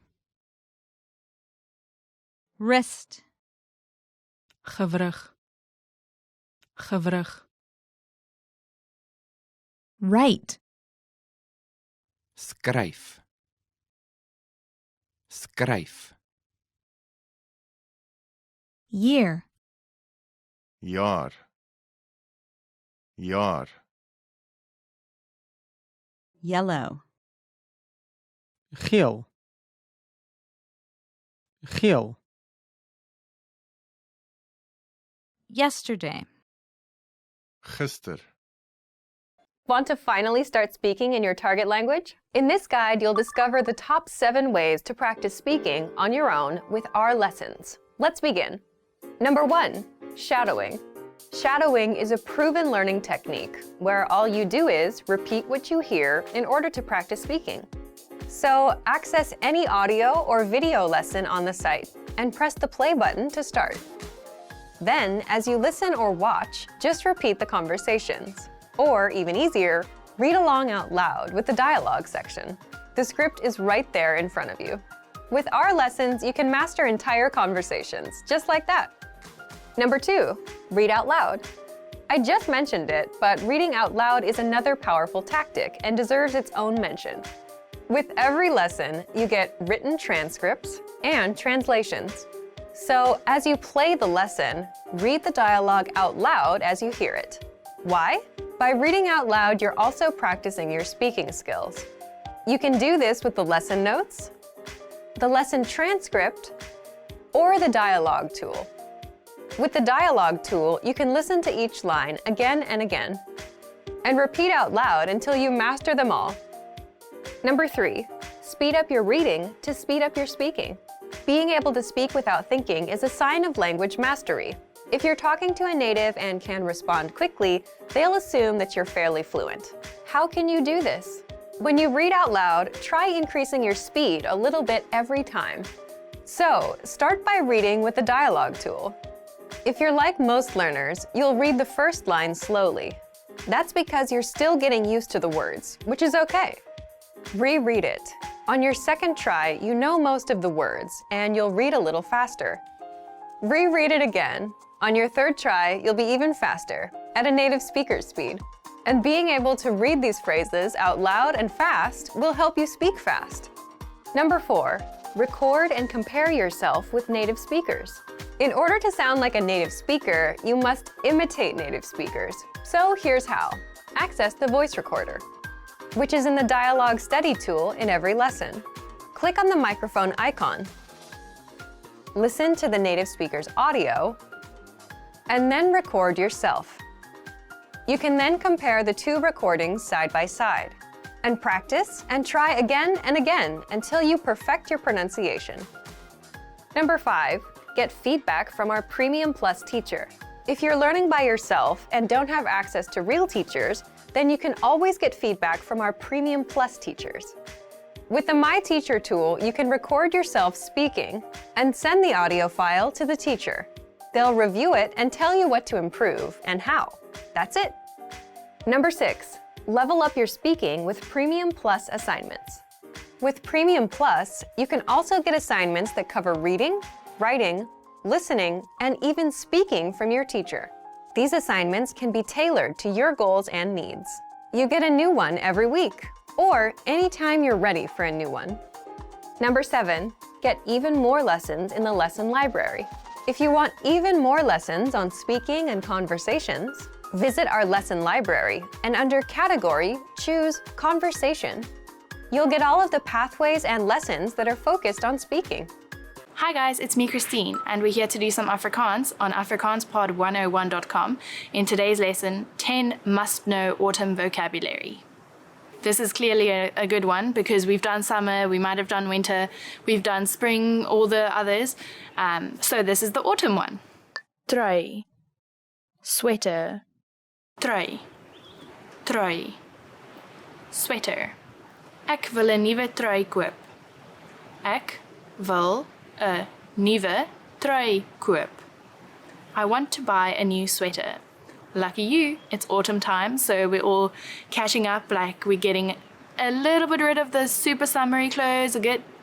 Wrist. Gewrig. Gewrig. Write. Skryf. Skryf. Year. Jaar. Jaar. Yellow. Geel. Geel. Yesterday. Gister. Want to finally start speaking in your target language? In this guide, you'll discover the top 7 ways to practice speaking on your own with our lessons. Let's begin. Number 1, shadowing. Shadowing is a proven learning technique where all you do is repeat what you hear in order to practice speaking. So access any audio or video lesson on the site and press the play button to start. Then, as you listen or watch, just repeat the conversations. Or, even easier, read along out loud with the dialogue section. The script is right there in front of you. With our lessons, you can master entire conversations, just like that. Number 2, read out loud. I just mentioned it, but reading out loud is another powerful tactic and deserves its own mention. With every lesson, you get written transcripts and translations. So, as you play the lesson, read the dialogue out loud as you hear it. Why? By reading out loud, you're also practicing your speaking skills. You can do this with the lesson notes, the lesson transcript, or the dialogue tool. With the dialogue tool, you can listen to each line again and again, and repeat out loud until you master them all. Number 3, speed up your reading to speed up your speaking. Being able to speak without thinking is a sign of language mastery. If you're talking to a native and can respond quickly, they'll assume that you're fairly fluent. How can you do this? When you read out loud, try increasing your speed a little bit every time. So, start by reading with the dialogue tool. If you're like most learners, you'll read the first line slowly. That's because you're still getting used to the words, which is okay. Reread it. On your second try, you know most of the words, and you'll read a little faster. Reread it again. On your third try, you'll be even faster, at a native speaker's speed. And being able to read these phrases out loud and fast will help you speak fast. Number 4, record and compare yourself with native speakers. In order to sound like a native speaker, you must imitate native speakers. So here's how. Access the voice recorder, which is in the dialogue study tool in every lesson. Click on the microphone icon. Listen to the native speaker's audio, and then record yourself. You can then compare the 2 recordings side by side, and practice and try again and again until you perfect your pronunciation. Number 5, get feedback from our Premium Plus teacher. If you're learning by yourself and don't have access to real teachers, then you can always get feedback from our Premium Plus teachers. With the My Teacher tool, you can record yourself speaking and send the audio file to the teacher. They'll review it and tell you what to improve and how. That's it. Number 6, level up your speaking with Premium Plus assignments. With Premium Plus, you can also get assignments that cover reading, writing, listening, and even speaking from your teacher. These assignments can be tailored to your goals and needs. You get a new one every week, or anytime you're ready for a new one. Number 7, get even more lessons in the lesson library. If you want even more lessons on speaking and conversations, visit our lesson library and under Category, choose Conversation. You'll get all of the pathways and lessons that are focused on speaking. Hi guys, it's me Christine, and we're here to do some Afrikaans on afrikaanspod101.com in today's lesson, 10 must-know autumn vocabulary. This is clearly a good one because we've done summer, we might have done winter, we've done spring, all the others. So this is the autumn one. Trui, sweater, trui, trui, sweater. Ek wil 'n nuwe trui koop. Ek wil 'n nuwe trui koop. I want to buy a new sweater. Lucky you, it's autumn time, so we're all catching up, like we're getting a little bit rid of the super summery clothes,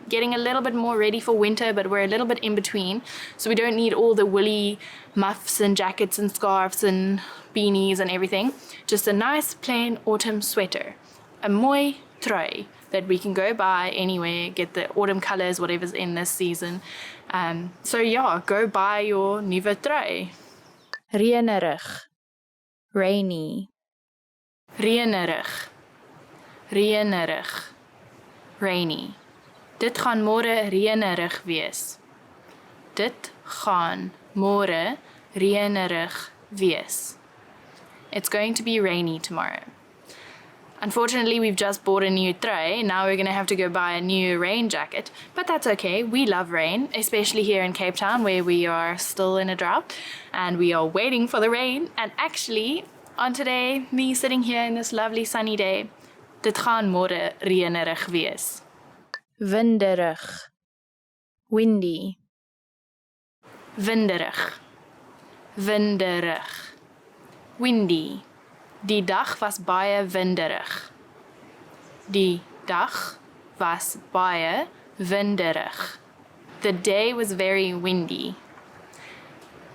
getting a little bit more ready for winter, but we're a little bit in between, so we don't need all the woolly muffs and jackets and scarves and beanies and everything. Just a nice plain autumn sweater, a mooi trui that we can go buy anywhere, get the autumn colors, whatever's in this season. So yeah, go buy your nuwe trui. Reënerig, rainy, reënerig, reënerig, rainy. Dit gaan môre reënerig wees. Dit gaan môre reënerig wees. It's going to be rainy tomorrow. Unfortunately, we've just bought a new trui. Now we're going to have to go buy a new rain jacket. But that's okay. We love rain, especially here in Cape Town where we are still in a drought and we are waiting for the rain. And actually, on today, me sitting here in this lovely sunny day, dit gaan môre reënerig wees. Winderig, windy, winderig, winderig, windy. Die dag was baie winderig. Die dag was baie winderig. The day was very windy.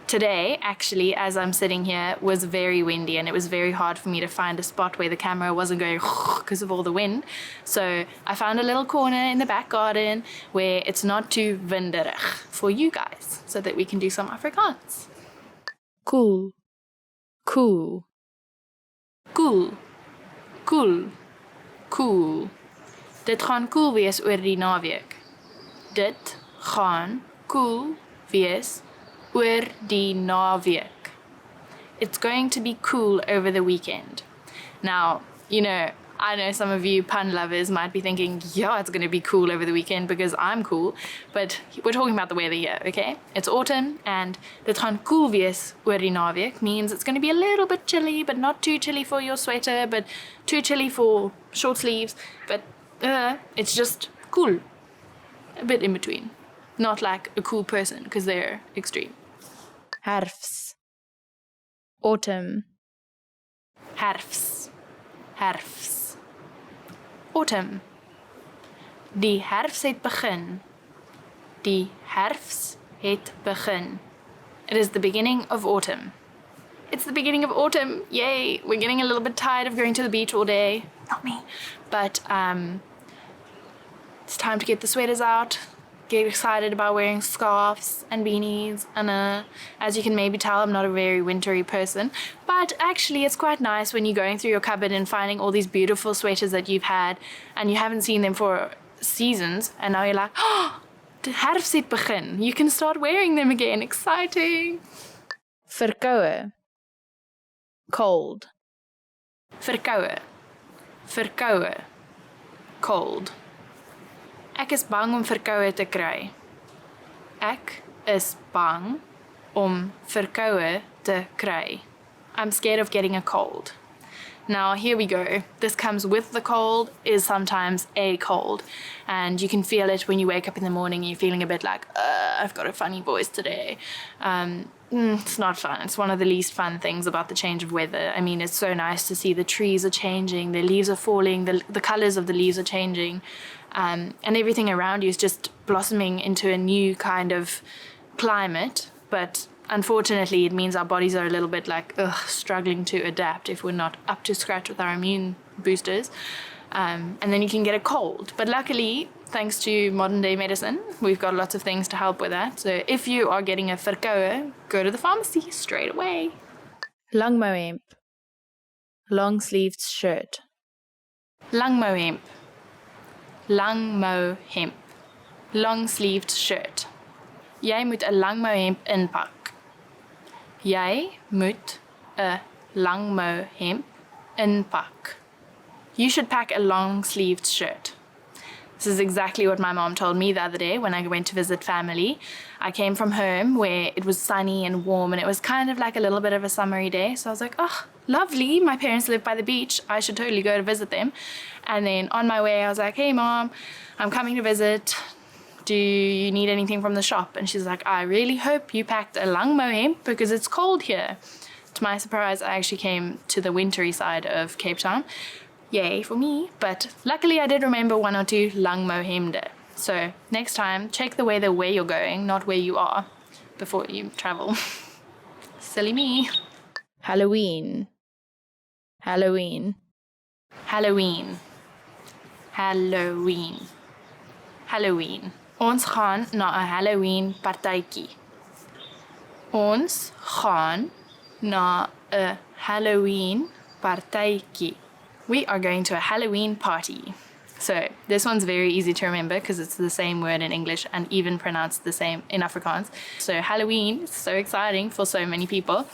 Today, actually, as I'm sitting here, was very windy and it was very hard for me to find a spot where the camera wasn't going because of all the wind. So I found a little corner in the back garden where it's not too winderig for you guys so that we can do some Afrikaans. Cool, cool. Cool, cool, cool. Dit gaan cool wees oor die naweek. Dit gaan koel wees oor die naweek. It's going to be cool over the weekend. Now, I know some of you pun lovers might be thinking, yeah, it's going to be cool over the weekend because I'm cool, but we're talking about the weather here, okay? It's autumn, and dit gaan koel wees oor die naweek means it's going to be a little bit chilly, but not too chilly for your sweater, but too chilly for short sleeves, but it's just cool. A bit in between. Not like a cool person, because they're extreme. Herfst. Autumn. Herfst. Herfst. Autumn. Die herfst het begin. Die herfst het begin. It is the beginning of autumn. It's the beginning of autumn. Yay! We're getting a little bit tired of going to the beach all day. Not me. But it's time to get the sweaters out. Get excited about wearing scarves and beanies, and as you can maybe tell, I'm not a very wintry person, but actually it's quite nice when you're going through your cupboard and finding all these beautiful sweaters that you've had and you haven't seen them for seasons, and now you're like, oh, the herfst het begin. You can start wearing them again. Exciting. Verkoue. Cold. Verkoue. Verkoue. Cold. Ek is bang om verkoue te kry. Ek is bang om verkoue te kry. I'm scared of getting a cold. Now, here we go. This comes with the cold, is sometimes a cold. And you can feel it when you wake up in the morning, you're feeling a bit like, I've got a funny voice today. It's not fun. It's one of the least fun things about the change of weather. I mean, it's so nice to see the trees are changing, the leaves are falling, the colors of the leaves are changing. And everything around you is just blossoming into a new kind of climate. But unfortunately, it means our bodies are a little bit like, struggling to adapt if we're not up to scratch with our immune boosters. And then you can get a cold. But luckily, thanks to modern day medicine, we've got lots of things to help with that. So if you are getting a verkoue, go to the pharmacy straight away. Langmouwhemp. Long-sleeved shirt. Langmouwhemp. Langmouwhemp. Long-sleeved shirt. Jy moet 'n langmouwhemp inpak. Jy moet 'n langmouwhemp inpak. You should pack a long-sleeved shirt. This is exactly what my mom told me the other day when I went to visit family. I came from home where it was sunny and warm, and it was kind of like a little bit of a summery day. So I was like, oh, lovely. My parents live by the beach. I should totally go to visit them. And then on my way, I was like, hey, Mom, I'm coming to visit. Do you need anything from the shop? And she's like, I really hope you packed a langmouwhemp because it's cold here. To my surprise, I actually came to the wintry side of Cape Town. Yay for me. But luckily, I did remember one or two langmouwhemde. So next time, check the weather where you're going, not where you are, before you travel. Silly me. Halloween. Halloween. Halloween. Halloween. Halloween. Ons gaan na 'n Halloween partytjie. Ons gaan na 'n Halloween partytjie. We are going to a Halloween party. So this one's very easy to remember because it's the same word in English and even pronounced the same in Afrikaans. So Halloween is so exciting for so many people.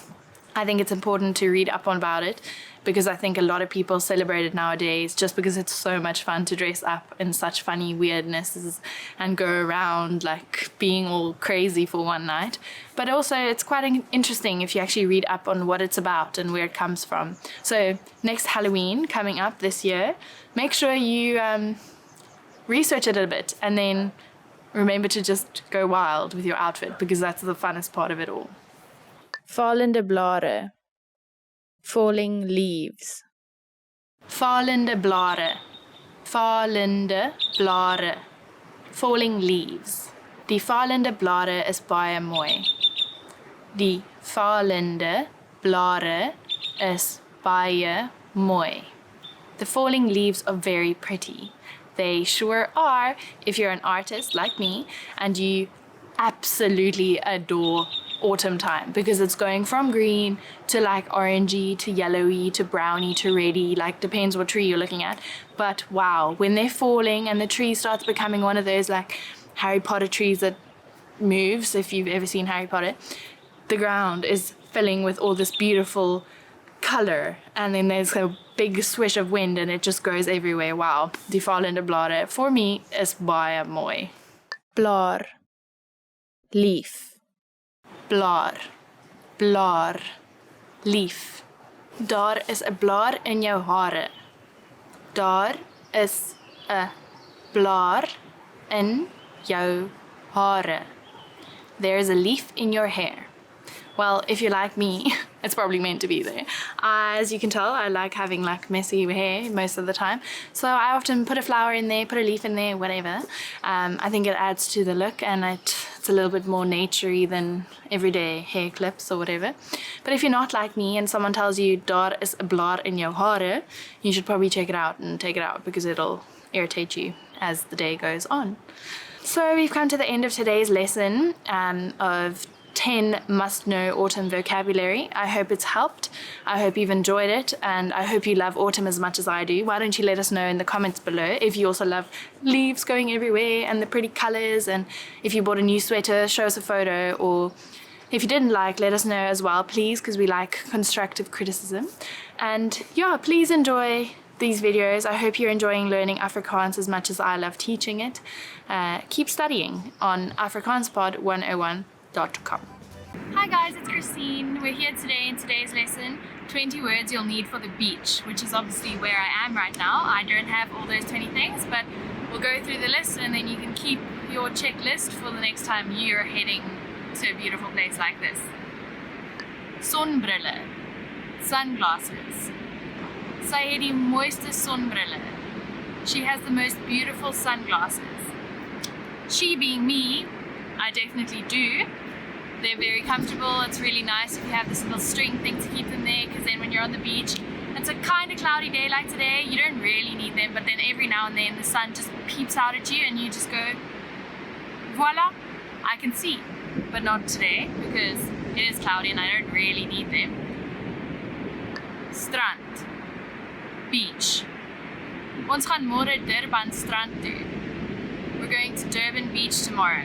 I think it's important to read up on about it because I think a lot of people celebrate it nowadays just because it's so much fun to dress up in such funny weirdnesses and go around like being all crazy for one night. But also it's quite interesting if you actually read up on what it's about and where it comes from. So next Halloween coming up this year, make sure you research it a bit and then remember to just go wild with your outfit because that's the funnest part of it all. Fallende blare. Falling leaves. Fallende blare. Fallende blare. Falling leaves. Die fallende blare is baie mooi. Die fallende blare is baie mooi. The falling leaves are very pretty. They sure are if you're an artist like me and you absolutely adore autumn time because it's going from green to like orangey to yellowy to browny to reddy, like depends what tree you're looking at. But wow, when they're falling and the tree starts becoming one of those like Harry Potter trees that moves, if you've ever seen Harry Potter. The ground is filling with all this beautiful color, and then there's a big swish of wind and it just goes everywhere. Wow, die vallende blare for me is baie mooi. Blaar, leaf, blaar, blaar, leaf. Daar is 'n blaar in jou hare. Daar is 'n blaar in jou hare. There is a leaf in your hair. Well, if you're like me, it's probably meant to be there. As you can tell, I like having like messy hair most of the time. So I often put a flower in there, put a leaf in there, whatever. I think it adds to the look, and it's a little bit more naturey than everyday hair clips or whatever. But if you're not like me and someone tells you, daar is 'n blaar in jou hare, you should probably check it out and take it out, because it'll irritate you as the day goes on. So we've come to the end of today's lesson of 10 must-know autumn vocabulary. I hope it's helped. I hope you've enjoyed it, and I hope you love autumn as much as I do. Why don't you let us know in the comments below if you also love leaves going everywhere and the pretty colors, and if you bought a new sweater, show us a photo, or if you didn't like, let us know as well, please, because we like constructive criticism. And yeah, please enjoy these videos. I hope you're enjoying learning Afrikaans as much as I love teaching it. Keep studying on afrikaanspod101.com. Hi guys, it's Christine. We're here today in today's lesson, 20 words you'll need for the beach, which is obviously where I am right now. I don't have all those 20 things, but we'll go through the list and then you can keep your checklist for the next time you're heading to a beautiful place like this. Sonbrille, sunglasses. Sy het die mooiste sonbrille. She has the most beautiful sunglasses. She being me, I definitely do. They're very comfortable. It's really nice if you have this little string thing to keep them there, because then when you're on the beach, it's a kind of cloudy day like today, you don't really need them, but then every now and then the sun just peeps out at you and you just go, voila, I can see. But not today, because it is cloudy and I don't really need them. Strand. Beach. Ons gaan môre Durban strand toe. We're going to Durban Beach tomorrow.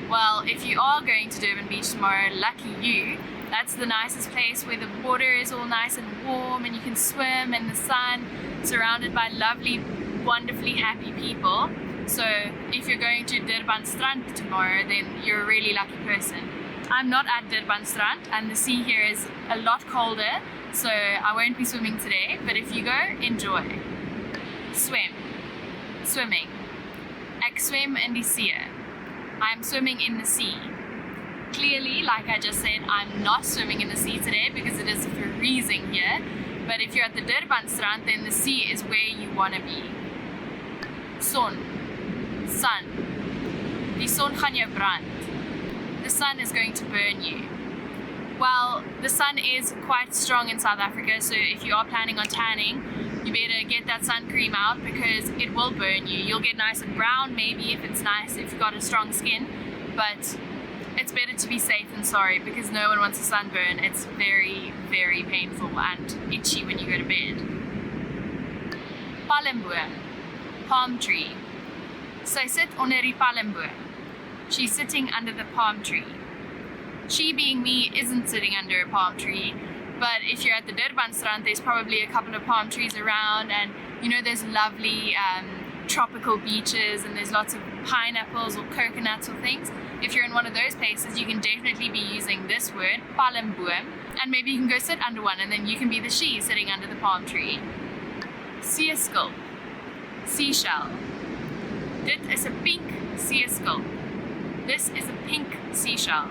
Well, if you are going to Durban Beach tomorrow, lucky you. That's the nicest place where the water is all nice and warm and you can swim in the sun, surrounded by lovely, wonderfully happy people. So if you're going to Durban Strand tomorrow, then you're a really lucky person. I'm not at Durban Strand, and the sea here is a lot colder, so I won't be swimming today, but if you go, enjoy. Swim. Swimming. Ek swem in die see. I'm swimming in the sea. Clearly, like I just said, I'm not swimming in the sea today because it is freezing here, but if you're at the Durban Strand, then the sea is where you want to be. Son. Sun. Die son gaan jou brand. The sun is going to burn you. Well, the sun is quite strong in South Africa, so if you are planning on tanning, you better get that sun cream out because it will burn you. You'll get nice and brown maybe if it's nice, if you've got a strong skin, but it's better to be safe than sorry because no one wants a sunburn. It's very, very painful and itchy when you go to bed. Palmboom. Palm tree. Sy sit onder die palmboom. She's sitting under the palm tree. She being me isn't sitting under a palm tree, but if you're at the Durban Strand, there's probably a couple of palm trees around, and you know there's lovely tropical beaches and there's lots of pineapples or coconuts or things. If you're in one of those places, you can definitely be using this word, palmboom, and maybe you can go sit under one and then you can be the she sitting under the palm tree. Seeskulp. Seashell. Dit is a pink seeskulp. This is a pink seashell.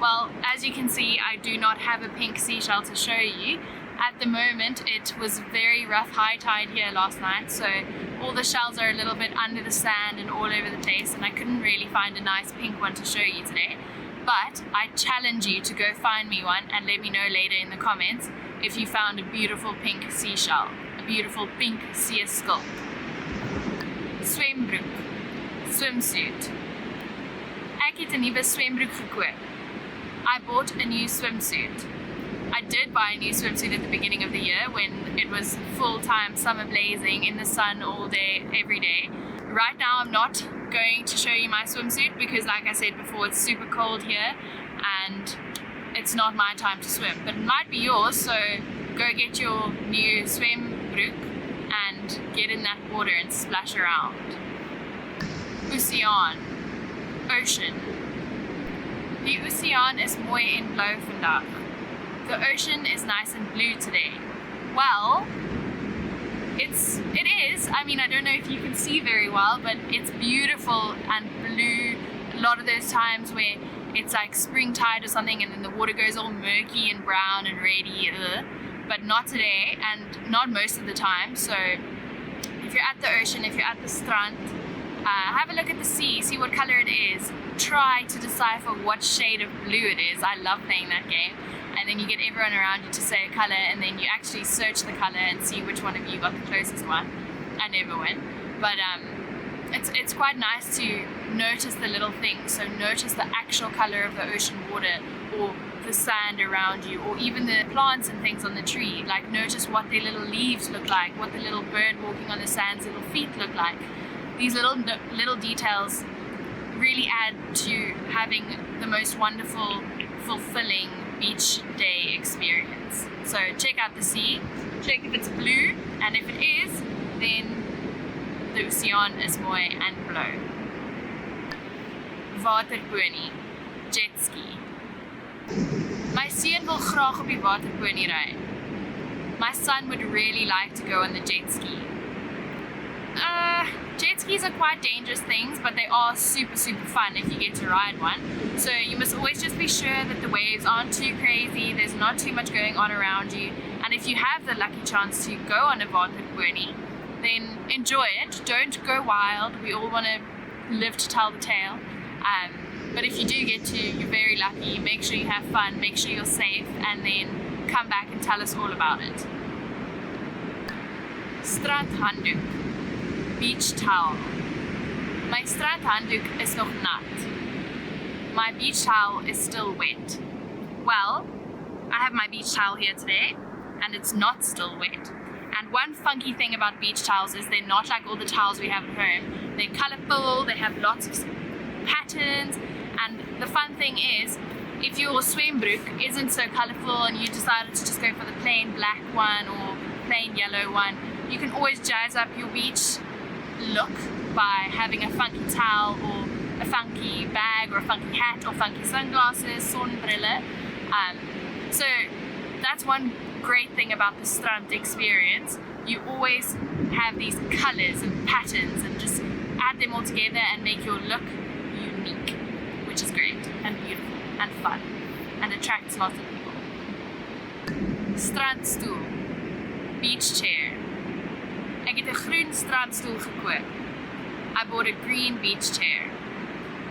Well, as you can see, I do not have a pink seashell to show you. At the moment, it was very rough high tide here last night, so all the shells are a little bit under the sand and all over the place, and I couldn't really find a nice pink one to show you today. But I challenge you to go find me one and let me know later in the comments if you found a beautiful pink seashell, a beautiful pink seeskulp. Swembroek. Swimsuit. Ek het 'n nuwe swembroek gekoop. I bought a new swimsuit. I did buy a new swimsuit at the beginning of the year when it was full-time summer blazing in the sun all day, every day. Right now I'm not going to show you my swimsuit because, like I said before, it's super cold here and it's not my time to swim. But it might be yours, so go get your new zwembroek and get in that water and splash around. Oceaan, ocean. Die oceaan is mooi en blauw vandaag. The ocean is nice and blue today. Well, it is. I mean, I don't know if you can see very well, but it's beautiful and blue. A lot of those times where it's like spring tide or something and then the water goes all murky and brown and reddy, but not today and not most of the time. So if you're at the ocean, if you're at the strand, have a look at the sea, see what color it is. Try to decipher what shade of blue it is. I love playing that game. And then you get everyone around you to say a color, and then you actually search the color and see which one of you got the closest one. I never win. But it's quite nice to notice the little things. So notice the actual color of the ocean water, or the sand around you, or even the plants and things on the tree. Like notice what their little leaves look like, what the little bird walking on the sand's little feet look like. These little details really add to having the most wonderful, fulfilling beach day experience. So check out the sea, check if it's blue, and if it is, then the oceaan is mooi and blauw. Waterpony, jet ski. My seun wil graag op die waterpony ry. My son would really like to go on the jet ski. Jet skis are quite dangerous things, but they are super, super fun if you get to ride one. So you must always just be sure that the waves aren't too crazy, there's not too much going on around you, and if you have the lucky chance to go on a waterpony, then enjoy it. Don't go wild. We all want to live to tell the tale. But if you do get to, you're very lucky. Make sure you have fun, make sure you're safe, and then come back and tell us all about it. Strandhanddoek. Beach towel. My strandhanddoek is nog nat. My beach towel is still wet. Well, I have my beach towel here today, and it's not still wet. And one funky thing about beach towels is they're not like all the towels we have at home. They're colorful, they have lots of patterns, and the fun thing is, if your zwembroek isn't so colorful and you decided to just go for the plain black one or plain yellow one, you can always jazz up your beach look by having a funky towel or a funky bag or a funky hat or funky sunglasses, zonbrille. So that's one great thing about the strand experience. You always have these colors and patterns and just add them all together and make your look unique, which is great and beautiful and fun and attracts lots of people. Strandstoel, beach chair. Ek het 'n groen strandstoel gekoop. I bought a green beach chair.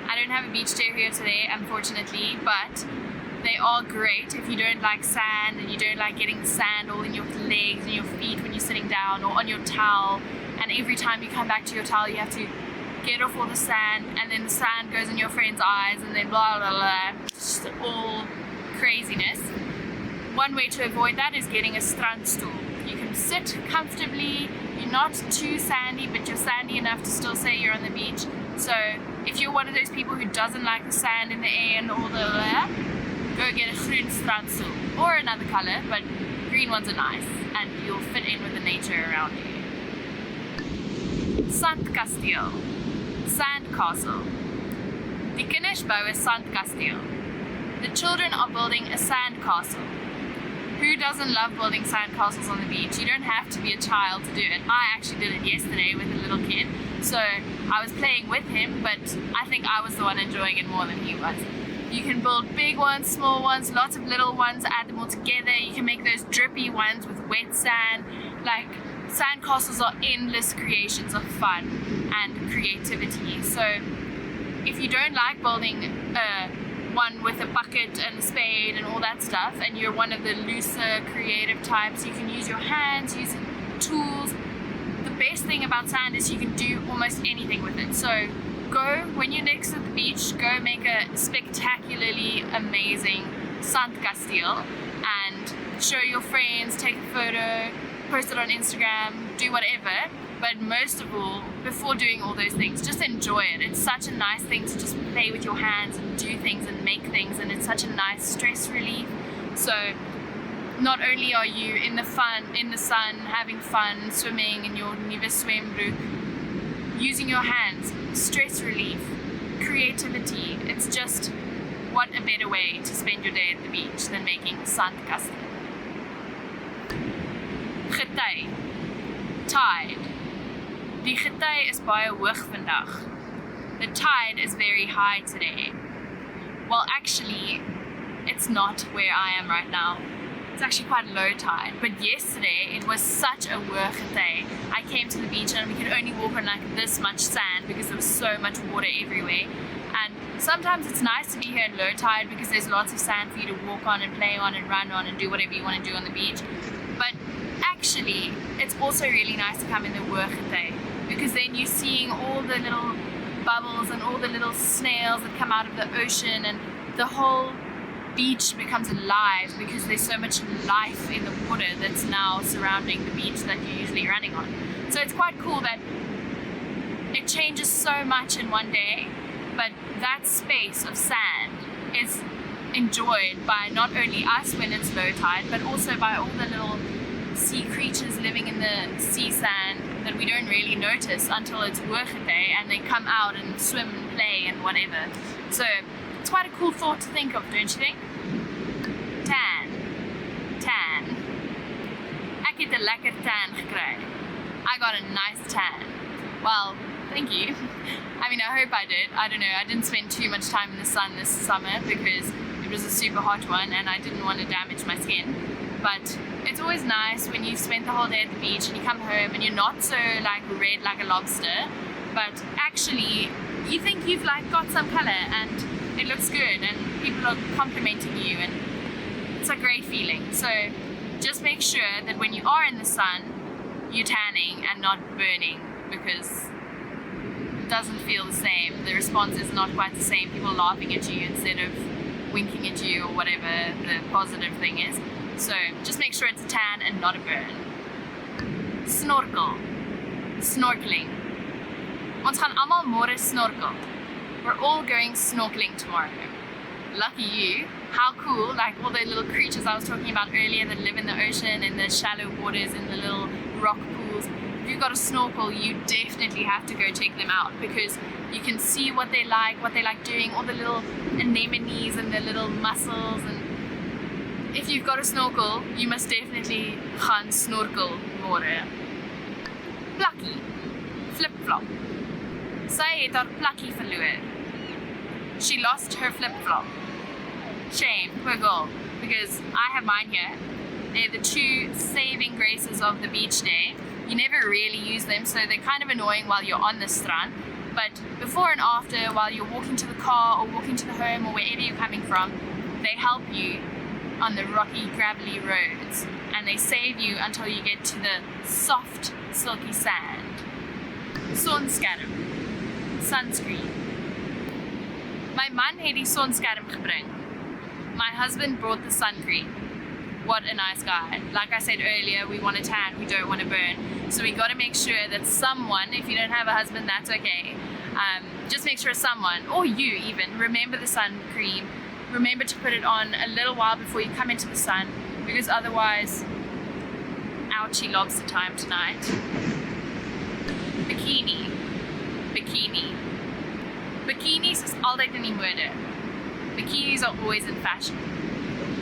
I don't have a beach chair here today, unfortunately, but they are great if you don't like sand and you don't like getting sand all in your legs and your feet when you're sitting down or on your towel, and every time you come back to your towel you have to get off all the sand, and then the sand goes in your friend's eyes and then blah blah blah, just all craziness. One way to avoid that is getting a strandstoel. You can sit comfortably, you're not too sandy, but you're sandy enough to still say you're on the beach. So if you're one of those people who doesn't like the sand in the air and all the go get a groen strandstoel or another color, but green ones are nice and you'll fit in with the nature around you. Sandkasteel, sandcastle. Die kinders bou 'n sandkasteel. The children are building a sandcastle. Who doesn't love building sandcastles on the beach? You don't have to be a child to do it. I actually did it yesterday with a little kid, so I was playing with him, but I think I was the one enjoying it more than he was. You can build big ones, small ones, lots of little ones, add them all together. You can make those drippy ones with wet sand. Like, sandcastles are endless creations of fun and creativity. So if you don't like building one with a bucket and a spade and all that stuff, and you're one of the looser creative types, you can use your hands, use tools. The best thing about sand is you can do almost anything with it. So go, when you're next to the beach, go make a spectacularly amazing sandkasteel and show your friends, take a photo, post it on Instagram, do whatever, but most of all, before doing all those things, just enjoy it. It's such a nice thing to just play with your hands and do things and make things, and it's such a nice stress relief. So not only are you in the sun, having fun, swimming in your nuwe swembroek, using your hands, stress relief, creativity. It's just, what a better way to spend your day at the beach than making sandkaste. Gety, tide. Die gety is baie hoog vandag. The tide is very high today. Well, actually, it's not where I am right now. It's actually quite low tide, but yesterday it was such a hoog gety. I came to the beach and we could only walk on like this much sand because there was so much water everywhere. And sometimes it's nice to be here at low tide because there's lots of sand for you to walk on and play on and run on and do whatever you want to do on the beach. But actually, it's also really nice to come in the hoog gety because then you're seeing all the little bubbles and all the little snails that come out of the ocean, and the whole beach becomes alive because there's so much life in the water that's now surrounding the beach that you're usually running on. So it's quite cool that it changes so much in one day, but that space of sand is enjoyed by not only us when it's low tide, but also by all the little sea creatures living in the sea sand that we don't really notice until it's hoog gety and they come out and swim and play and whatever. So it's quite a cool thought to think of, don't you think? Tan. Ek het 'n lekker tan gekry. I got a nice tan. Well, thank you. I mean, I hope I did. I don't know. I didn't spend too much time in the sun this summer because it was a super hot one and I didn't want to damage my skin. But it's always nice when you've spent the whole day at the beach and you come home and you're not so like red like a lobster, but actually you think you've like got some color and it looks good and people are complimenting you, and it's a great feeling. So just make sure that when you are in the sun, you're tanning and not burning, because it doesn't feel the same. The response is not quite the same. People laughing at you instead of winking at you or whatever the positive thing is. So just make sure it's a tan and not a burn. Snorkeling. Ons gaan almal môre snorkel. We're all going snorkeling tomorrow. Lucky you. How cool, like all the little creatures I was talking about earlier that live in the ocean, in the shallow waters, in the little rock pools. If you've got a snorkel, you definitely have to go check them out because you can see what they like doing, all the little anemones and the little mussels. And if you've got a snorkel, you must definitely gaan snorkel môre. Plakkie, flip-flop. Sy het haar plakkie verloor. She lost her flip-flop. Shame, poor girl, because I have mine here. They're the two saving graces of the beach day. You never really use them, so they're kind of annoying while you're on the strand. But before and after, while you're walking to the car or walking to the home or wherever you're coming from, they help you on the rocky, gravelly roads, and they save you until you get to the soft, silky sand. Sonskerm. Sunscreen. My man het die sonskerm gebring. My husband brought the sun cream. What a nice guy. Like I said earlier, we want to tan, we don't want to burn. So we got to make sure that someone, if you don't have a husband, that's okay. Just make sure someone, or you even, remember the sun cream. Remember to put it on a little while before you come into the sun, because otherwise, ouchie lobster time tonight. Bikini. Bikinis is altyd in die mode. Bikinis are always in fashion.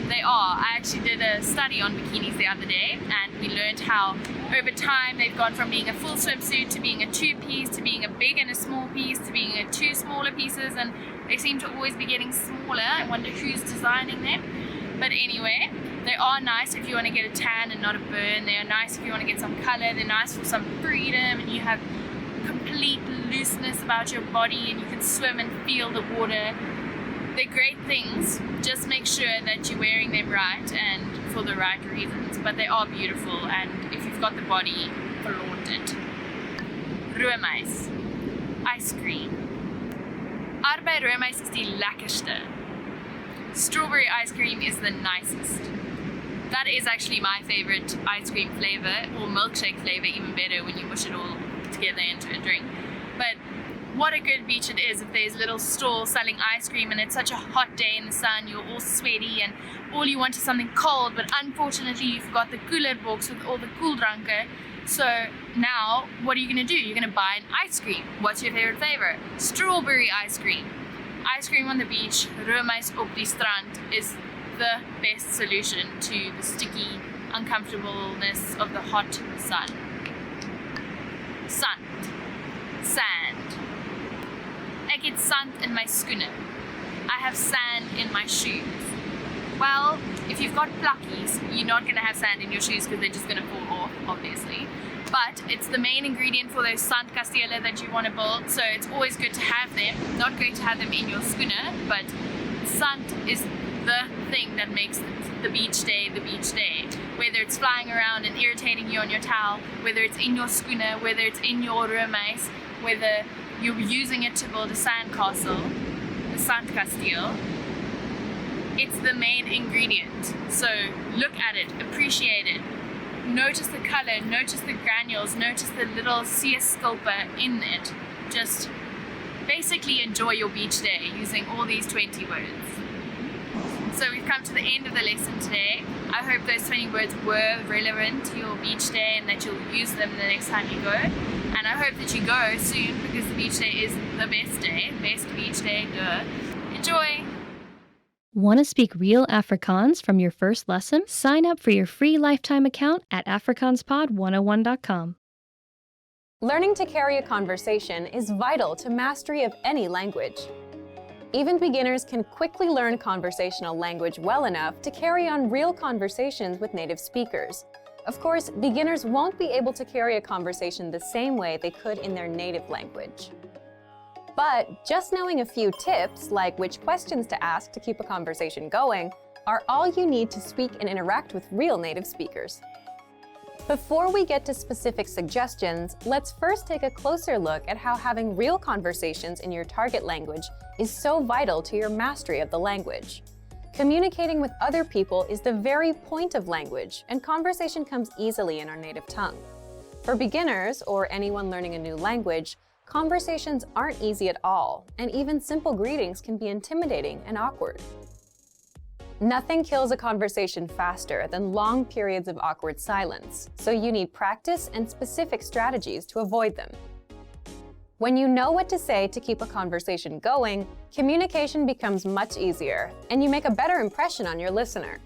They are. I actually did a study on bikinis the other day, and we learned how over time they've gone from being a full swimsuit to being a two-piece, to being a big and a small piece, to being a two smaller pieces, and they seem to always be getting smaller. I wonder who's designing them. But anyway, they are nice if you want to get a tan and not a burn. They are nice if you want to get some color. They're nice for some freedom, and you have complete looseness about your body, and you can swim and feel the water. They're great things. Just make sure that you're wearing them right and for the right reasons. But they are beautiful, and if you've got the body, flaunt it. Roomys. Ice cream. Arbei roomys is die lekkerste. Strawberry ice cream is the nicest. That is actually my favorite ice cream flavor, or milkshake flavor, even better when you mush it all together into a drink. But what a good beach it is if there's a little stall selling ice cream and it's such a hot day in the sun, you're all sweaty and all you want is something cold, but unfortunately you forgot the cooler box with all the koeldranken. So now what are you going to do? You're going to buy an ice cream. What's your favorite flavor? Strawberry ice cream. Ice cream on the beach, roomys op die strand, is the best solution to the sticky uncomfortableness of the hot sun. Sand. Sand. Ek het sand in my skoene. I have sand in my shoes. Well, if you've got plakkies, you're not going to have sand in your shoes because they're just going to fall off, obviously. But it's the main ingredient for those sandkastele that you want to build, so it's always good to have them. Not great to have them in your schoene, but sand is the thing that makes the beach day the beach day. Whether it's flying around and irritating you on your towel, whether it's in your schoene, whether it's in your roomys, whether you're using it to build a sandcastle, the sandkasteel, it's the main ingredient. So look at it, appreciate it. Notice the color, notice the granules, notice the little seeskulpe in it. Just basically enjoy your beach day using all these 20 words. So we've come to the end of the lesson today. I hope those 20 words were relevant to your beach day and that you'll use them the next time you go. And I hope that you go soon because the beach day is the best day. Best beach day, duh. Enjoy! Want to speak real Afrikaans from your first lesson? Sign up for your free lifetime account at afrikaanspod101.com. Learning to carry a conversation is vital to mastery of any language. Even beginners can quickly learn conversational language well enough to carry on real conversations with native speakers. Of course, beginners won't be able to carry a conversation the same way they could in their native language. But just knowing a few tips, like which questions to ask to keep a conversation going, are all you need to speak and interact with real native speakers. Before we get to specific suggestions, let's first take a closer look at how having real conversations in your target language is so vital to your mastery of the language. Communicating with other people is the very point of language, and conversation comes easily in our native tongue. For beginners, or anyone learning a new language, conversations aren't easy at all, and even simple greetings can be intimidating and awkward. Nothing kills a conversation faster than long periods of awkward silence, so you need practice and specific strategies to avoid them. When you know what to say to keep a conversation going, communication becomes much easier, and you make a better impression on your listener.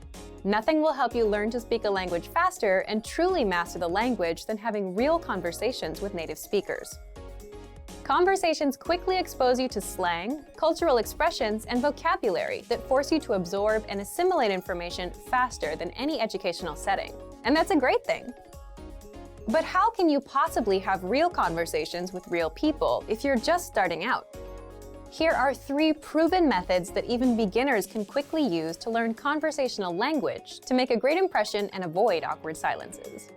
Nothing will help you learn to speak a language faster and truly master the language than having real conversations with native speakers. Conversations quickly expose you to slang, cultural expressions, and vocabulary that force you to absorb and assimilate information faster than any educational setting. And that's a great thing. But how can you possibly have real conversations with real people if you're just starting out? Here are 3 proven methods that even beginners can quickly use to learn conversational language to make a great impression and avoid awkward silences.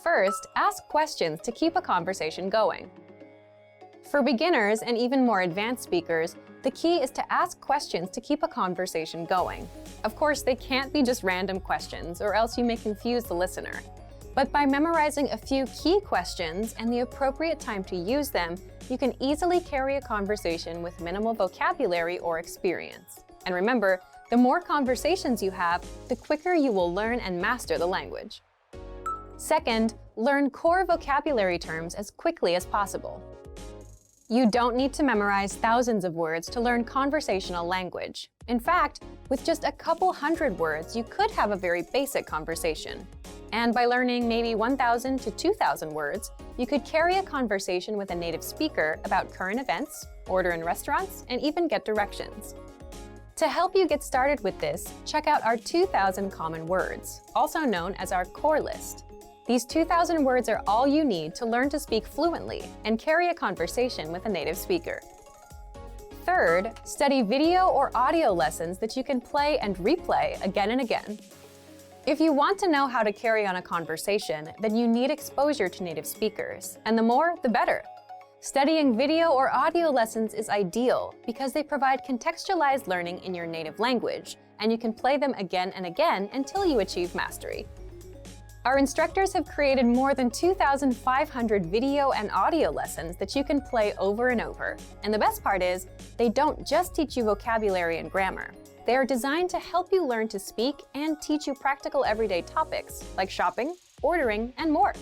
First, ask questions to keep a conversation going. For beginners and even more advanced speakers, the key is to ask questions to keep a conversation going. Of course, they can't be just random questions, or else you may confuse the listener. But by memorizing a few key questions and the appropriate time to use them, you can easily carry a conversation with minimal vocabulary or experience. And remember, the more conversations you have, the quicker you will learn and master the language. Second, learn core vocabulary terms as quickly as possible. You don't need to memorize thousands of words to learn conversational language. In fact, with just a couple hundred words, you could have a very basic conversation. And by learning maybe 1,000 to 2,000 words, you could carry a conversation with a native speaker about current events, order in restaurants, and even get directions. To help you get started with this, check out our 2,000 common words, also known as our core list. These 2,000 words are all you need to learn to speak fluently and carry a conversation with a native speaker. Third, study video or audio lessons that you can play and replay again and again. If you want to know how to carry on a conversation, then you need exposure to native speakers, and the more, the better. Studying video or audio lessons is ideal because they provide contextualized learning in your native language, and you can play them again and again until you achieve mastery. Our instructors have created more than 2,500 video and audio lessons that you can play over and over. And the best part is, they don't just teach you vocabulary and grammar. They are designed to help you learn to speak and teach you practical everyday topics like shopping, ordering, and more.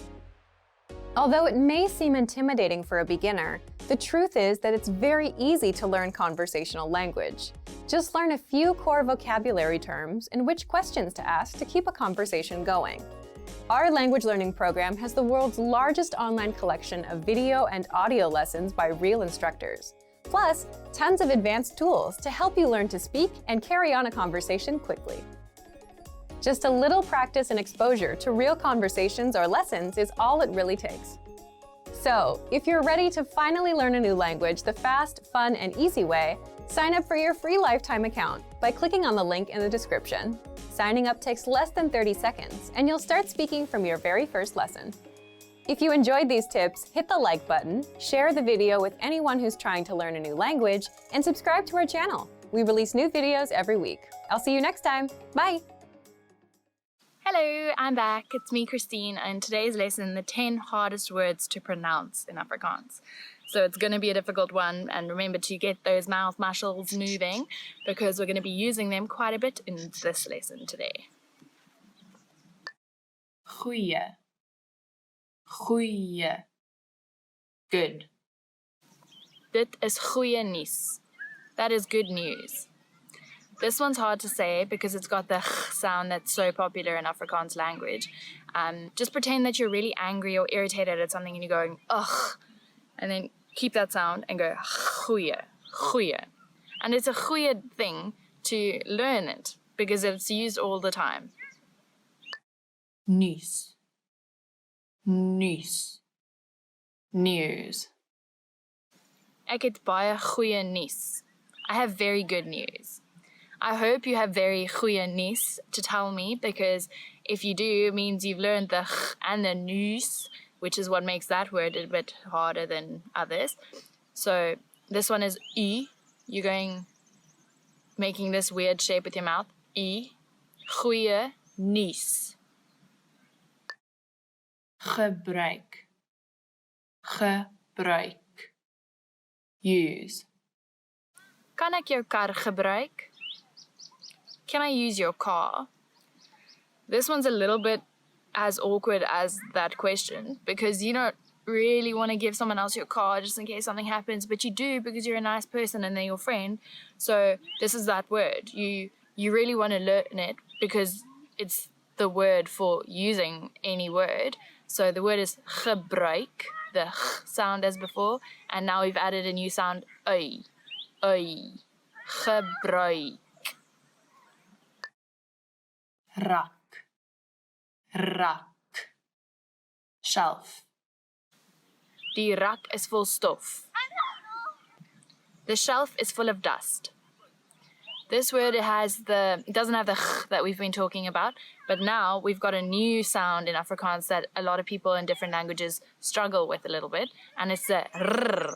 Although it may seem intimidating for a beginner, the truth is that it's very easy to learn conversational language. Just learn a few core vocabulary terms and which questions to ask to keep a conversation going. Our language learning program has the world's largest online collection of video and audio lessons by real instructors, plus tons of advanced tools to help you learn to speak and carry on a conversation quickly. Just a little practice and exposure to real conversations or lessons is all it really takes. So, if you're ready to finally learn a new language the fast, fun, and easy way, sign up for your free lifetime account by clicking on the link in the description. Signing up takes less than 30 seconds, and you'll start speaking from your very first lesson. If you enjoyed these tips, hit the like button, share the video with anyone who's trying to learn a new language, and subscribe to our channel. We release new videos every week. I'll see you next time. Bye! Hello, I'm back. It's me, Christine, and today's lesson, the 10 hardest words to pronounce in Afrikaans. So it's going to be a difficult one, and remember to get those mouth muscles moving because we're going to be using them quite a bit in this lesson today. Goeie. Goeie. Good. Dit is goeie nuus. That is good news. This one's hard to say because it's got the sound that's so popular in Afrikaans language. Just pretend that you're really angry or irritated at something and you're going, ugh, and then keep that sound and go, goeie, goeie. And it's a goeie thing to learn it because it's used all the time. Nuus. Nuus. News. Ek het baie goeie nuus. I have very good news. I hope you have very goeie nuus to tell me because if you do, it means you've learned the ch and the nuus, which is what makes that word a bit harder than others. So this one is u. You're making this weird shape with your mouth. U. Goeie nuus. Gebruik. Gebruik. Use. Kan ek jou kar gebruik? Can I use your car? This one's a little bit as awkward as that question because you don't really want to give someone else your car just in case something happens, but you do because you're a nice person and they're your friend. So this is that word. You really want to learn it because it's the word for using any word. So the word is gebruik, the ch sound as before, and now we've added a new sound, ui, ui, gebruik. Rak, rak, shelf. Die rak is vol stof. The shelf is full of dust. This word it doesn't have the ch that we've been talking about, but now we've got a new sound in Afrikaans that a lot of people in different languages struggle with a little bit, and it's the rrr,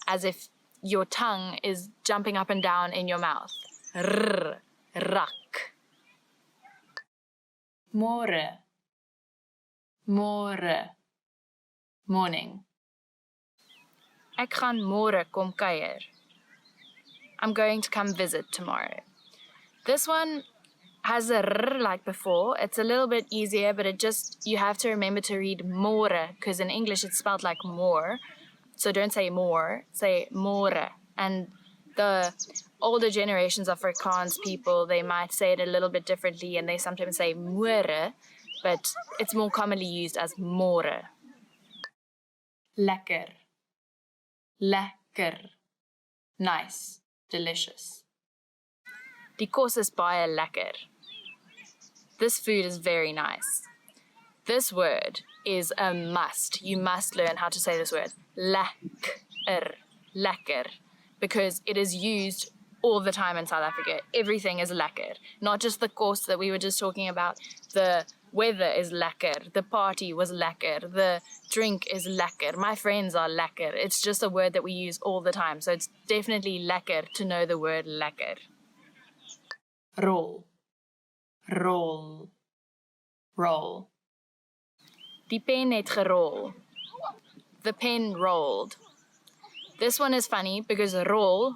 as if your tongue is jumping up and down in your mouth. Rrr, rak. Môre, môre, morning. Ek gaan môre kom kuier. I'm going to come visit tomorrow. This one has a r like before. It's a little bit easier, but you have to remember to read môre because in English it's spelled like more. So don't say more, say môre. And the older generations of Afrikaans people, they might say it a little bit differently and they sometimes say môre, but it's more commonly used as môre. Lekker. Lekker. Nice. Delicious. Die kos is baie lekker. This food is very nice. This word is a must. You must learn how to say this word. Lekker. Lekker. Because it is used all the time in South Africa. Everything is lekker. Not just the kos that we were just talking about. The weather is lekker. The party was lekker. The drink is lekker. My friends are lekker. It's just a word that we use all the time. So it's definitely lekker to know the word lekker. Rol. Rol. Roll. Die pen het gerol. The pen rolled. This one is funny because roll,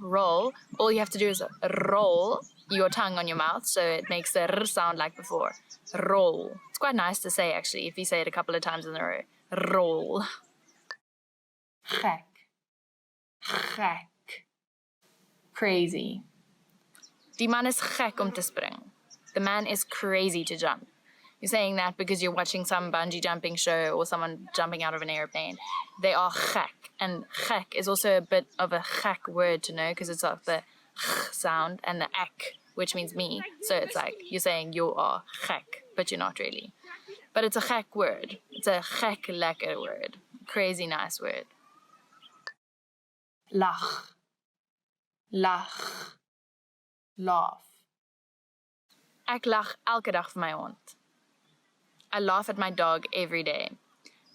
all you have to do is roll your tongue on your mouth so it makes the r sound like before. Roll. It's quite nice to say actually if you say it a couple of times in a row. Roll. Gek. Gek. Crazy. Die man is gek om te spring. The man is crazy to jump. You're saying that because you're watching some bungee jumping show or someone jumping out of an airplane. They are gek. And gek is also a bit of a gek word to know because it's like the sound and the ek, which means me. So it's like you're saying you are gek, but you're not really. But it's a gek word. It's a gek lekker word. Crazy nice word. Lach. Lach. Laugh. Ek lag elke dag vir my hond. I laugh at my dog every day.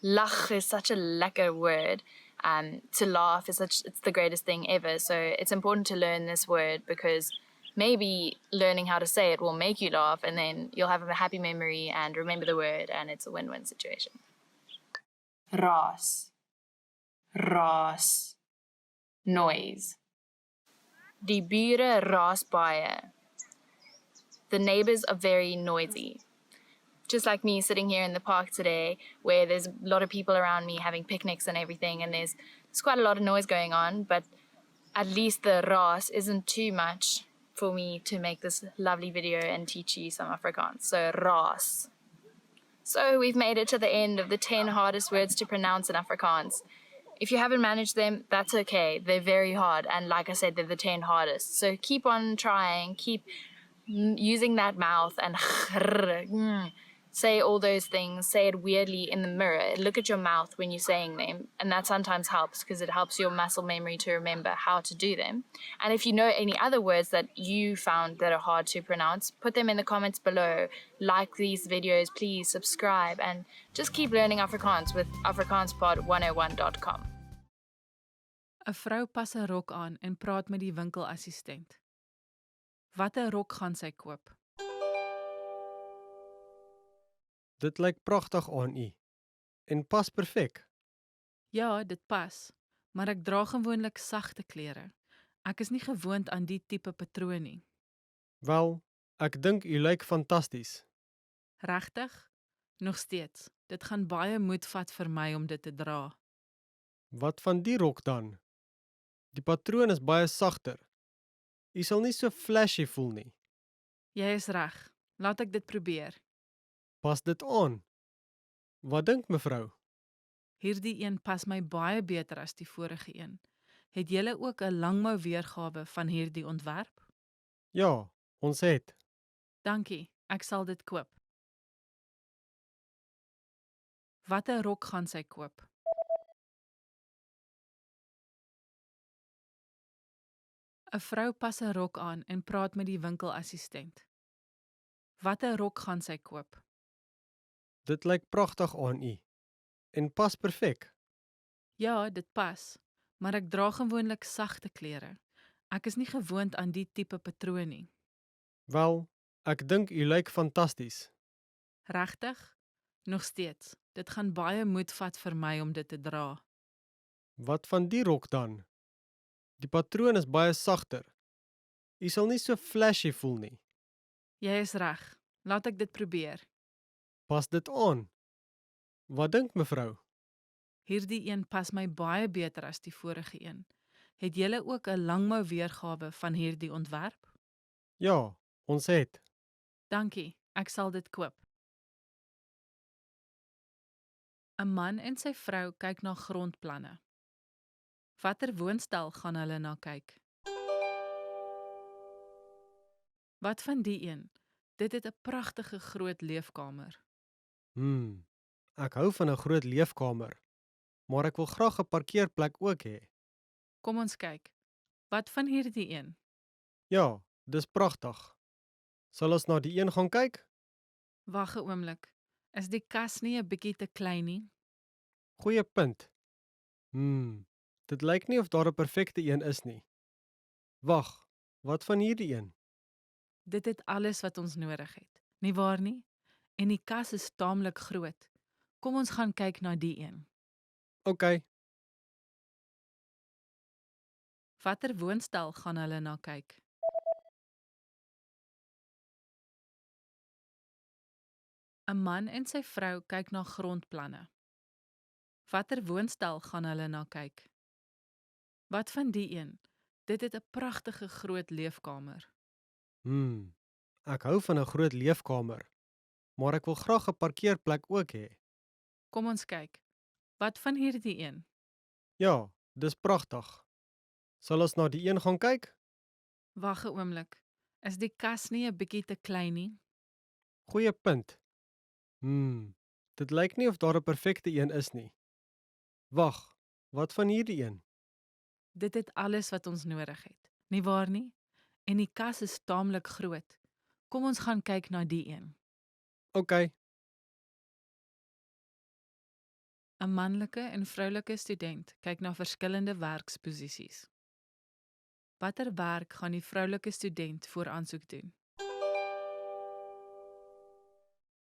Lach is such a lekker word. To laugh is it's the greatest thing ever. So it's important to learn this word because maybe learning how to say it will make you laugh and then you'll have a happy memory and remember the word and it's a win-win situation. Raas. Raas. Noise. Die bure raas baie. The neighbors are very noisy. Just like me sitting here in the park today where there's a lot of people around me having picnics and everything and there's quite a lot of noise going on, but at least the raas isn't too much for me to make this lovely video and teach you some Afrikaans. So raas. So we've made it to the end of the 10 hardest words to pronounce in Afrikaans. If you haven't managed them, that's okay. They're very hard and like I said, they're the 10 hardest. So keep on trying, keep using that mouth and say all those things, say it weirdly in the mirror. Look at your mouth when you're saying them, and that sometimes helps because it helps your muscle memory to remember how to do them. And if you know any other words that you found that are hard to pronounce, put them in the comments below. Like these videos, please subscribe, and just keep learning Afrikaans with afrikaanspod101.com. 'n Vrou pas 'n rok aan en praat met die winkelassistent. Watter rok gaan sy koop? Dit lyk pragtig aan u. En pas perfek. Ja, dit pas, maar ek dra gewoonlik sagte klere. Ek is nie gewoond aan die tipe patroon nie. Wel, ek dink u lyk fantasties. Regtig? Nog steeds. Dit gaan baie moed vat vir my om dit te dra. Wat van die rok dan? Die patroon is baie sagter. U sal nie so flashy voel nie. Jy is reg. Laat ek dit probeer. Pas dit aan. Wat dink mevrou? Hierdie een pas my baie beter as die vorige een. Het julle ook 'n langmou weergawe van hierdie ontwerp? Ja, ons het. Dankie, ek sal dit koop. Watter rok gaan sy koop? ‘n Vrou pas 'n rok aan en praat met die winkelassistent. Watter rok gaan sy koop? Dit lyk pragtig aan u. En pas perfek. Ja, dit pas, maar ek dra gewoonlik sagte klere. Ek is nie gewoond aan die tipe patroon nie. Wel, ek dink u lyk fantasties. Regtig? Nog steeds. Dit gaan baie moed vat vir my om dit te dra. Wat van die rok dan? Die patroon is baie sagter. U sal nie so flashy voel nie. Jy is reg. Laat ek dit probeer. Pas dit aan. Wat dink mevrou? Hierdie een pas my baie beter as die vorige een. Het julle ook 'n langmou weergawe van hierdie ontwerp? Ja, ons het. Dankie, ek sal dit koop. 'n Man en sy vrou kyk na grondplanne. Watter woonstel gaan hulle na kyk? Wat van die een? Dit het 'n pragtige groot leefkamer. Ek hou van 'n groot leefkamer, maar ek wil graag 'n parkeerplek ook hê. Kom ons kyk. Wat van hierdie een? Ja, dis pragtig. Sal ons na die een gaan kyk? Wag 'n oomblik. Is die kas nie 'n bietjie te klein nie? Goeie punt. Dit lyk nie of daar 'n perfekte een is nie. Wag, wat van hierdie een? Dit het alles wat ons nodig het, nie waar nie? En die kas is taamlik groot. Kom ons gaan kyk na die een. OK, Watter woonstel gaan hulle na kyk? Een man en sy vrou kyk na grondplanne. Watter woonstel gaan hulle na kyk? Wat van die een? Dit het 'n pragtige groot leefkamer. Ek hou van 'n groot leefkamer, maar ek wil graag 'n parkeerplek ook hê. Kom ons kyk. Wat van hierdie een? Ja, dis pragtig. Sal ons na die een gaan kyk? Wag 'n oomblik. Is die kas nie 'n bietjie te klein nie? Goeie punt. Dit lyk nie of daar 'n perfekte een is nie. Wag, wat van hierdie een? Dit het alles wat ons nodig het, nie waar nie? En die kas is taamlik groot. Kom ons gaan kyk na die een. OK, 'n manlike en vroulike student kyk na verskillende werksposisies. Watter werk gaan die vroulike student voor aansoek doen?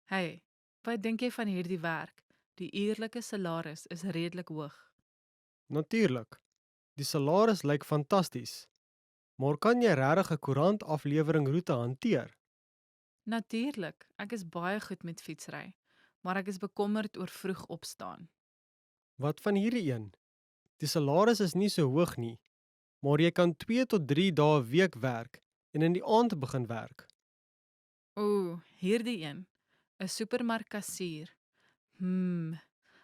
Hey, wat dink jy van hierdie werk? Die uurlike salaris is redelik hoog. natuurlik. Die salaris lyk fantasties. Maar kan jy regtig 'n koerantaflewering roete hanteer? Natuurlik, ek is baie goed met fietsry, maar ek is bekommerd oor vroeg opstaan. Wat van hierdie een? Die salaris is nie so hoog nie, maar jy kan 2 tot 3 dae 'n week werk en in die aand begin werk. Hierdie een, 'n supermarkkassier.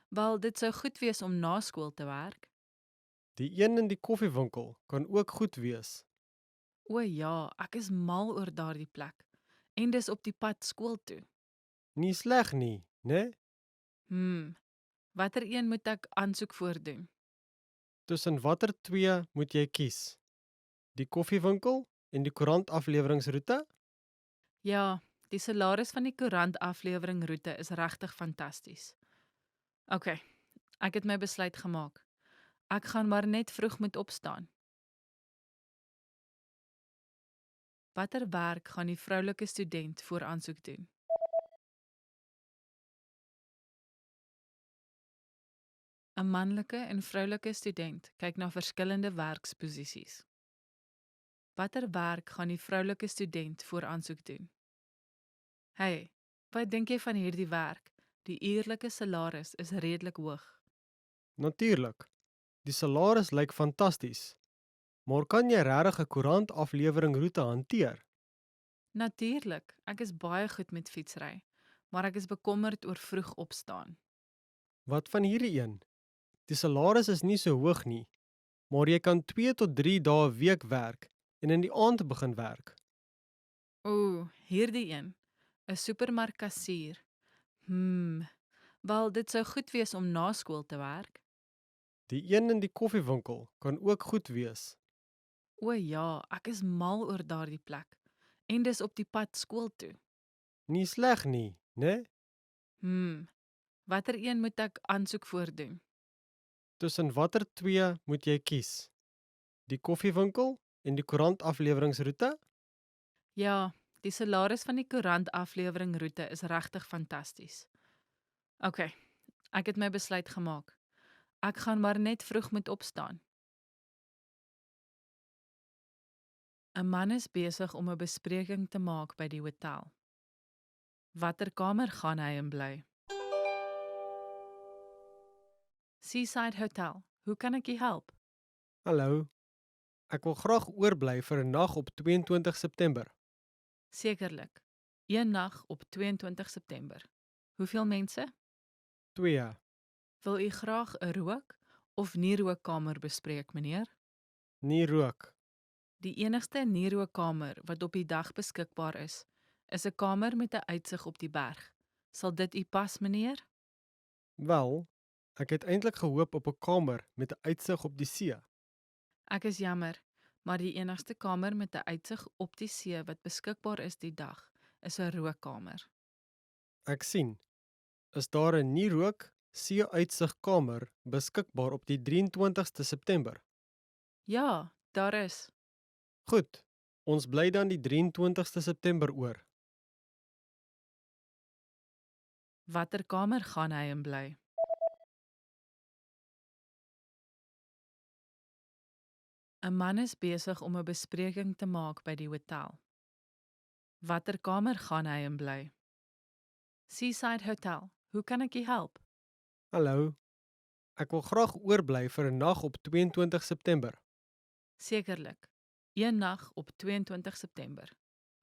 Wel, dit sou goed wees om na skool te werk. Die een in die koffiewinkel kan ook goed wees. O ja, ek is mal oor daardie plek. En dis op die pad skool toe. Nie sleg nie, né? Watter een moet ek aansoek voordoen? Tussen watter twee moet jy kies? Die koffiewinkel en die koerantafleweringsroete? Ja, die salaris van die koerantafleweringroete is regtig fantasties. OK, ek het my besluit gemaak. Ek gaan maar net vroeg moet opstaan. Watter werk gaan die vroulike student voor aansoek doen? Een manlike en vroulike student kyk na verskillende werksposisies. Watter werk gaan die vroulike student voor aansoek doen? Hey, wat dink jy van hierdie werk? Die uurlike salaris is redelik hoog. Natuurlik. Die salaris lyk fantasties. Maar kan jy regtig 'n koerantafleweringroete hanteer? Natuurlik, ek is baie goed met fietsry, maar ek is bekommerd oor vroeg opstaan. Wat van hierdie een? Die salaris is nie so hoog nie, maar jy kan 2 tot 3 dae 'n week werk en in die aand begin werk. Hierdie een, 'n supermarkkassier. Wel, dit sou goed wees om na skool te werk. Die een in die koffiewinkel kan ook goed wees. O ja, ek is mal oor daardie plek. En dis op die pad skool toe. Nie sleg nie, né? Watter een moet ek aansoek voordoen? Tussen watter twee moet jy kies? Die koffiewinkel en die koerantafleweringsroete? Ja, die salaris van die koerantafleweringroete is regtig fantasties. OK, ek het my besluit gemaak. Ek gaan maar net vroeg moet opstaan. 'n man is besig om 'n bespreking te maak by die hotel. Watter kamer gaan hy in bly? Seaside Hotel, hoe kan ek u help? Hallo, ek wil graag oorbly vir 'n nag op 22 September. Sekerlik, 1 nag op 22 September. Hoeveel mense? 2. Wil u graag 'n rook of nie-rookkamer bespreek, meneer? Nie rook. Die enigste nie-rookkamer wat op die dag beskikbaar is 'n kamer met 'n uitsig op die berg. Sal dit u pas, meneer? Wel, ek het eintlik gehoop op 'n kamer met 'n uitsig op die see. Ek is jammer, maar die enigste kamer met 'n uitsig op die see wat beskikbaar is die dag, is 'n rookkamer. Ek sien. Is daar 'n nie-rook see-uitsigkamer beskikbaar op die 23ste September? Ja, daar is. Goed, Ons bly dan die 23ste September oor. Watter kamer gaan hy in bly? Een man is besig om 'n bespreking te maak by die hotel. Watter kamer gaan hy in bly? Seaside Hotel, hoe kan ek u help? Hallo, ek wil graag oorbly vir 'n nag op 22 September. Sekerlik, een nag op 22 September.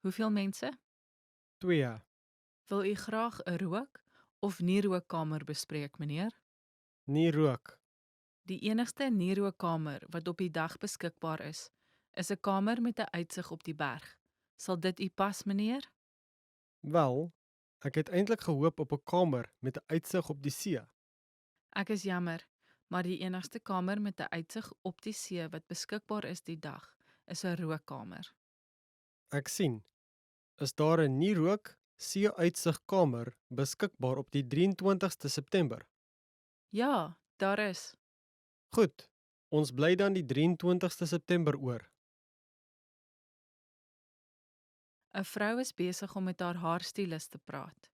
Hoeveel mense? 2. Wil u graag 'n rook of nie-rookkamer bespreek, meneer? Nie rook. Die enigste nie-rookkamer wat op die dag beskikbaar is 'n kamer met 'n uitsig op die berg. Sal dit u pas, meneer? Wel, ek het eintlik gehoop op 'n kamer met 'n uitsig op die see. Ek is jammer, maar die enigste kamer met 'n uitsig op die see wat beskikbaar is die dag, is 'n rookkamer. Ek sien. Is daar 'n nie rook see-uitsigkamer beskikbaar op die 23ste September? Ja, daar is. Goed, ons bly dan die 23ste September oor. 'n Vrou is besig om met haar haarstylist te praat.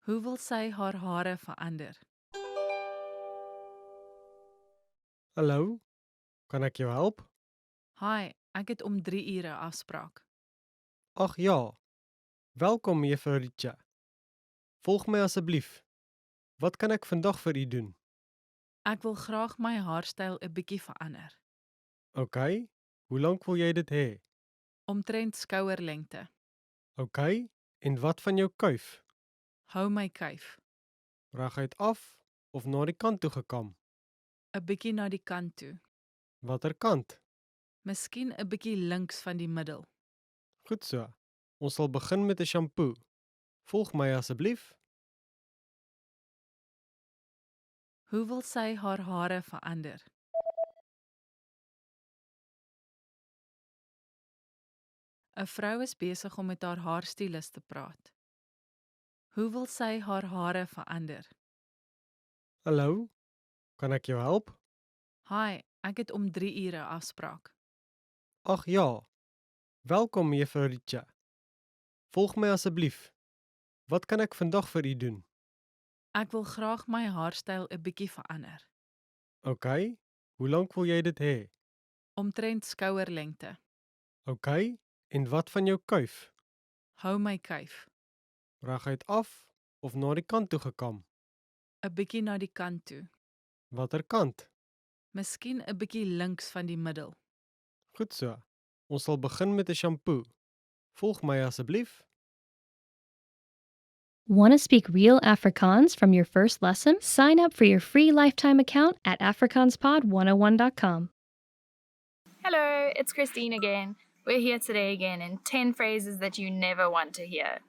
Hoe wil sy haar hare verander? Hallo, kan ek jou help? Hi, ek het om 3 ure afspraak. Ag ja. Welkom, juffrou Richa. Volg my asseblief. Wat kan ek vandag vir u doen? Ek wil graag my haarstyl 'n bietjie verander. OK, hoe lank wil jy dit hê? Omtrent skouerlengte. OK, en wat van jou kuif? Hou my kuif. Reguit af of na die kant toe gekam? 'n Bietjie na die kant toe. Watter kant? Miskien 'n bietjie links van die middel. Goed so. Ons sal begin met 'n shampoo. Volg my asseblief. Hoe wil sy haar hare verander? ‘n Vrou is besig om met haar haarstylist te praat. Hoe wil sy haar hare verander? Hallo, kan ek jou help? Hi, ek het om 3 ure afspraak. Ag ja. Welkom, juffrou Richa. Volg my asseblief. Wat kan ek vandag vir u doen? Ek wil graag my haarstyl 'n bietjie verander. OK, hoe lank wil jy dit hê? Omtrent skouerlengte. OK, en wat van jou kuif? Hou my kuif. Reguit af of na die kant toe gekam? 'n Bietjie na die kant toe. Watter kant? Miskien 'n bietjie links van die middel. Goed so. Ons sal begin met 'n shampoo. Volg my asseblief. Want to speak real Afrikaans from your first lesson? Sign up for your free lifetime account at afrikaanspod101.com. Hello, it's Christine again. We're here today again in 10 phrases that you never want to hear.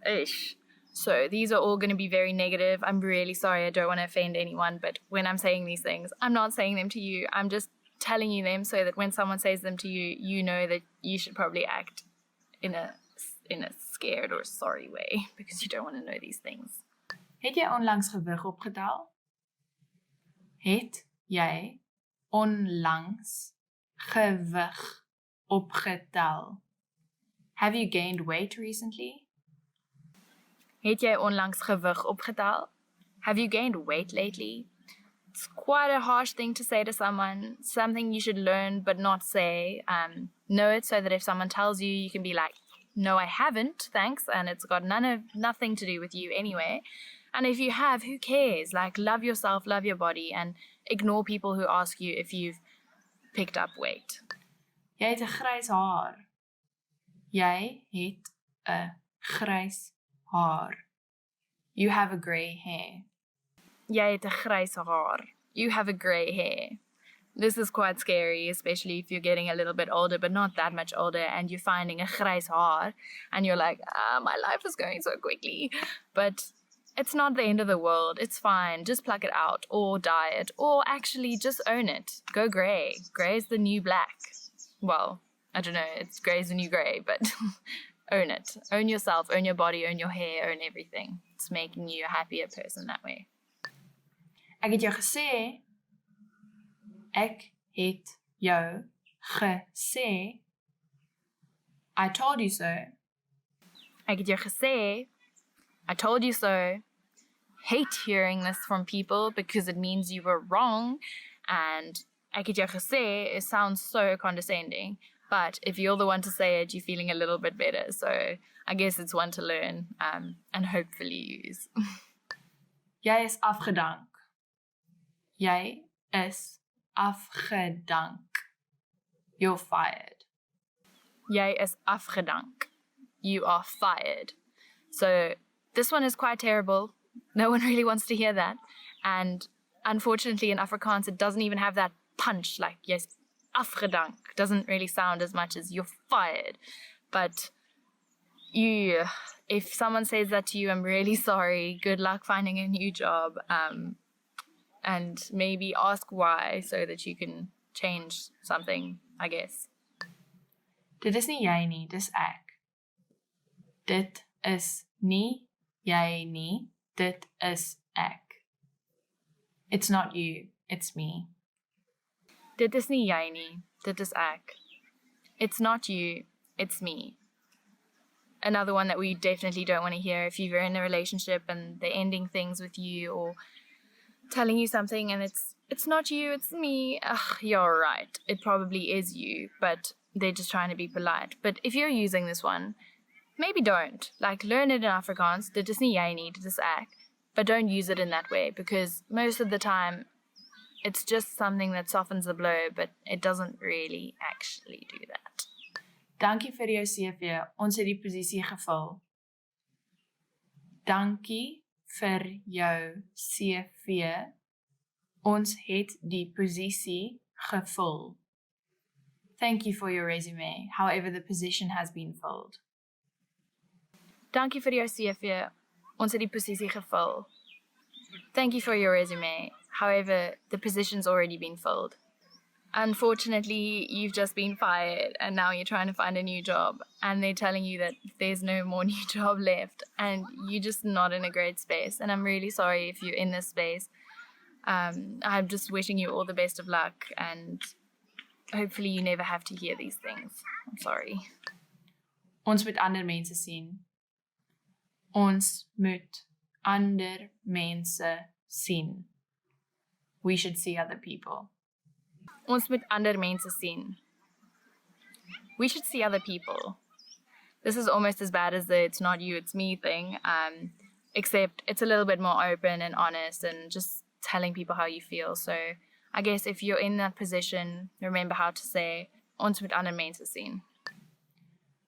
Ish. So these are all going to be very negative. I'm really sorry, I don't want to offend anyone, but when I'm saying these things, I'm not saying them to you. I'm just telling you them so that when someone says them to you, you know that you should probably act in a scared or sorry way because you don't want to know these things. Het jy onlangs gewig opgetel? Het jy onlangs gewig opgetel? Have you gained weight recently? Het jy onlangs gewig opgetel? Have you gained weight lately? It's quite a harsh thing to say to someone, something you should learn but not say. Know it so that if someone tells you, you can be like, no, I haven't, thanks, and it's got nothing to do with you anyway. And if you have, who cares? Like, love yourself, love your body, and ignore people who ask you if you've picked up weight. Jy het 'n grys haar. Jy het 'n grys haar. You have a grey hair. Jy het 'n grys haar. You have a grey hair. This is quite scary, especially if you're getting a little bit older, but not that much older, and you're finding a grys haar, and you're like, my life is going so quickly. But it's not the end of the world. It's fine. Just pluck it out, or dye it, or actually just own it. Go grey. Grey is the new black. Well, I don't know. It's grey is the new grey, but own it. Own yourself, own your body, own your hair, own everything. It's making you a happier person that way. Ek het jou gesê. Ek het jou gesê I told you so. Ek het jou gesê. I told you so. Hate hearing this from people because it means you were wrong. And ek het jou gesê, it sounds so condescending. But if you're the one to say it, you're feeling a little bit better. So I guess it's one to learn and hopefully use. Jy is afgedank. Jy is afgedank. You're fired. Jy is afgedank. You are fired. So this one is quite terrible. No one really wants to hear that. And unfortunately in Afrikaans, it doesn't even have that punch. Like, yes, afgedank doesn't really sound as much as you're fired. But if someone says that to you, I'm really sorry. Good luck finding a new job. And maybe ask why so that you can change something, I guess. Dit is nie jy nie, dis ek. Dit is nie jy nie, dit is ek. It's not you, it's me. Dit is nie jy nie, dit is ek. It's not you, it's me. Another one that we definitely don't want to hear if you're in a relationship and they're ending things with you or telling you something and it's not you, it's me. Ugh, you're right. It probably is you, but they're just trying to be polite. But if you're using this one, maybe don't. Like, learn it in Afrikaans. Dit is nie jy nie, dit is ek. But don't use it in that way because most of the time it's just something that softens the blow, but it doesn't really actually do that. Dankie vir jou CV. Ons het die posisie gevul. Dankie vir jou CV. Ons het die posisie gevul. Thank you for your resume. However, the position has been filled. Dankie vir jou CV. Ons het die posisie gevul. Thank you for your resume. However, the position's already been filled. Unfortunately, you've just been fired and now you're trying to find a new job and they're telling you that there's no more new job left and you're just not in a great space. And I'm really sorry if you're in this space. I'm just wishing you all the best of luck and hopefully you never have to hear these things. I'm sorry. Ons moet ander mense sien. Ons moet ander mense sien. We should see other people. Ons moet ander mense sien. We should see other people. This is almost as bad as the it's not you, it's me thing, except it's a little bit more open and honest and just telling people how you feel. So I guess if you're in that position, remember how to say, ons moet ander mense sien.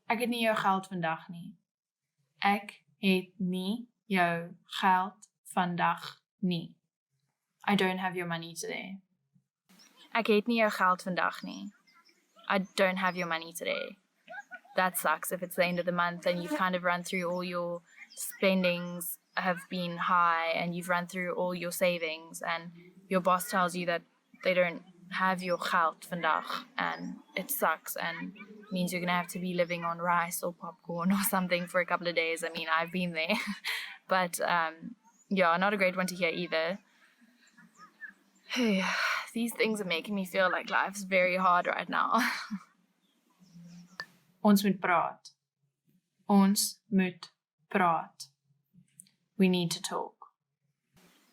Ek het nie jou geld vandag nie. Ek het nie jou geld vandag nie. I don't have your money today. Ek het nie jou geld vandag nie. I don't have your money today. That sucks if it's the end of the month and you've kind of run through all your spendings have been high and you've run through all your savings and your boss tells you that they don't have your geld vandag and it sucks and means you're going to have to be living on rice or popcorn or something for a couple of days. I mean, I've been there. But yeah, not a great one to hear either. These things are making me feel like life's very hard right now. Ons moet praat. Ons moet praat. We need to talk.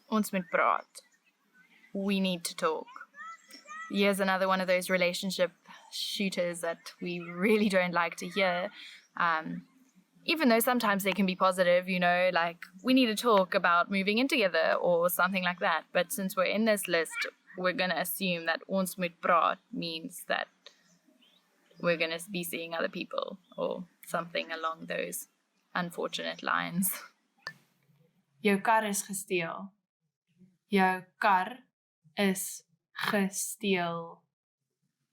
Ons moet praat. We need to talk. Here's another one of those relationship shooters that we really don't like to hear. Even though sometimes they can be positive, you know, like we need to talk about moving in together or something like that. But since we're in this list, we're going to assume that ons moet praat means that we're going to be seeing other people or something along those unfortunate lines. Jou kar is gesteel. Jou kar is gesteel.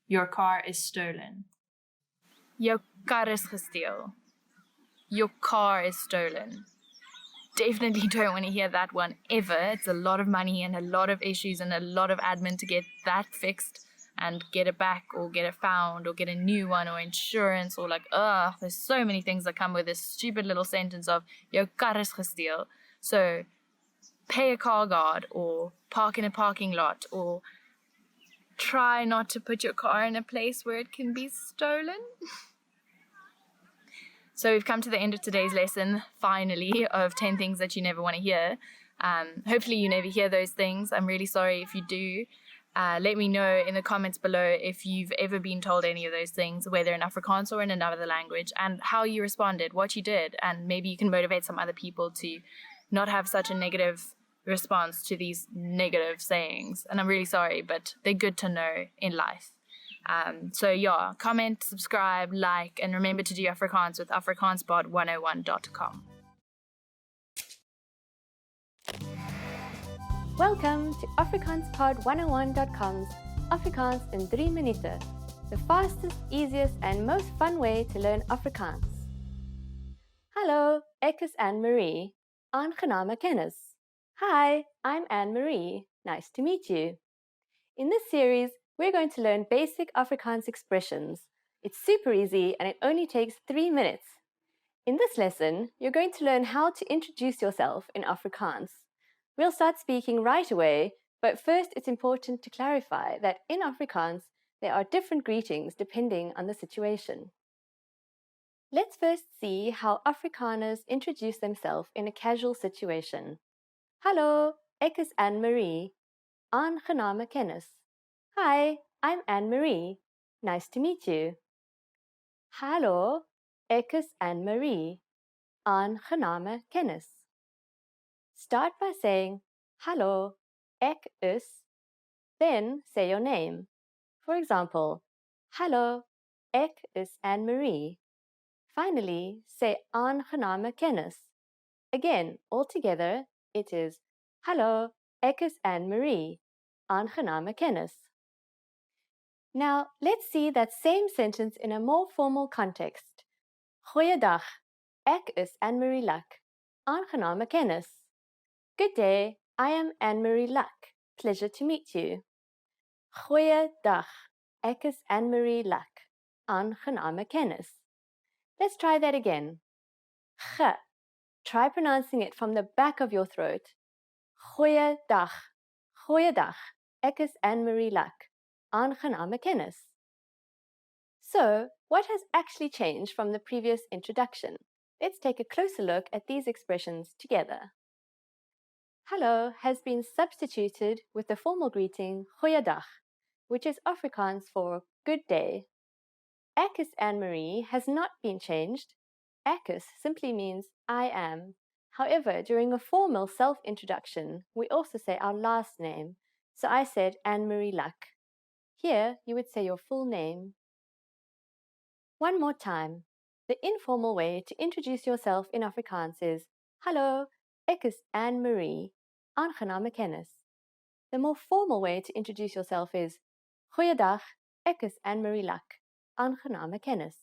Your car is stolen. Jou kar is gesteel. Your car is stolen. Definitely don't want to hear that one ever. It's a lot of money and a lot of issues and a lot of admin to get that fixed and get it back or get it found or get a new one or insurance or like, there's so many things that come with this stupid little sentence of jou kar is gesteel. So pay a car guard or park in a parking lot or try not to put your car in a place where it can be stolen. So we've come to the end of today's lesson, finally, of 10 things that you never want to hear. Hopefully you never hear those things. I'm really sorry if you do. Let me know in the comments below if you've ever been told any of those things, whether in Afrikaans or in another language, and how you responded, what you did, and maybe you can motivate some other people to not have such a negative response to these negative sayings. And I'm really sorry, but they're good to know in life. So yeah, comment, subscribe, like, and remember to do Afrikaans with afrikaanspod101.com. Welcome to AfrikaansPod101.com's Afrikaans in 3 minuten, the fastest, easiest and most fun way to learn Afrikaans. Hallo, ek is Anne-Marie. Aangename kennis. Hi, I'm Anne-Marie. Nice to meet you. In this series, we're going to learn basic Afrikaans expressions. It's super easy and it only takes 3 minutes. In this lesson, you're going to learn how to introduce yourself in Afrikaans. We'll start speaking right away, but first it's important to clarify that in Afrikaans, there are different greetings depending on the situation. Let's first see how Afrikaners introduce themselves in a casual situation. Hallo, ek is Anne-Marie. Aangename kennis. Hi, I'm Anne-Marie. Nice to meet you. Hallo, ek is Anne-Marie. Aangename kennis. Start by saying, Hallo, ek is, then say your name. For example, Hallo, ek is Anne-Marie. Finally, say aangename kennis. Again, all together, it is Hallo, ek is Anne-Marie. Aangename kennis. Now, let's see that same sentence in a more formal context. Goeiedag, ek is Anne-Marie Luck. Aangename kennis. Good day, I am Anne-Marie Luck. Pleasure to meet you. Goeiedag, ek is Anne-Marie Luck. Aangename kennis. Let's try that again. G. Try pronouncing it from the back of your throat. Goeiedag, goeiedag, ek is Anne-Marie Luck. Aangename kennis. So, what has actually changed from the previous introduction? Let's take a closer look at these expressions together. Hallo has been substituted with the formal greeting goeiedag, which is Afrikaans for good day. Ek is Anne-Marie has not been changed. Ek is simply means I am. However, during a formal self-introduction, we also say our last name. So I said Anne-Marie Luck. Here, you would say your full name. One more time. The informal way to introduce yourself in Afrikaans is Hallo, ek is Anne-Marie. Aangename kennis. The more formal way to introduce yourself is Goeiedag, ek is Anne-Marie Luck. Aangename kennis.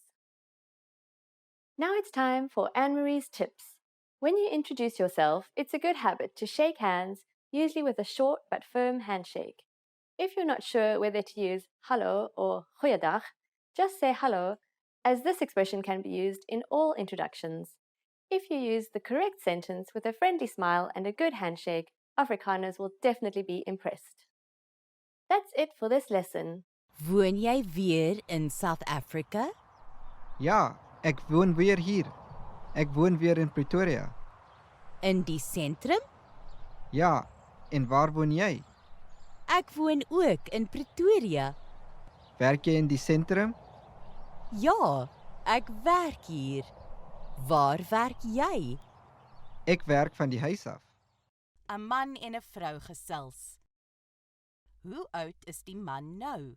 Now it's time for Anne-Marie's tips. When you introduce yourself, it's a good habit to shake hands, usually with a short but firm handshake. If you're not sure whether to use hallo or goeiedag, just say hallo, as this expression can be used in all introductions. If you use the correct sentence with a friendly smile and a good handshake, Afrikaners will definitely be impressed. That's it for this lesson. Woon jy weer in South Africa? Ja, ek woon weer hier. Ek woon weer in Pretoria. In die sentrum? Ja, en waar woon jy? Ek woon ook in Pretoria. Werk jy in die sentrum? Ja, ek werk hier. Waar werk jy? Ek werk van die huis af. 'n Man en 'n vrou gesels. Hoe oud is die man nou?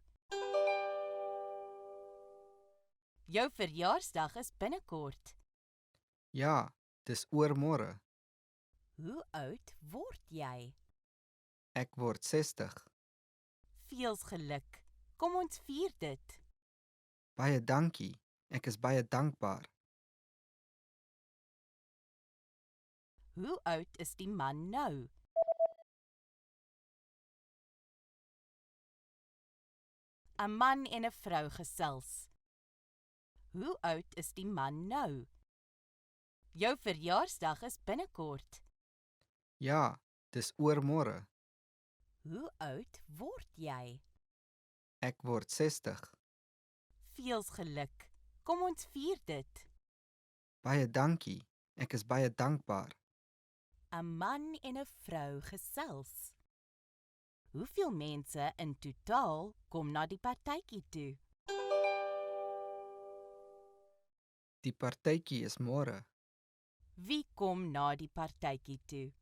Jou verjaarsdag is binnekort. Ja, dis oormôre. Hoe oud word jy? Ek word 60. Veels geluk. Kom ons vier dit. Baie dankie. Ek is baie dankbaar. Hoe oud is die man nou? Een man en een vrou gesels. Hoe oud is die man nou? Jou verjaarsdag is binnekort. Ja, dis oormôre. Hoe oud word jy? Ek word 60. Veels geluk. Kom ons vier dit. Baie dankie. Ek is baie dankbaar. 'n man en 'n vrou gesels. Hoeveel mense in totaal kom na die partytjie toe? Die partytjie is môre. Wie kom na die partytjie toe?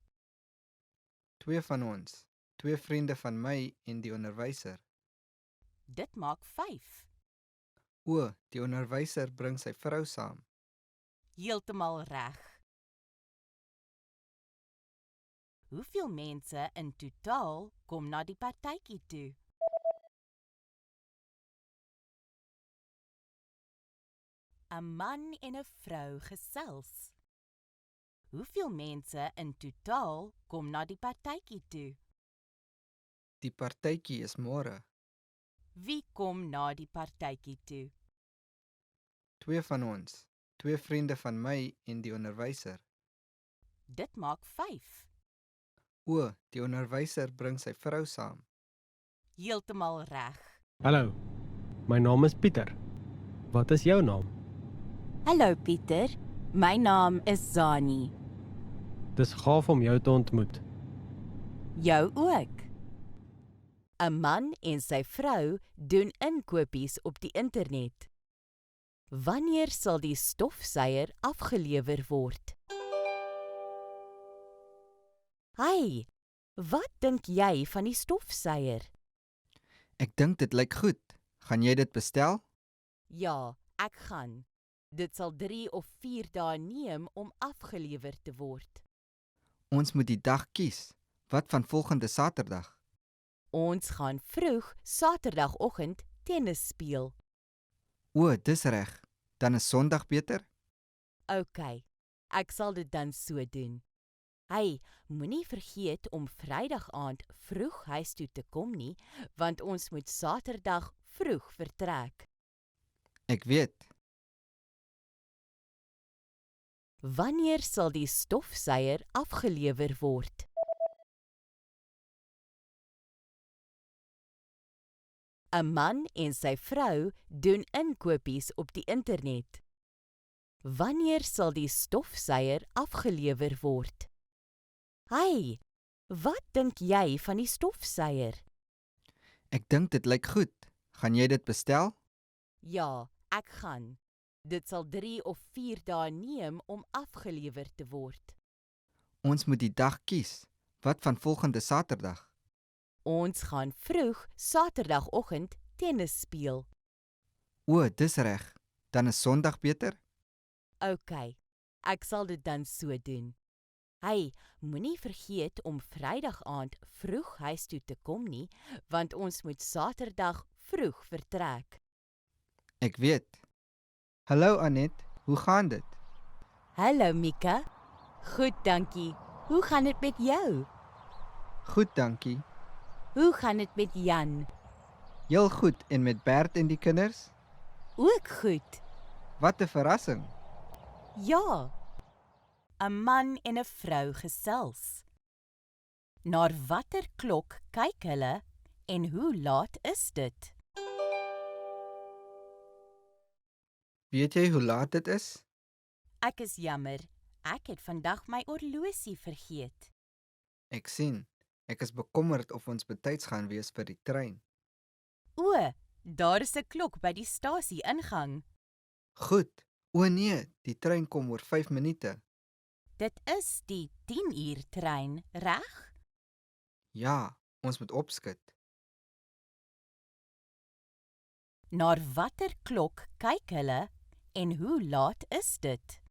2 van ons. 2 vriende van my en die onderwyser. Dit maak 5. O, die onderwyser bring sy vrou saam. Heeltemal reg. Hoeveel mense in totaal kom na die partytjie toe? Een man en 'n vrou gesels. Hoeveel mense in totaal kom na die partytjie toe? Die partytjie is môre. Wie kom na die partytjie toe? 2 van ons. 2 vriende van my en die onderwyser. Dit maak 5. O, die onderwyser bring sy vrou saam. Heeltemal reg. Hallo. My naam is Pieter. Wat is jou naam? Hallo Pieter, my naam is Zani. Dis gaaf om jou te ontmoet. Jou ook. 'n man en sy vrou doen inkopies op die internet. Wanneer sal die stofsuier afgelewer word? Hey, wat dink jy van die stofsuier? Ek dink dit lyk goed. Gaan jy dit bestel? Ja, ek gaan. Dit sal 3 of 4 dae neem om afgelewer te word. Ons moet die dag kies. Wat van volgende Saterdag? Ons gaan vroeg Saterdagoggend tennis speel. O, dis reg. Dan is Sondag beter? OK, ek sal dit dan so doen. Hey, moenie vergeet om Vrydag aand vroeg huis toe te kom nie, want ons moet Saterdag vroeg vertrek. Ek weet. Wanneer sal die stofsuier afgelewer word? Een man en sy vrou doen inkopies op die internet. Wanneer sal die stofsuier afgelewer word? Hey, wat dink jy van die stofsuier? Ek dink dit lyk goed. Gaan jy dit bestel? Ja, ek gaan. Dit sal 3 of 4 dae neem om afgelewer te word. Ons moet die dag kies. Wat van volgende Saterdag? Ons gaan vroeg Saterdagoggend tennis speel. O, dis reg. Dan is Sondag beter? OK, ek sal dit dan so doen. Hey, moenie vergeet om Vrydag aand vroeg huis toe te kom nie, want ons moet Saterdag vroeg vertrek. Ek weet. Hallo Anet, hoe gaan dit? Hallo Mika. Goed, dankie. Hoe gaan dit met jou? Goed, dankie. Hoe gaan dit met Jan? Heel goed, en met Bert en die kinders? Ook goed. Wat 'n verrassing. Ja. 'n man en 'n vrou gesels. Na watter klok kyk hulle en hoe laat is dit? Weet jy hoe laat dit is? Ek is jammer. Ek het vandag my horlosie vergeet. Ek sien. Ek is bekommerd of ons betyds gaan wees vir die trein. O, daar is 'n klok by die stasie ingang. Goed. O nee, die trein kom oor 5 minute. Dit is die 10 uur trein, reg? Ja, ons moet opskit. Na watter klok kyk hulle en hoe laat is dit?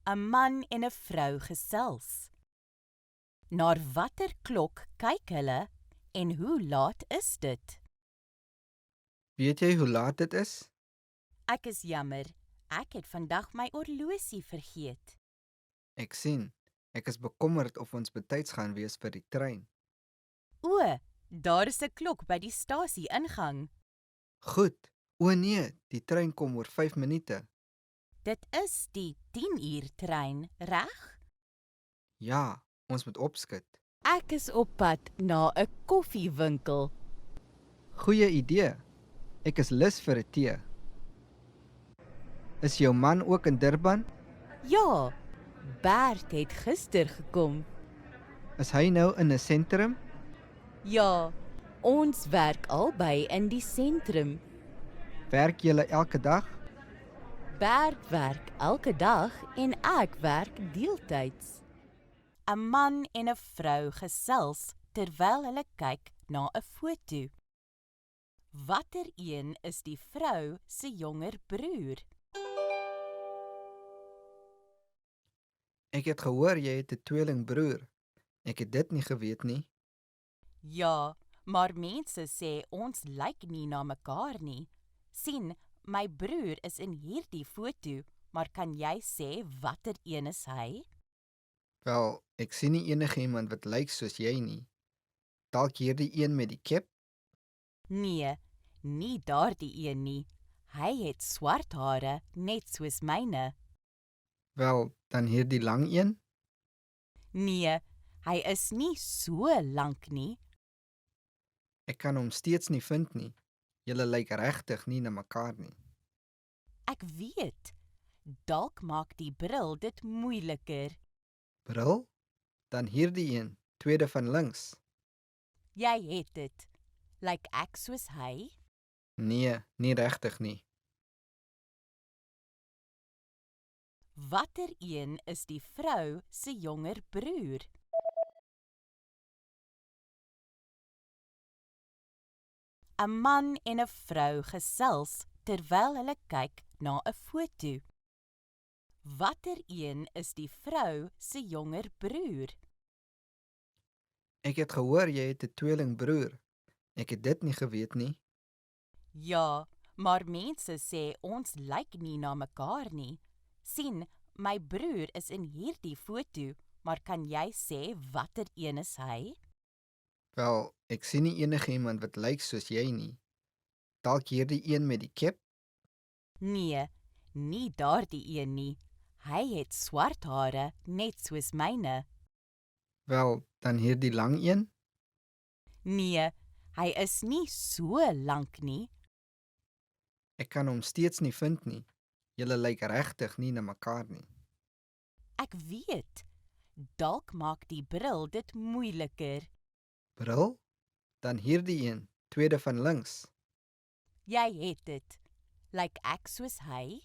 'n man en 'n vrou gesels. Na watter klok kyk hulle en hoe laat is dit? Weet jy hoe laat dit is? Ek is jammer. Ek het vandag my horlosie vergeet. Ek sien. Ek is bekommerd of ons betyds gaan wees vir die trein. O, daar is 'n klok by die stasie ingang. Goed. O nee, die trein kom oor 5 minute. Dit is die 10 uur trein, reg? Ja, ons moet opskit. Ek is op pad na 'n koffiewinkel. Goeie idee. Ek is lus vir 'n tee. Is jou man ook in Durban? Ja, Bert het gister gekom. Is hy nou in 'n sentrum? Ja, ons werk albei in die sentrum. Werk julle elke dag? Bert werk elke dag en ek werk deeltyds. 'n Man en 'n vrou gesels terwyl hulle kyk na 'n foto. Watter een is die vrou se jonger broer? Ek het gehoor jy het 'n tweelingbroer. Ek het dit nie geweet nie. Ja, maar mense sê ons lyk nie na mekaar nie. Sien, my broer is in hierdie foto, maar kan jy sê watter een is hy? Wel, ek sien nie enigiemand wat lyk soos jy nie. Dalk hierdie een met die kep? Nee, nie daardie een nie. Hy het swart hare, net soos myne. Wel, dan hierdie lang een? Nee, hy is nie so lank nie. Ek kan hom steeds nie vind nie. Julle lyk regtig nie na mekaar nie. Ek weet. Dalk maak die bril dit moeiliker. Bril? Dan hierdie een, tweede van links. Jy het dit. Lyk ek soos hy? Nee, nie regtig nie. Watter een is die vrou se jonger broer? ‘n Man en ‘n vrou gesels terwyl hulle kyk na ‘n foto. Watter een is die vrou se jonger broer? Ek het gehoor jy het 'n tweelingbroer. Ek het dit nie geweet nie. Ja, maar mense sê ons lyk nie na mekaar nie. Sien, my broer is in hierdie foto, maar kan jy sê watter een is hy? Wel, ek sien nie enigiemand wat lyk soos jy nie. Dalk hierdie een met die kep? Nee, nie daardie een nie. Hy het swart hare, net soos myne. Wel, dan hierdie lang een? Nee, hy is nie so lank nie. Ek kan hom steeds nie vind nie. Julle lyk regtig nie na mekaar nie. Ek weet. Dalk maak die bril dit moeiliker. Bril? Dan hierdie een, tweede van links. Jy het dit. Lyk ek soos hy?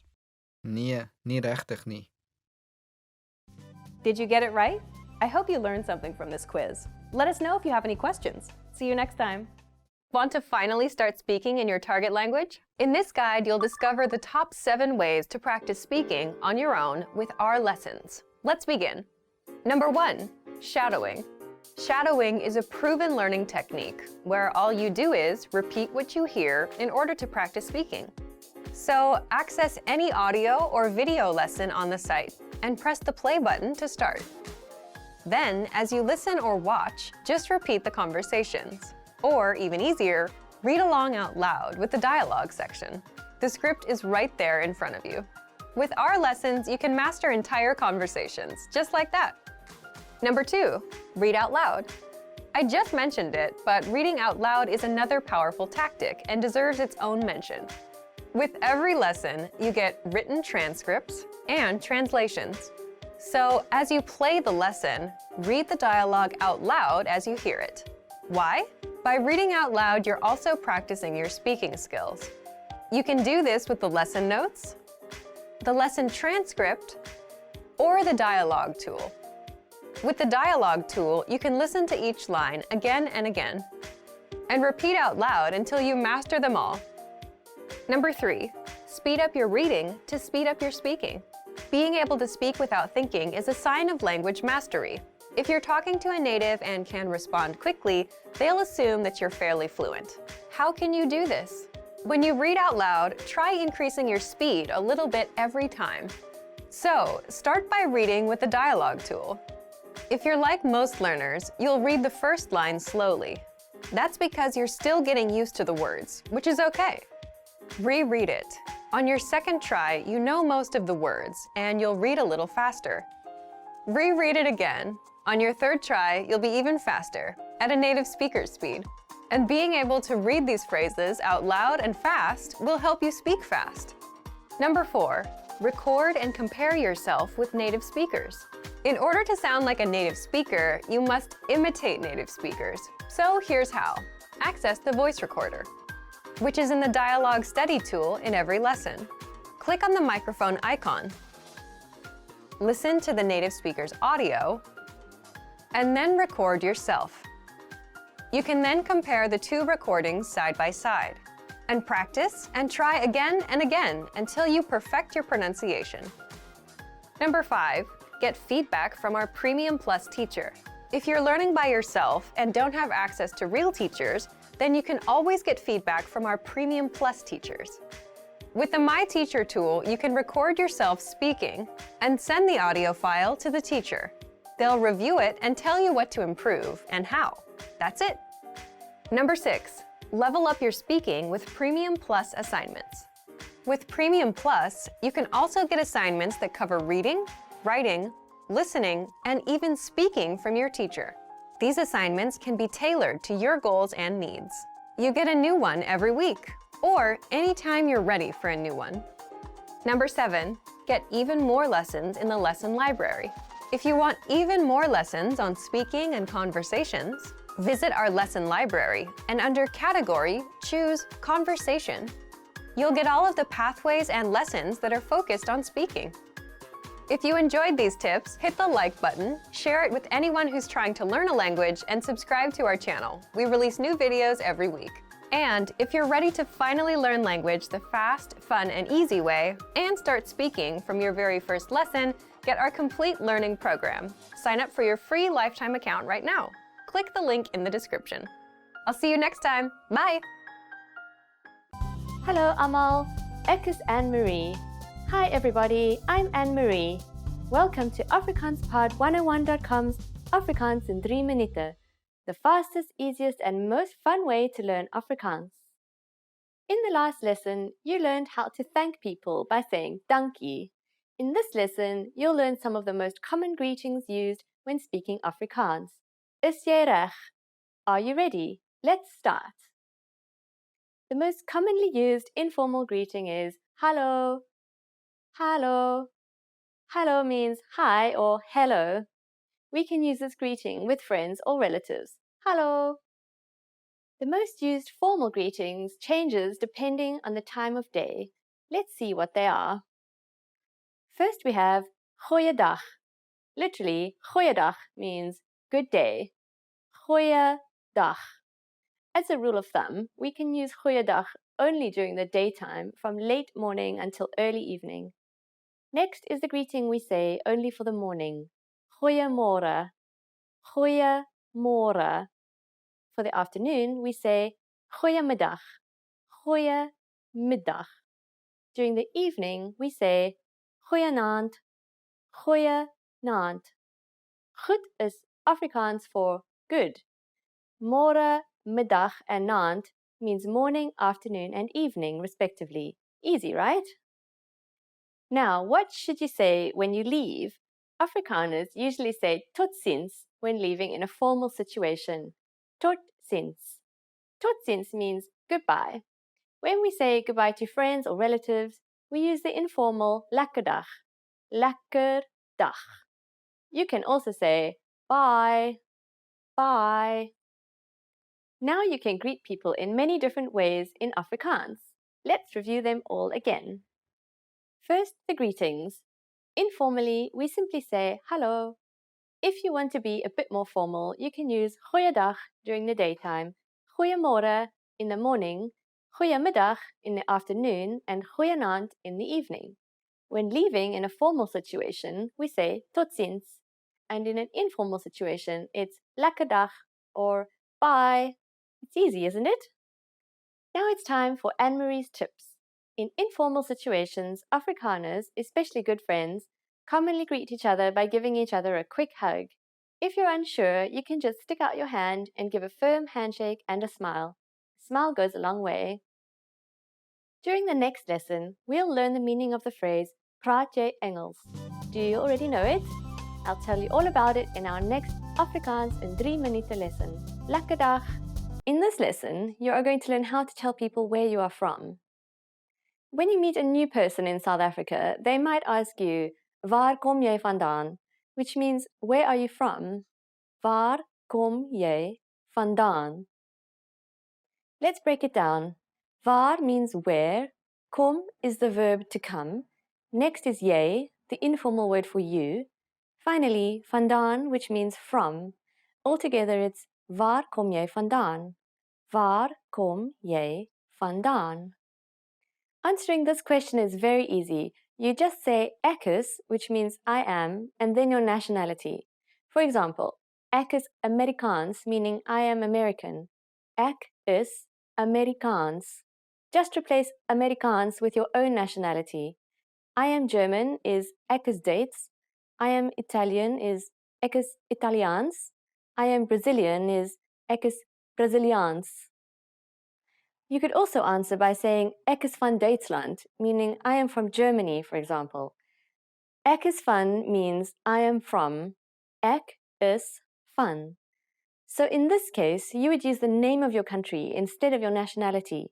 Nee, nie regtig nie. Did you get it right? I hope you learned something from this quiz. Let us know if you have any questions. See you next time. Want to finally start speaking in your target language? In this guide, you'll discover the top 7 ways to practice speaking on your own with our lessons. Let's begin. Number 1, shadowing. Shadowing is a proven learning technique where all you do is repeat what you hear in order to practice speaking. So access any audio or video lesson on the site and press the play button to start. Then, as you listen or watch, just repeat the conversations. Or, even easier, read along out loud with the dialogue section. The script is right there in front of you. With our lessons, you can master entire conversations, just like that. Number 2, read out loud. I just mentioned it, but reading out loud is another powerful tactic and deserves its own mention. With every lesson, you get written transcripts and translations. So, as you play the lesson, read the dialogue out loud as you hear it. Why? By reading out loud, you're also practicing your speaking skills. You can do this with the lesson notes, the lesson transcript, or the dialogue tool. With the dialogue tool, you can listen to each line again and again, and repeat out loud until you master them all. Number 3, speed up your reading to speed up your speaking. Being able to speak without thinking is a sign of language mastery. If you're talking to a native and can respond quickly, they'll assume that you're fairly fluent. How can you do this? When you read out loud, try increasing your speed a little bit every time. So, start by reading with the dialogue tool. If you're like most learners, you'll read the first line slowly. That's because you're still getting used to the words, which is okay. Reread it. On your second try, you know most of the words, and you'll read a little faster. Reread it again. On your third try, you'll be even faster, at a native speaker's speed. And being able to read these phrases out loud and fast will help you speak fast. Number 4, record and compare yourself with native speakers. In order to sound like a native speaker, you must imitate native speakers. So here's how. Access the voice recorder, which is in the dialogue study tool in every lesson. Click on the microphone icon. Listen to the native speaker's audio, and then record yourself. You can then compare the two recordings side by side, and practice and try again and again until you perfect your pronunciation. Number 5, get feedback from our Premium Plus teacher. If you're learning by yourself and don't have access to real teachers, then you can always get feedback from our Premium Plus teachers. With the My Teacher tool, you can record yourself speaking and send the audio file to the teacher. They'll review it and tell you what to improve and how. That's it. Number 6, level up your speaking with Premium Plus assignments. With Premium Plus, you can also get assignments that cover reading, writing, listening, and even speaking from your teacher. These assignments can be tailored to your goals and needs. You get a new one every week, or anytime you're ready for a new one. Number 7, get even more lessons in the lesson library. If you want even more lessons on speaking and conversations, visit our lesson library and under Category, choose Conversation. You'll get all of the pathways and lessons that are focused on speaking. If you enjoyed these tips, hit the like button, share it with anyone who's trying to learn a language, and subscribe to our channel. We release new videos every week. And if you're ready to finally learn language the fast, fun, and easy way, and start speaking from your very first lesson, get our complete learning program. Sign up for your free lifetime account right now. Click the link in the description. I'll see you next time. Bye! Hallo almal, ek is Anne-Marie. Hi everybody, I'm Anne-Marie. Welcome to AfrikaansPod101.com's Afrikaans in 3 minuten, the fastest, easiest and most fun way to learn Afrikaans. In the last lesson, you learned how to thank people by saying dankie. In this lesson, you'll learn some of the most common greetings used when speaking Afrikaans. Is jy reg? Are you ready? Let's start. The most commonly used informal greeting is hallo. Hallo. Hallo means hi or hello. We can use this greeting with friends or relatives. Hallo. The most used formal greetings changes depending on the time of day. Let's see what they are. First we have goeiedag. Literally, goeiedag means good day. Goeiedag. As a rule of thumb, we can use goeiedag only during the daytime from late morning until early evening. Next is the greeting we say only for the morning. Goeiemôre. Goeiemôre. For the afternoon, we say goeiemiddag. Goeiemiddag. During the evening, we say goeienaand. Goeienaand. Goed is Afrikaans for good. Môre, middag, and naand means morning, afternoon, and evening, respectively. Easy, right? Now, what should you say when you leave? Afrikaners usually say tot ziens when leaving in a formal situation. Tot ziens. Tot ziens means goodbye. When we say goodbye to friends or relatives, we use the informal lekker dag. Lekker dag. You can also say bye. Bye. Now you can greet people in many different ways in Afrikaans. Let's review them all again. First, the greetings. Informally, we simply say hallo. If you want to be a bit more formal, you can use goeiedag during the daytime, goeiemôre in the morning, goeiemiddag in the afternoon, and goeienaand in the evening. When leaving in a formal situation, we say tot ziens. And in an informal situation, it's lekker dag or bye. It's easy, isn't it? Now it's time for Anne-Marie's tips. In informal situations, Afrikaners, especially good friends, commonly greet each other by giving each other a quick hug. If you're unsure, you can just stick out your hand and give a firm handshake and a smile. A smile goes a long way. During the next lesson, we'll learn the meaning of the phrase praat jy Engels. Do you already know it? I'll tell you all about it in our next Afrikaans in 3 minuten lesson. Lekker dag! In this lesson, you are going to learn how to tell people where you are from. When you meet a new person in South Africa, they might ask you, Waar kom jy vandaan? Which means, where are you from? Waar kom jy vandaan? Let's break it down. Waar means where, kom is the verb to come, next is jy, the informal word for you, finally vandaan, which means from. Altogether it's waar kom jy vandaan? Waar kom jy vandaan? Answering this question is very easy. You just say ek is, which means I am, and then your nationality. For example, ek is Amerikaans, meaning I am American. Ek is Amerikaans. Just replace Amerikaans with your own nationality. I am German is ek is Duits. I am Italian is ek is Italiaans. I am Brazilian is ek is Braziliaans. You could also answer by saying ek is van Duitsland, meaning I am from Germany, for example. Ek is van means I am from. Ek is van. So in this case, you would use the name of your country instead of your nationality.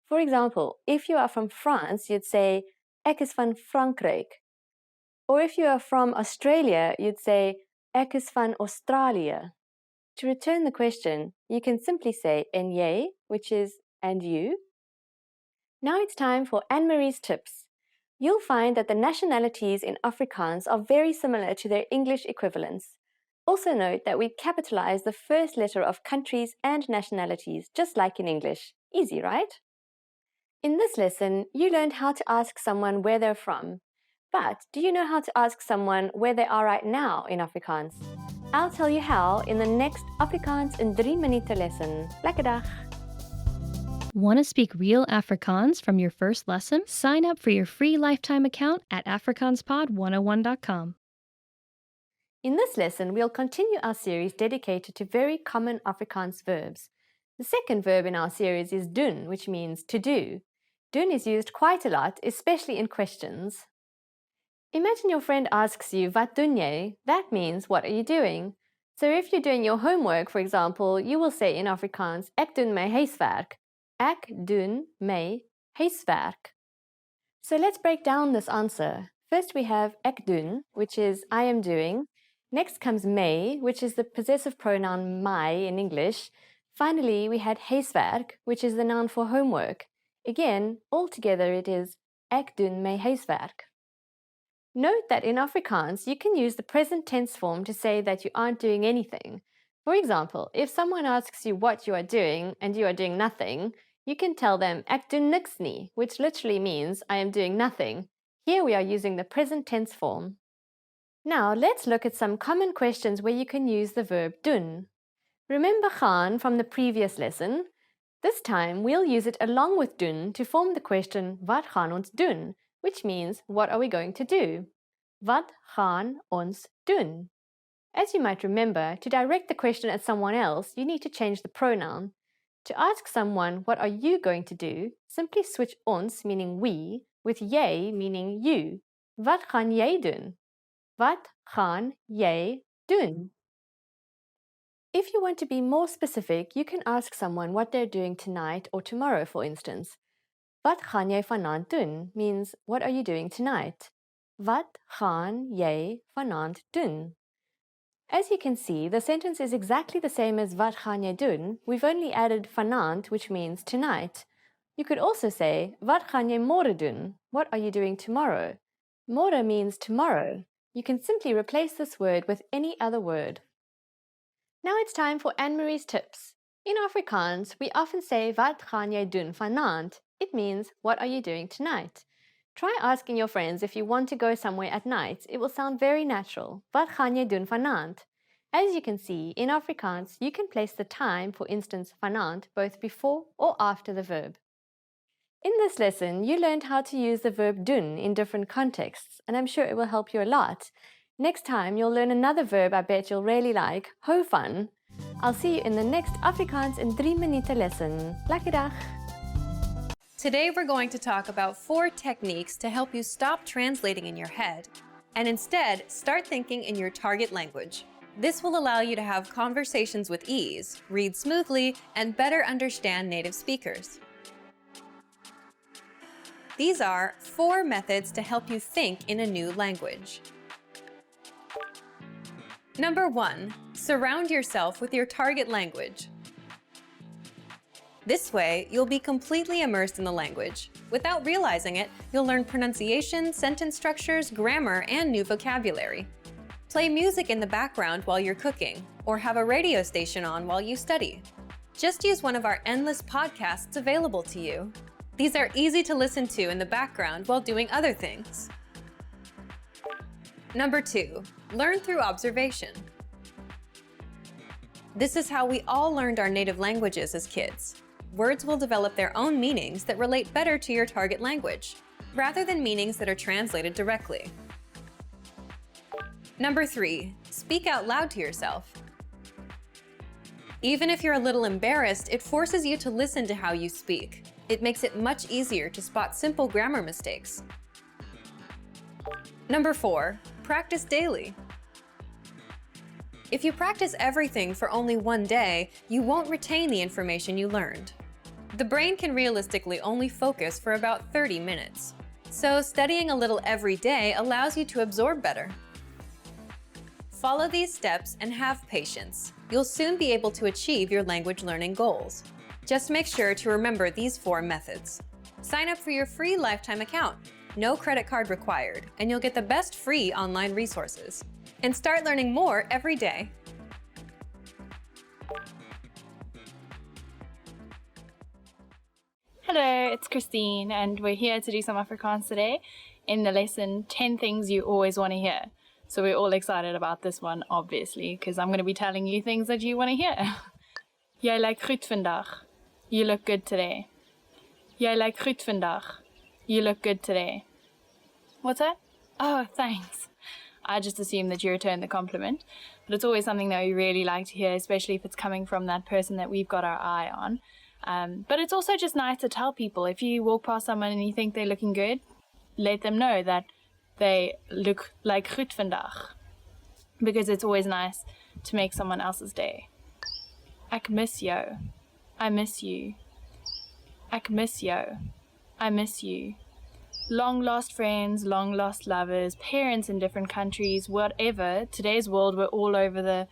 For example, if you are from France, you'd say ek is van Frankryk. Or if you are from Australia, you'd say ek is van Australië. To return the question, you can simply say en jy, which is and you. Now it's time for Anne-Marie's tips. You'll find that the nationalities in Afrikaans are very similar to their English equivalents. Also note that we capitalize the first letter of countries and nationalities, just like in English. Easy, right? In this lesson, you learned how to ask someone where they're from. But do you know how to ask someone where they are right now in Afrikaans? I'll tell you how in the next Afrikaans in 3 minuten lesson. Lekker dag! Want to speak real Afrikaans from your first lesson? Sign up for your free lifetime account at afrikaanspod101.com. In this lesson, we'll continue our series dedicated to very common Afrikaans verbs. The second verb in our series is doen, which means to do. Doen is used quite a lot, especially in questions. Imagine your friend asks you, wat doen jy? That means, what are you doing? So if you're doing your homework, for example, you will say in Afrikaans, ek doen my huiswerk. Ek doen my huiswerk. So let's break down this answer. First we have ek doen, which is I am doing. Next comes my, which is the possessive pronoun my in English. Finally, we had huiswerk, which is the noun for homework. Again, altogether it is ek doen my huiswerk. Note that in Afrikaans, you can use the present tense form to say that you aren't doing anything. For example, if someone asks you what you are doing and you are doing nothing, you can tell them ek doen niks nie, which literally means I am doing nothing. Here we are using the present tense form. Now let's look at some common questions where you can use the verb doen. Remember gaan from the previous lesson? This time we'll use it along with doen to form the question wat gaan ons doen, which means what are we going to do? Wat gaan ons doen? As you might remember, to direct the question at someone else, you need to change the pronoun. To ask someone, what are you going to do, simply switch ons, meaning we, with jy, meaning you. Wat gaan jy doen? Wat gaan jy doen? If you want to be more specific, you can ask someone what they're doing tonight or tomorrow, for instance. Wat gaan jy vanaand doen means, what are you doing tonight? Wat gaan jy vanaand doen? As you can see, the sentence is exactly the same as wat gaan jy doen. We've only added vanaand, which means tonight. You could also say, wat gaan jy môre doen? What are you doing tomorrow? Môre means tomorrow. You can simply replace this word with any other word. Now it's time for Anne-Marie's tips. In Afrikaans, we often say, wat gaan jy doen vanaand? It means, what are you doing tonight? Try asking your friends if you want to go somewhere at night. It will sound very natural. Wat gaan jy doen vanaand? As you can see, in Afrikaans, you can place the time, for instance, vanaand, both before or after the verb. In this lesson, you learned how to use the verb doen in different contexts, and I'm sure it will help you a lot. Next time, you'll learn another verb I bet you'll really like, hou van. I'll see you in the next Afrikaans in 3 minuten lesson. Lekker dag! Today we're going to talk about 4 techniques to help you stop translating in your head and instead start thinking in your target language. This will allow you to have conversations with ease, read smoothly, and better understand native speakers. These are 4 methods to help you think in a new language. Number 1, surround yourself with your target language. This way, you'll be completely immersed in the language. Without realizing it, you'll learn pronunciation, sentence structures, grammar, and new vocabulary. Play music in the background while you're cooking, or have a radio station on while you study. Just use one of our endless podcasts available to you. These are easy to listen to in the background while doing other things. Number 2, learn through observation. This is how we all learned our native languages as kids. Words will develop their own meanings that relate better to your target language, rather than meanings that are translated directly. Number 3, speak out loud to yourself. Even if you're a little embarrassed, it forces you to listen to how you speak. It makes it much easier to spot simple grammar mistakes. Number 4, practice daily. If you practice everything for only one day, you won't retain the information you learned. The brain can realistically only focus for about 30 minutes. So studying a little every day allows you to absorb better. Follow these steps and have patience. You'll soon be able to achieve your language learning goals. Just make sure to remember these 4 methods. Sign up for your free lifetime account. No credit card required, and you'll get the best free online resources. And start learning more every day. Hello, it's Christine, and we're here to do some Afrikaans today in the lesson 10 Things You Always Want to Hear. So we're all excited about this one, obviously, because I'm going to be telling you things that you want to hear. Jy lyk goed vandag. You look good today. Jy lyk goed vandag. You look good today. What's that? Oh, thanks. I just assume that you returned the compliment, but it's always something that we really like to hear, especially if it's coming from that person that we've got our eye on. But it's also just nice to tell people, if you walk past someone and you think they're looking good, let them know that they look like goed vandag, because it's always nice to make someone else's day. Ek mis jou. I miss you. Ek mis jou. I miss you. Long lost friends, long lost lovers, parents in different countries, whatever. Today's world, we're all over the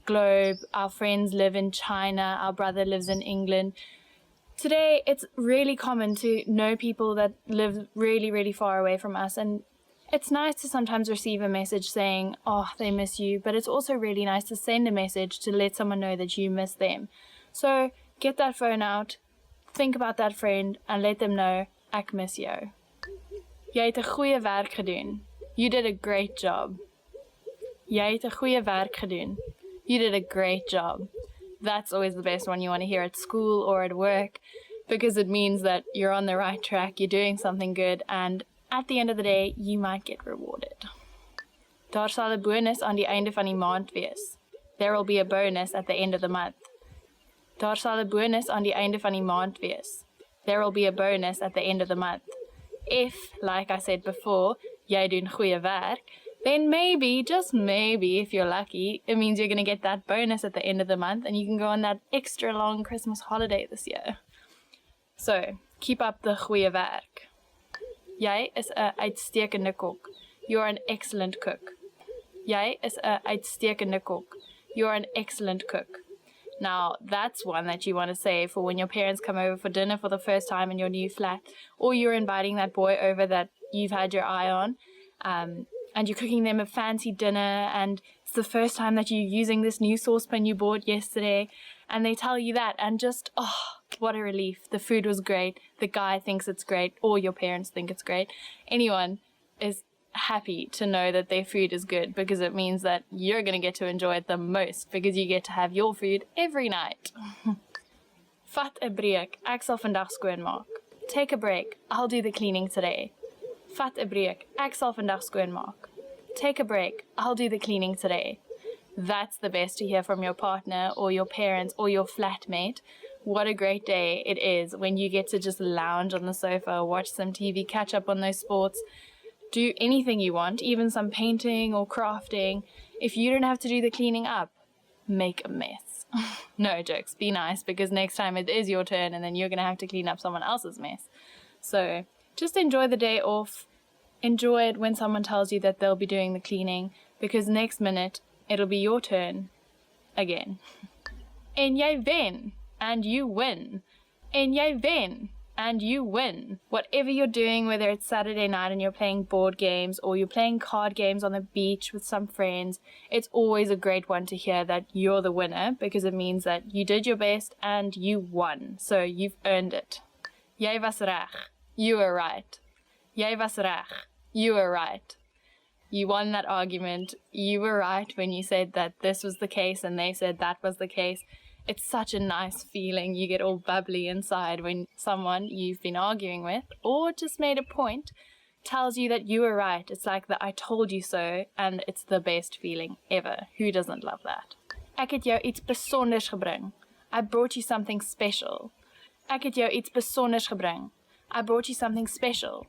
globe. Our friends live in China. Our brother lives in England. Today, it's really common to know people that live really, really far away from us. And it's nice to sometimes receive a message saying, oh, they miss you. But it's also really nice to send a message to let someone know that you miss them. So get that phone out, think about that friend, and let them know, ek mis jou. Jy het 'n goeie werk gedoen. You did a great job. Jy het 'n goeie werk gedoen. You did a great job. That's always the best one you want to hear at school or at work, because it means that you're on the right track, you're doing something good, and at the end of the day, you might get rewarded. Daar sal 'n bonus aan die einde van die maand wees. There will be a bonus at the end of the month. Daar sal 'n bonus aan die einde van die maand wees. There will be a bonus at the end of the month. If, like I said before, jy doen goeie werk, then maybe, just maybe, if you're lucky, it means you're going to get that bonus at the end of the month and you can go on that extra long Christmas holiday this year. So, keep up the goeie werk. Jy is 'n uitstekende kok. You're an excellent cook. Jy is 'n uitstekende kok. You're an excellent cook. Now, that's one that you want to say for when your parents come over for dinner for the first time in your new flat, or you're inviting that boy over that you've had your eye on, and you're cooking them a fancy dinner, and it's the first time that you're using this new saucepan you bought yesterday, and they tell you that, and just, oh, what a relief. The food was great, the guy thinks it's great, or your parents think it's great. Anyone is happy to know that their food is good, because it means that you're going to get to enjoy it the most, because you get to have your food every night. Vat 'n breek, ek sal vandag skoonmaak. Take a break, I'll do the cleaning today. Vat 'n breek, ek sal vandag skoonmaak. Take a break, I'll do the cleaning today. That's the best to hear from your partner or your parents or your flatmate. What a great day it is when you get to just lounge on the sofa, watch some TV, catch up on those sports. do anything you want, even some painting or crafting. If you don't have to do the cleaning up, make a mess. No jokes, be nice, because next time it is your turn and then you're going to have to clean up someone else's mess. So just enjoy the day off. Enjoy it when someone tells you that they'll be doing the cleaning, because next minute it'll be your turn again. En jy wen, and you win. En jy wen, and you win. Whatever you're doing, whether it's Saturday night and you're playing board games or you're playing card games on the beach with some friends, it's always a great one to hear that you're the winner, because it means that you did your best and you won. So you've earned it. Jy was reg. You were right. Jy was reg. You were right. You won that argument. You were right when you said that this was the case and they said that was the case. It's such a nice feeling. You get all bubbly inside when someone you've been arguing with or just made a point tells you that you were right. It's like the I told you so, and it's the best feeling ever. Who doesn't love that? Ek het jou iets besonders gebring. I brought you something special. Ek het jou iets besonders gebring. I brought you something special.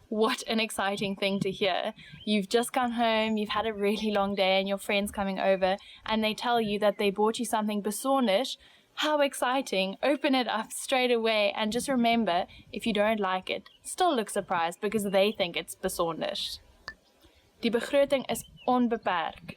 What an exciting thing to hear. You've just come home, you've had a really long day and your friend's coming over and they tell you that they bought you something besonders. How exciting. Open it up straight away and just remember, if you don't like it, still look surprised because they think it's besonders. Die begroting is onbeperk.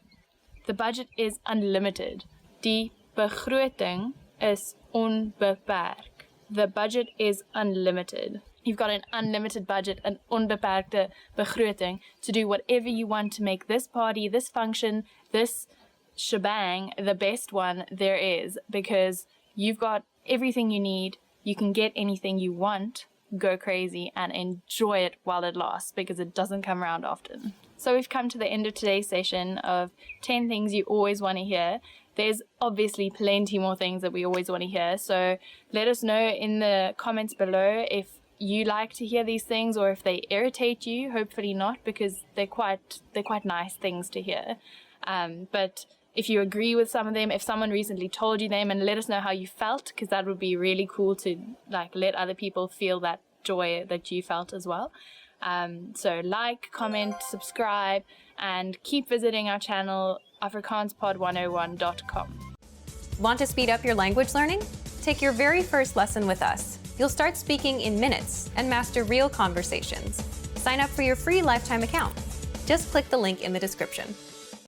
The budget is unlimited. Die begroting is onbeperk. The budget is unlimited. You've got an unlimited budget, an onbeperkte begroting, to do whatever you want to make this party, this function, this shebang the best one there is, because you've got everything you need. You can get anything you want. Go crazy and enjoy it while it lasts, because it doesn't come around often. So we've come to the end of today's session of 10 things you always want to hear. There's obviously plenty more things that we always want to hear, so let us know in the comments below if you like to hear these things or if they irritate you. Hopefully not, because they're quite nice things to hear. But if you agree with some of them, if someone recently told you them, and let us know how you felt, because that would be really cool to let other people feel that joy that you felt as well. So like, comment, subscribe, and keep visiting our channel, afrikaanspod101.com. Want to speed up your language learning? Take your very first lesson with us. You'll start speaking in minutes and master real conversations. Sign up for your free lifetime account. Just click the link in the description.